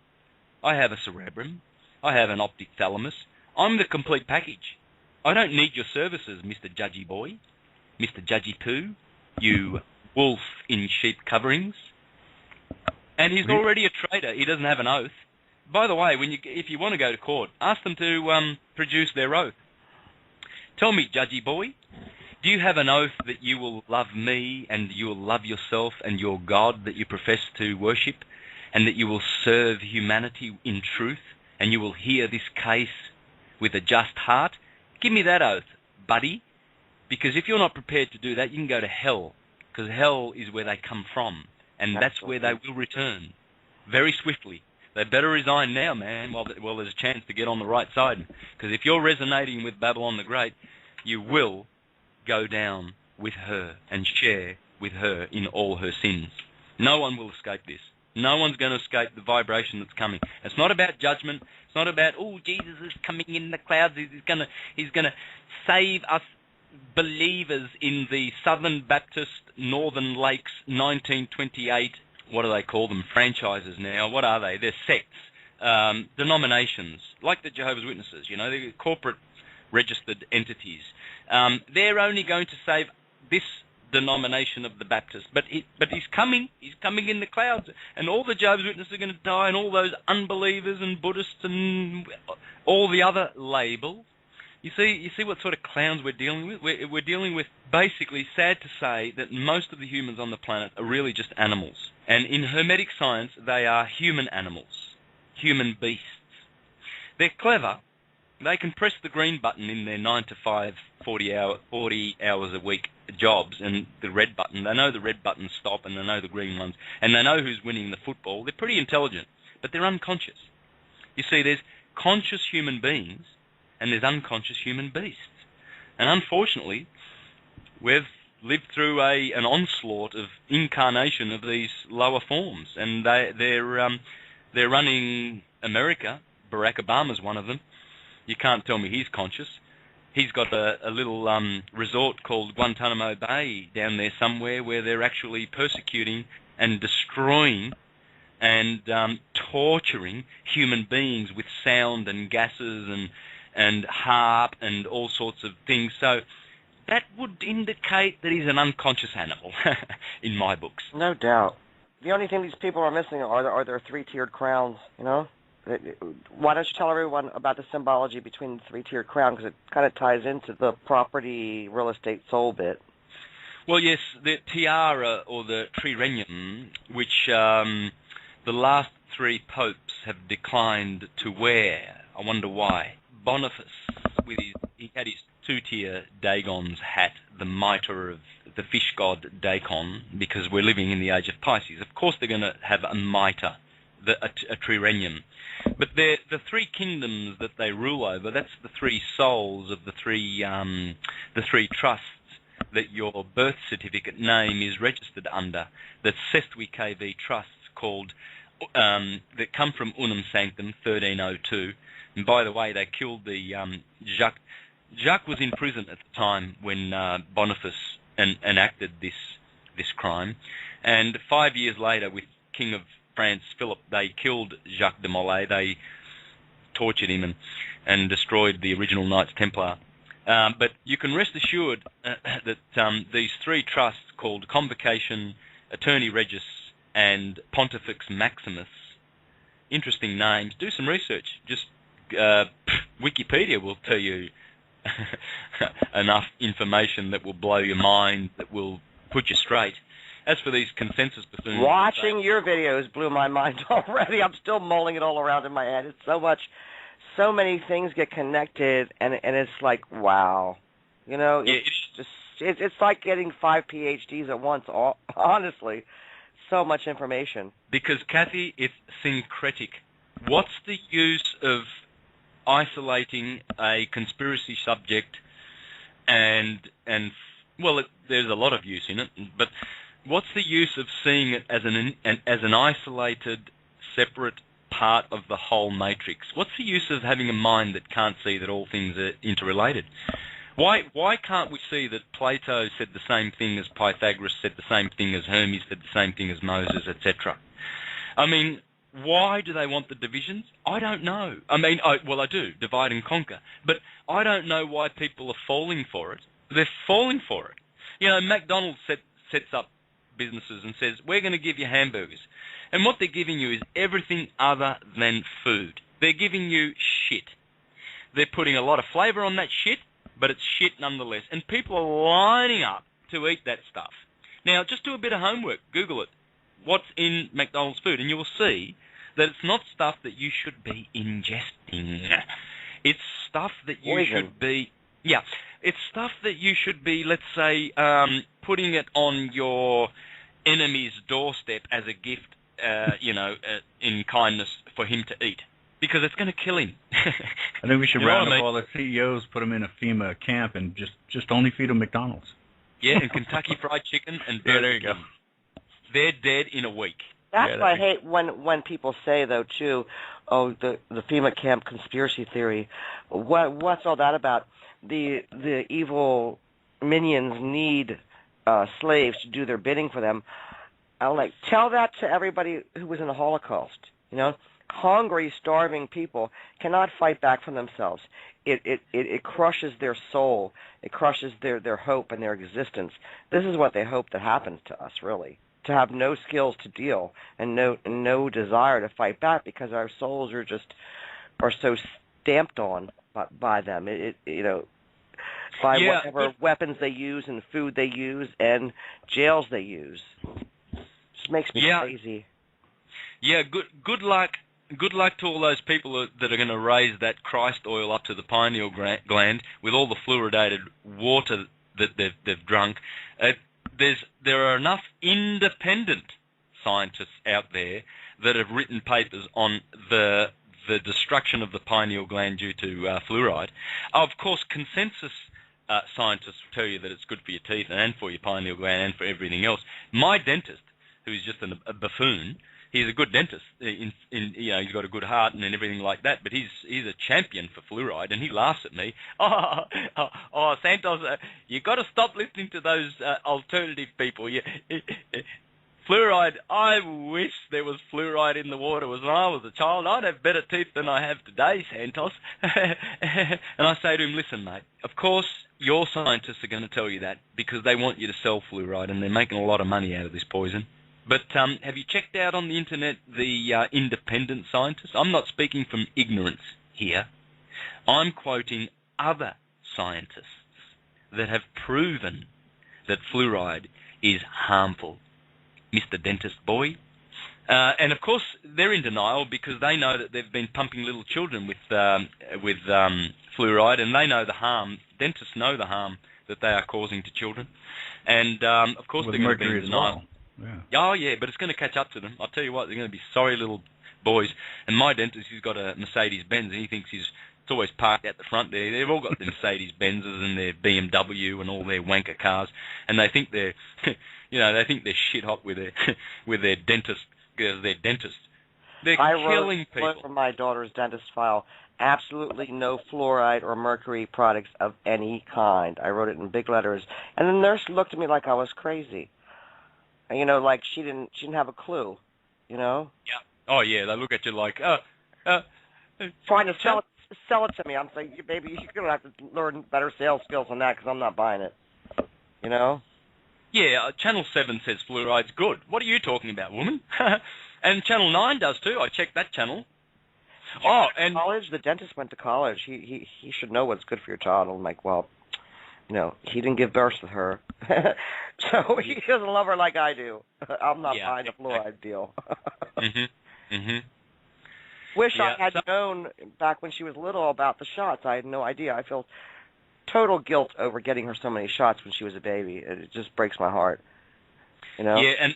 I have a cerebrum. I have an optic thalamus. I'm the complete package. I don't need your services, Mr. Judgy Boy, Mr. Judgy Poo, you wolf in sheep coverings. And he's already a traitor. He doesn't have an oath. By the way, if you want to go to court, ask them to produce their oath. Tell me, Judgy Boy, Do you have an oath that you will love me and you will love yourself and your God that you profess to worship, and that you will serve humanity in truth, and you will hear this case with a just heart? Give me that oath, buddy, because if you're not prepared to do that, you can go to hell, because hell is where they come from, and that's where they will return very swiftly. They better resign now, man, while there's a chance to get on the right side, because if you're resonating with Babylon the Great, you will go down with her and share with her in all her sins. No one will escape this. No one's going to escape the vibration that's coming. It's not about judgment. It's not about, oh, Jesus is coming in the clouds. He's going to save us believers in the Southern Baptist Northern Lakes 1928, what do they call them, franchises now. What are they? They're sects, denominations, like the Jehovah's Witnesses, you know, they're corporate registered entities. They're only going to save this denomination of the Baptists, but he's coming in the clouds, and all the Jehovah's Witnesses are going to die, and all those unbelievers and Buddhists and all the other labels. You see what sort of clowns we're dealing with? We're dealing with, basically, sad to say, that most of the humans on the planet are really just animals, and in Hermetic science they are human animals, human beasts. They're clever. They can press the green button in their 9 to 5, 40 hours a week jobs, and the red button. They know the red buttons stop, and they know the green ones, and they know who's winning the football. They're pretty intelligent, but they're unconscious. You see, there's conscious human beings, and there's unconscious human beasts. And unfortunately, we've lived through an onslaught of incarnation of these lower forms, and they're running America. Barack Obama's one of them. You can't tell me he's conscious. He's got a little resort called Guantanamo Bay down there somewhere, where they're actually persecuting and destroying and torturing human beings with sound and gases and harp and all sorts of things. So that would indicate that he's an unconscious animal in my books. No doubt. The only thing these people are missing are their three-tiered crowns, you know? Why don't you tell everyone about the symbology between the three-tiered crown, because it kind of ties into the property, real estate, soul bit. Well, yes, the tiara, or the trirenium, which the last three popes have declined to wear. I wonder why. Boniface, he had his two-tier Dagon's hat, the mitre of the fish god Dagon, because we're living in the age of Pisces. Of course they're going to have a mitre, a trirenium. But the three kingdoms that they rule over, that's the three souls of the three trusts that your birth certificate name is registered under. The Sestwi KV trusts called, that come from Unum Sanctum, 1302. And by the way, they killed the Jacques. Jacques was in prison at the time when Boniface enacted this crime. And 5 years later, with King of France, Philip, they killed Jacques de Molay. They tortured him and destroyed the original Knights Templar. But you can rest assured that these three trusts, called Convocation, Attorney Regis, and Pontifex Maximus, interesting names. Do some research. Just Wikipedia will tell you enough information that will blow your mind, that will put you straight. As for these consensus buffoons... Watching your videos blew my mind already. I'm still mulling it all around in my head. It's so much, so many things get connected, and it's like, wow. You know, it's like getting 5 PhDs at once, honestly. So much information. Because, Kathy, it's syncretic. What's the use of isolating a conspiracy subject and well, there's a lot of use in it, but... what's the use of seeing it as an isolated, separate part of the whole matrix? What's the use of having a mind that can't see that all things are interrelated? Why can't we see that Plato said the same thing as Pythagoras, said the same thing as Hermes, said the same thing as Moses, etc.? I mean, why do they want the divisions? I don't know. I mean, I do, divide and conquer. But I don't know why people are falling for it. They're falling for it. You know, McDonald's sets up businesses and says, we're going to give you hamburgers. And what they're giving you is everything other than food. They're giving you shit. They're putting a lot of flavour on that shit, but it's shit nonetheless. And people are lining up to eat that stuff. Now, just do a bit of homework. Google it. What's in McDonald's food? And you'll see that it's not stuff that you should be ingesting. It's stuff that you should be... Yeah, it's stuff that you should be, let's say, putting it on your enemy's doorstep as a gift, in kindness for him to eat. Because it's going to kill him. I think we should round up all the CEOs, put them in a FEMA camp, and just only feed them McDonald's. Yeah, and Kentucky Fried Chicken and Burger there you King. go. They're dead in a week. That's why I hate when people say, though, too, oh, the FEMA camp conspiracy theory. What's all that about? The evil minions need slaves to do their bidding for them. I'm like, tell that to everybody who was in the Holocaust. You know, hungry, starving people cannot fight back for themselves. It crushes their soul. It crushes their hope and their existence. This is what they hope that happens to us, really. To have no skills to deal and no desire to fight back because our souls are so stamped on by them. By whatever weapons they use and food they use and jails they use. Just makes me crazy. Yeah, good luck. Good luck to all those people that are going to raise that Christ oil up to the pineal gland with all the fluoridated water that they've drunk. There are enough independent scientists out there that have written papers on the destruction of the pineal gland due to fluoride. Of course, consensus scientists will tell you that it's good for your teeth and for your pineal gland and for everything else. My dentist, who's just a buffoon, he's a good dentist. He's got a good heart and everything like that. But he's a champion for fluoride, and he laughs at me. Oh, Santos, you got to stop listening to those alternative people. Fluoride. I wish there was fluoride in the water. When I was a child, I'd have better teeth than I have today, Santos. And I say to him, listen, mate. Of course, your scientists are going to tell you that because they want you to sell fluoride, and they're making a lot of money out of this poison. But have you checked out on the internet the independent scientists? I'm not speaking from ignorance here. I'm quoting other scientists that have proven that fluoride is harmful. Mr. Dentist Boy. And of course, they're in denial because they know that they've been pumping little children with fluoride, and they know the harm. Dentists know the harm that they are causing to children. And of course, they're going to be in denial. Yeah. Oh, yeah, but it's going to catch up to them. I'll tell you what, they're going to be sorry little boys. And my dentist, he's got a Mercedes-Benz, and he thinks it's always parked at the front there. They've all got their Mercedes-Benzes and their BMW and all their wanker cars, and they think they're, they think they're shit hot with their dentist. They're dentists. They're killing people. I wrote Oh, yeah, they look at you like, trying to sell it to me. I'm saying, baby, you're going to have to learn better sales skills than that because I'm not buying it, Yeah, Channel 7 says fluoride's good. What are you talking about, woman? And Channel 9 does too. I checked that channel. And college? The dentist went to college. He should know what's good for your child. I'm like, well, he didn't give birth to her. So he doesn't love her like I do. I'm not buying the fluoride deal. Wish I had known back when she was little about the shots. I had no idea. I feel total guilt over getting her so many shots when she was a baby. It just breaks my heart. Yeah,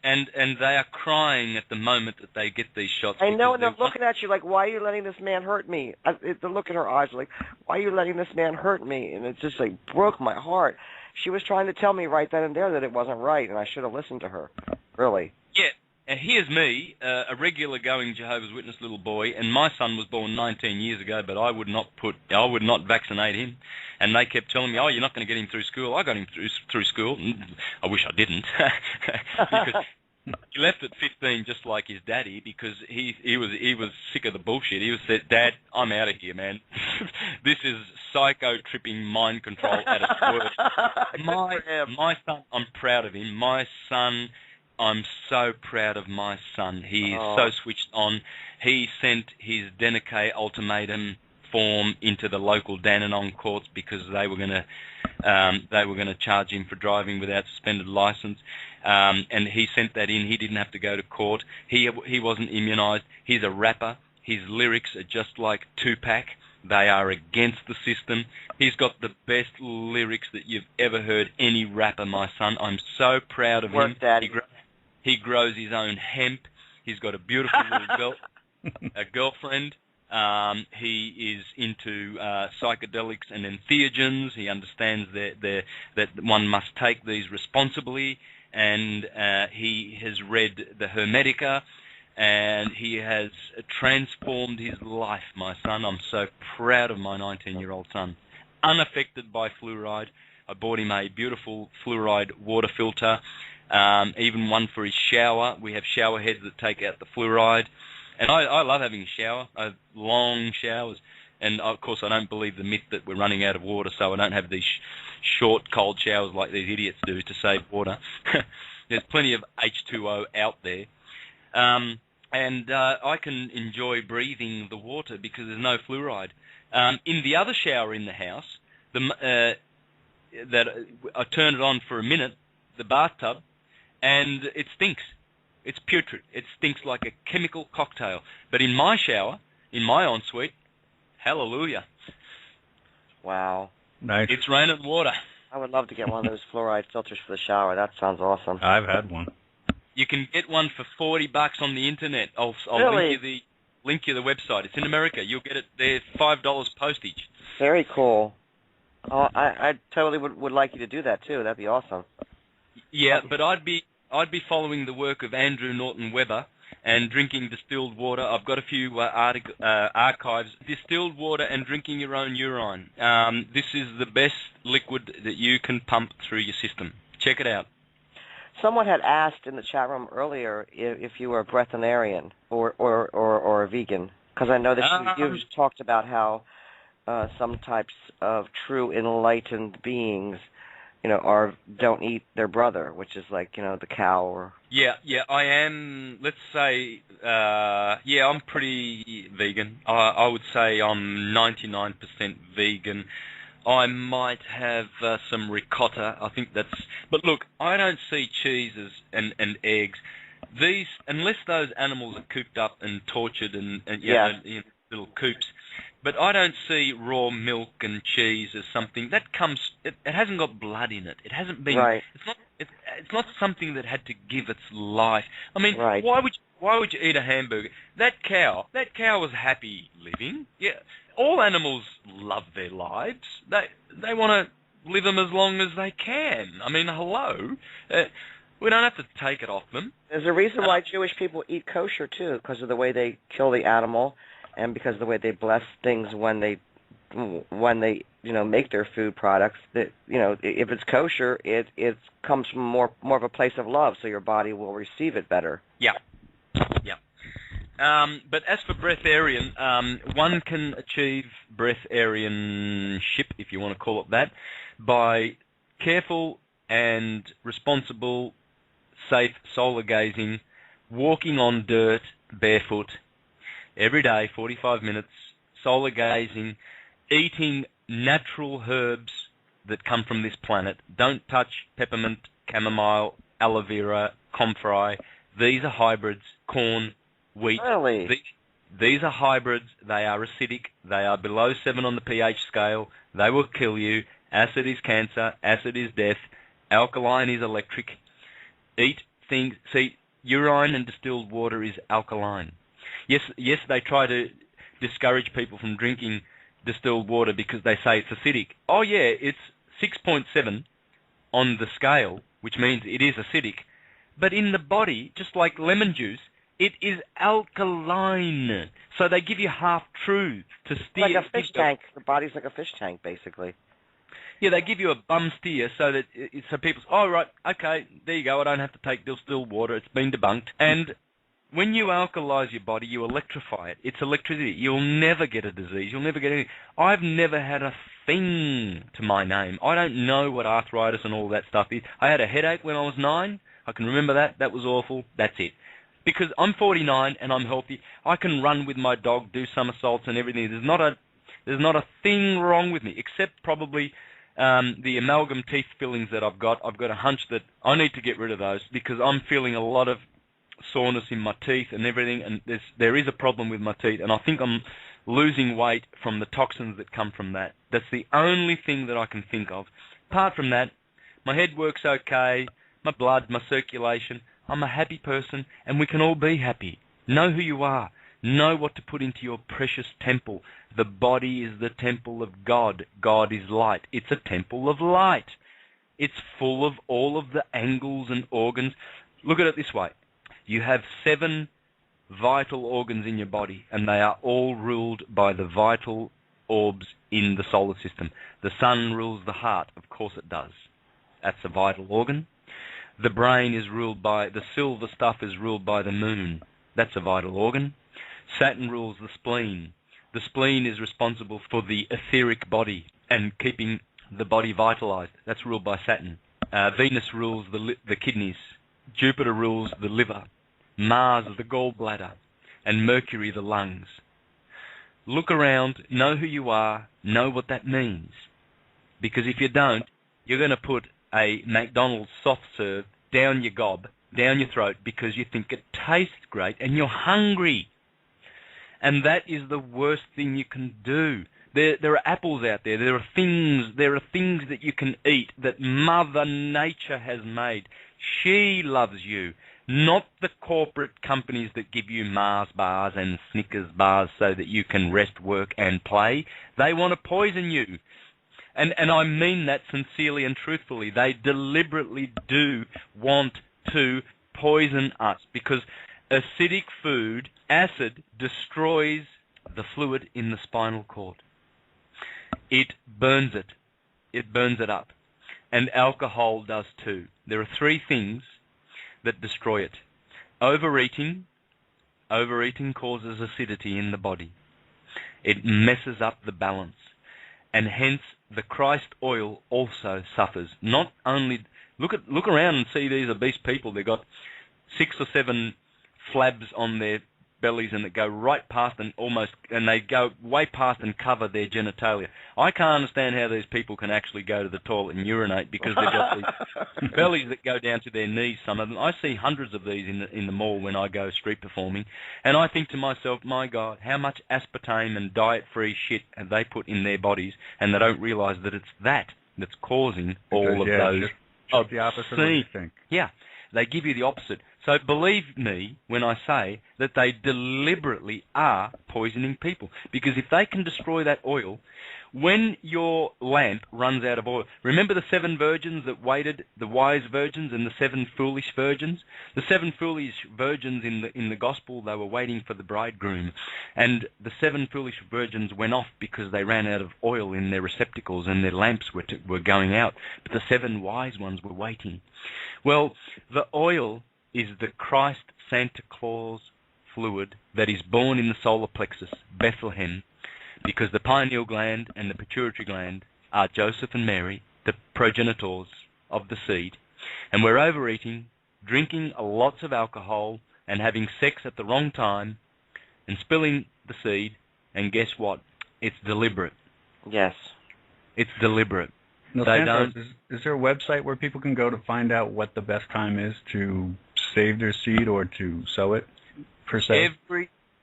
and they are crying at the moment that they get these shots. I know, and they're looking at you like, why are you letting this man hurt me? The look in her eyes like, why are you letting this man hurt me? And it just like broke my heart. She was trying to tell me right then and there that it wasn't right, and I should have listened to her. Really. Yeah. And here's me, a regular going Jehovah's Witness little boy, and my son was born 19 years ago, but I would not vaccinate him. And they kept telling me, oh, you're not going to get him through school. I got him through school. I wish I didn't. Because he left at 15 just like his daddy because he was sick of the bullshit. He was said, Dad, I'm out of here, man. This is psycho-tripping mind control at its worst. My son, I'm proud of him. I'm so proud of my son. He is so switched on. He sent his Denique ultimatum form into the local Dandenong courts because they were going to charge him for driving without suspended license, and he sent that in. He didn't have to go to court. He wasn't immunised. He's a rapper. His lyrics are just like Tupac. They are against the system. He's got the best lyrics that you've ever heard any rapper, my son. I'm so proud of him. He grows his own hemp. He's got a beautiful little girlfriend. He is into psychedelics and entheogens. He understands that one must take these responsibly, and he has read the Hermetica, and he has transformed his life, my son. I'm so proud of my 19-year-old son. Unaffected by fluoride. I bought him a beautiful fluoride water filter, even one for his shower. We have shower heads that take out the fluoride. And I love having a shower. I have long showers. And, of course, I don't believe the myth that we're running out of water, so I don't have these short, cold showers like these idiots do to save water. There's plenty of H2O out there. And I can enjoy breathing the water because there's no fluoride. In the other shower in the house, that I turn it on for a minute, the bathtub, and it stinks. It's putrid. It stinks like a chemical cocktail. But in my shower, in my ensuite, hallelujah. Wow. Nice. It's raining water. I would love to get one of those fluoride filters for the shower. That sounds awesome. I've had one. You can get one for $40 on the internet. I'll Really? link you the website. It's in America. You'll get it there, $5 postage. Very cool. Oh, I totally would like you to do that too. That'd be awesome. Yeah, but I'd be following the work of Andrew Norton Webber and drinking distilled water. I've got a few archives. Distilled water and drinking your own urine. This is the best liquid that you can pump through your system. Check it out. Someone had asked in the chat room earlier if you were a breatharian or a vegan, because I know that you've talked about how some types of true enlightened beings, don't eat their brother, which is like, the cow or... Yeah, I am, let's say, I'm pretty vegan. I would say I'm 99% vegan. I might have some ricotta. I think that's... But look, I don't see cheeses and eggs. These, unless those animals are cooped up and tortured and in little coops, but I don't see raw milk and cheese as something that comes. It hasn't got blood in it. It hasn't been. Right. It's not something that had to give its life. I mean, right. Why would you eat a hamburger? That cow was happy living. Yeah. All animals love their lives. They want to live them as long as they can. I mean, hello. We don't have to take it off them. There's a reason why Jewish people eat kosher too, because of the way they kill the animal. And because of the way they bless things when they make their food products, that if it's kosher, it comes from more of a place of love, so your body will receive it better. Yeah. But as for breatharian, one can achieve breatharianship, if you want to call it that, by careful and responsible, safe solar gazing, walking on dirt barefoot. Every day, 45 minutes, solar gazing, eating natural herbs that come from this planet. Don't touch peppermint, chamomile, aloe vera, comfrey. These are hybrids, corn, wheat. Really? These are hybrids. They are acidic. They are below 7 on the pH scale. They will kill you. Acid is cancer. Acid is death. Alkaline is electric. Eat things. See, urine and distilled water is alkaline. Yes, they try to discourage people from drinking distilled water because they say it's acidic. Oh yeah, it's 6.7 on the scale, which means it is acidic. But in the body, just like lemon juice, it is alkaline. So they give you half-truths to steer. Like a fish tank. The body's like a fish tank, basically. Yeah, they give you a bum steer so that people say, oh, right, okay, there you go, I don't have to take distilled water, it's been debunked. And when you alkalize your body, you electrify it. It's electricity. You'll never get a disease. You'll never get anything. I've never had a thing to my name. I don't know what arthritis and all that stuff is. I had a headache when I was 9. I can remember that. That was awful. That's it. Because I'm 49 and I'm healthy. I can run with my dog, do somersaults and everything. There's not a thing wrong with me, except probably the amalgam teeth fillings that I've got. I've got a hunch that I need to get rid of those because I'm feeling a lot of soreness in my teeth and everything, and there is a problem with my teeth, and I think I'm losing weight from the toxins that come from that. That's the only thing that I can think of. Apart from that, my head works okay, my blood, my circulation. I'm a happy person, and we can all be happy. Know who you are. Know what to put into your precious temple. The body is the temple of God. God is light. It's a temple of light. It's full of all of the angles and organs. Look at it this way. You have 7 vital organs in your body, and they are all ruled by the vital orbs in the solar system. The sun rules the heart. Of course it does. That's a vital organ. The brain is ruled by, the silver stuff is ruled by the moon. That's a vital organ. Saturn rules the spleen. The spleen is responsible for the etheric body and keeping the body vitalized. That's ruled by Saturn. Venus rules the kidneys. Jupiter rules the liver. Mars the gallbladder. And Mercury the lungs. Look around, know who you are, know what that means. Because if you don't, you're going to put a McDonald's soft serve down your gob, down your throat, because you think it tastes great and you're hungry. And that is the worst thing you can do. There are apples out there. There are things that you can eat that Mother Nature has made. She loves you, not the corporate companies that give you Mars bars and Snickers bars so that you can rest, work, and play. They want to poison you. And I mean that sincerely and truthfully. They deliberately do want to poison us because acidic food, acid, destroys the fluid in the spinal cord. It burns it. It burns it up. And alcohol does too. There are 3 things that destroy it. Overeating. Overeating causes acidity in the body. It messes up the balance. And hence, the Christ oil also suffers. Not only... Look around and see these obese people. They've got 6 or 7 flabs on their bellies and that go right past and they go way past and cover their genitalia. I can't understand how these people can actually go to the toilet and urinate because they've got these bellies that go down to their knees, some of them. I see hundreds of these in the mall when I go street performing, and I think to myself, my God, how much aspartame and diet-free shit have they put in their bodies, and they don't realise that it's that's causing all of those. Just the opposite of what you think. Yeah, they give you the opposite. So believe me when I say that they deliberately are poisoning people. Because if they can destroy that oil, when your lamp runs out of oil, remember the 7 virgins that waited, the wise virgins and the 7 foolish virgins? The 7 foolish virgins in the gospel, they were waiting for the bridegroom. And the 7 foolish virgins went off because they ran out of oil in their receptacles and their lamps were going out. But the 7 wise ones were waiting. Well, the oil is the Christ Santa Claus fluid that is born in the solar plexus, Bethlehem, because the pineal gland and the pituitary gland are Joseph and Mary, the progenitors of the seed. And we're overeating, drinking lots of alcohol, and having sex at the wrong time, and spilling the seed, and guess what? It's deliberate. Yes. It's deliberate. No, Santos, is there a website where people can go to find out what the best time is to save their seed or to sow it, per se?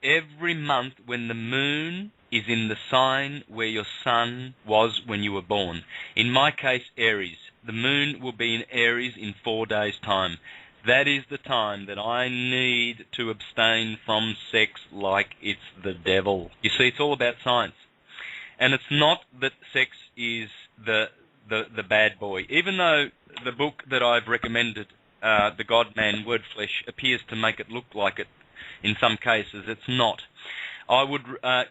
Every month when the moon is in the sign where your sun was when you were born. In my case, Aries. The moon will be in Aries in 4 days' time. That is the time that I need to abstain from sex like it's the devil. You see, it's all about science. And it's not that sex is the bad boy. Even though the book that I've recommended, The God-Man Word Flesh, appears to make it look like it in some cases, it's not. I would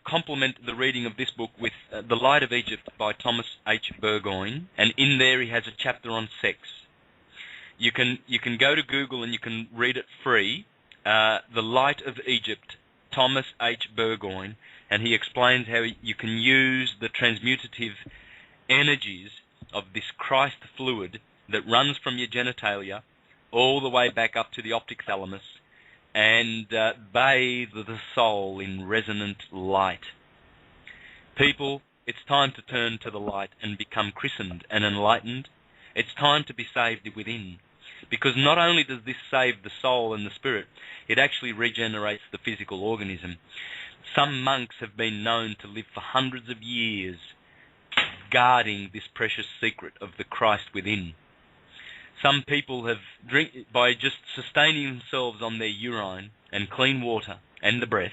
complement the reading of this book with The Light of Egypt by Thomas H. Burgoyne, and in there he has a chapter on sex. You can go to Google and you can read it free, The Light of Egypt, Thomas H. Burgoyne, and he explains how you can use the transmutative energies of this Christ fluid that runs from your genitalia all the way back up to the optic thalamus and bathe the soul in resonant light. People, it's time to turn to the light and become christened and enlightened. It's time to be saved within. Because not only does this save the soul and the spirit, it actually regenerates the physical organism. Some monks have been known to live for hundreds of years guarding this precious secret of the Christ within. Some people have by just sustaining themselves on their urine and clean water and the breath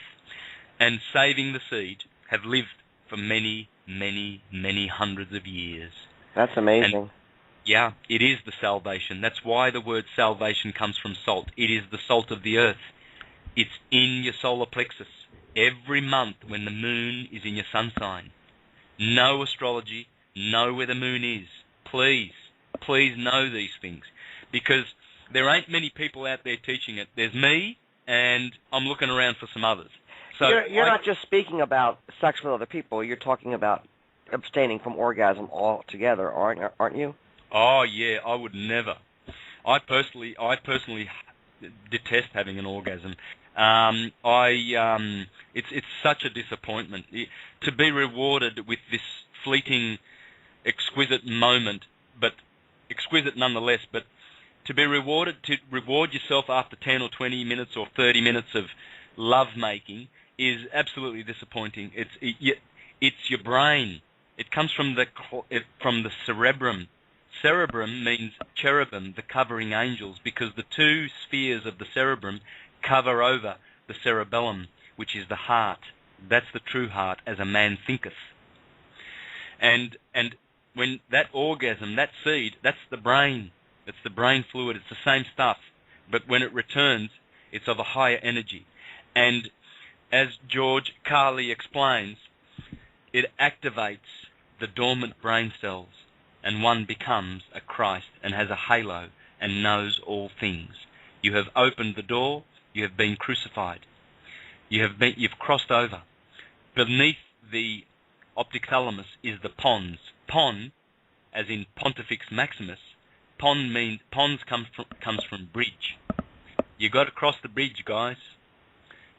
and saving the seed, have lived for many, many, many hundreds of years. That's amazing. And yeah, it is the salvation. That's why the word salvation comes from salt. It is the salt of the earth. It's in your solar plexus. Every month when the moon is in your sun sign. Know astrology. Know where the moon is. Please, please know these things. Because there ain't many people out there teaching it. There's me, and I'm looking around for some others. So you're not just speaking about sex with other people. You're talking about abstaining from orgasm altogether, aren't you? Oh yeah, I would never. I personally detest having an orgasm. It's such a disappointment to be rewarded with this fleeting, exquisite moment, but exquisite nonetheless. But to reward yourself after 10 or 20 minutes or 30 minutes of love making is absolutely disappointing. It's your brain. It comes from the cerebrum. Cerebrum means cherubim, the covering angels, because the two spheres of the cerebrum cover over the cerebellum, which is the heart. That's the true heart, as a man thinketh. And when that orgasm, that seed, that's the brain. It's the brain fluid. It's the same stuff. But when it returns, it's of a higher energy. And as George Carley explains, it activates the dormant brain cells, and one becomes a Christ and has a halo and knows all things. You have opened the door. You have been crucified. You've crossed over. Beneath the optic thalamus is the pons. Pon, as in Pontifex Maximus. Pons comes from bridge. You got to cross the bridge, guys.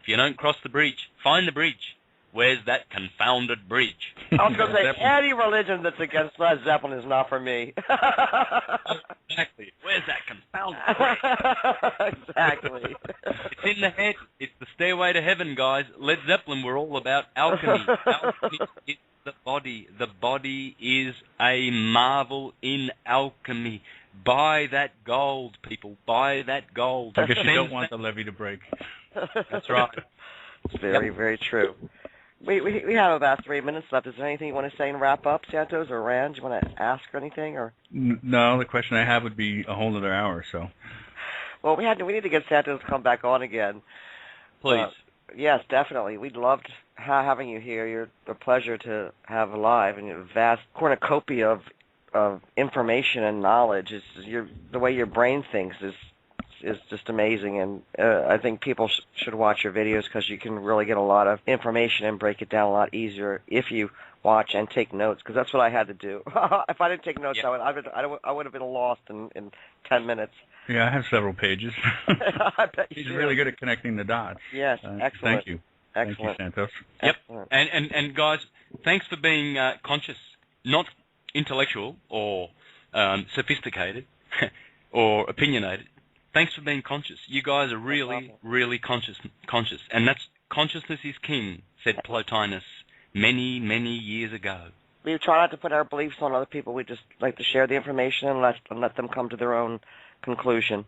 If you don't cross the bridge, find the bridge. Where's that confounded bridge? I was going to say, any religion that's against Led Zeppelin is not for me. Exactly. Where's that confounded bridge? Exactly. It's in the head. It's the stairway to heaven, guys. Led Zeppelin were all about alchemy. Alchemy is the body. The body is a marvel in alchemy. Buy that gold, people. Buy that gold. I guess you don't want the levee to break. That's right. It's very, very true. We have about 3 minutes left. Is there anything you want to say and wrap up, Santos or Rand? Do you want to ask or anything? Or no, the question I have would be a whole other hour. So. Well, we need to get Santos to come back on again. Please. Yes, definitely. We'd love having you here. You're a pleasure to have live, and a vast cornucopia of information and knowledge. The way your brain thinks is just amazing, and I think people should watch your videos because you can really get a lot of information and break it down a lot easier if you watch and take notes, because that's what I had to do. If I didn't take notes, yeah. I would have been lost in 10 minutes. Yeah, I have several pages. I bet He's really good at connecting the dots. Yes, excellent. Thank you. Excellent. Thank you, Santos. Yep. Excellent. And guys, thanks for being conscious, not intellectual or sophisticated or opinionated. Thanks for being conscious. You guys are really, really conscious. And that's consciousness is king, said Plotinus many, many years ago. We try not to put our beliefs on other people. We just like to share the information and let them come to their own conclusion.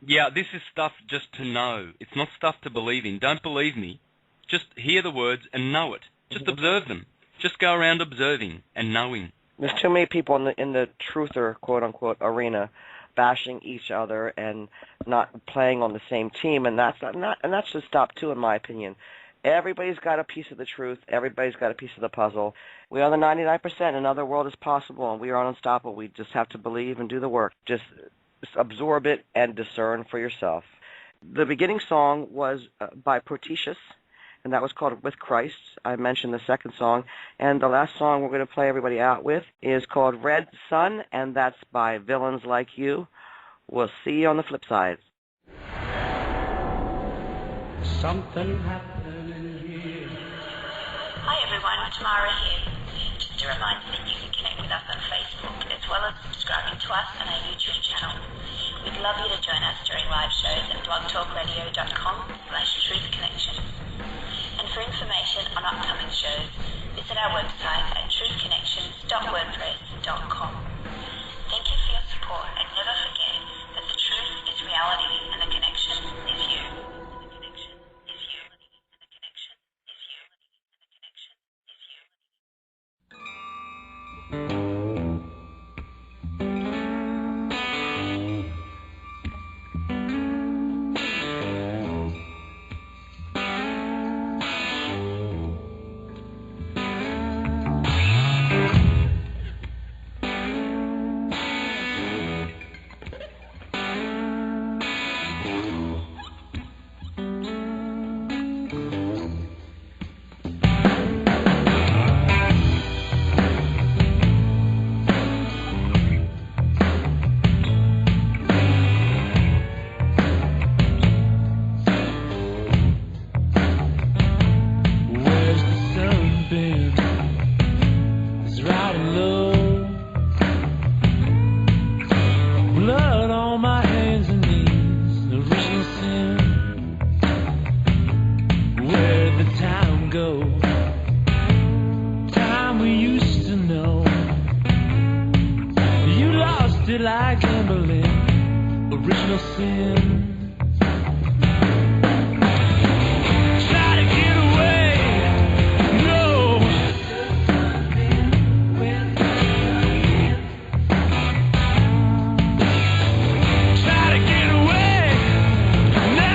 Yeah, this is stuff just to know. It's not stuff to believe in. Don't believe me. Just hear the words and know it. Just observe them. Just go around observing and knowing. There's too many people in the truther, quote-unquote, arena bashing each other and not playing on the same team, and that should stop too, in my opinion. Everybody's got a piece of the truth. Everybody's got a piece of the puzzle. We are the 99%. Another world is possible, and we are unstoppable. We just have to believe and do the work. Just absorb it and discern for yourself. The beginning song was by Protetius, and that was called With Christ. I mentioned the second song. And the last song we're going to play everybody out with is called Red Sun, and that's by Villains Like You. We'll see you on the flip side. Something happening here. Hi everyone, Tamara here. Just a reminder that you can connect with us on Facebook as well as subscribing to us on our YouTube channel. We'd love you to join us during live shows at blogtalkradio.com/truthconnection. And for information on upcoming shows, visit our website at truthconnections.wordpress.com. Thank you for your support and never forget that the truth is reality and the connection is you. Like gambling, original sin. Try to get away, no. Try to get away, no.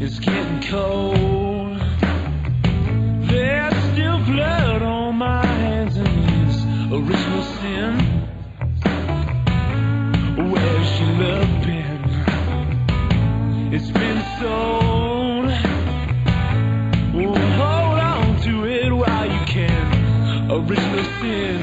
It's getting cold. There's still blood on my hands and knees. Original sin. Where's your love been? It's been sold. Oh, hold on to it while you can. Original sin.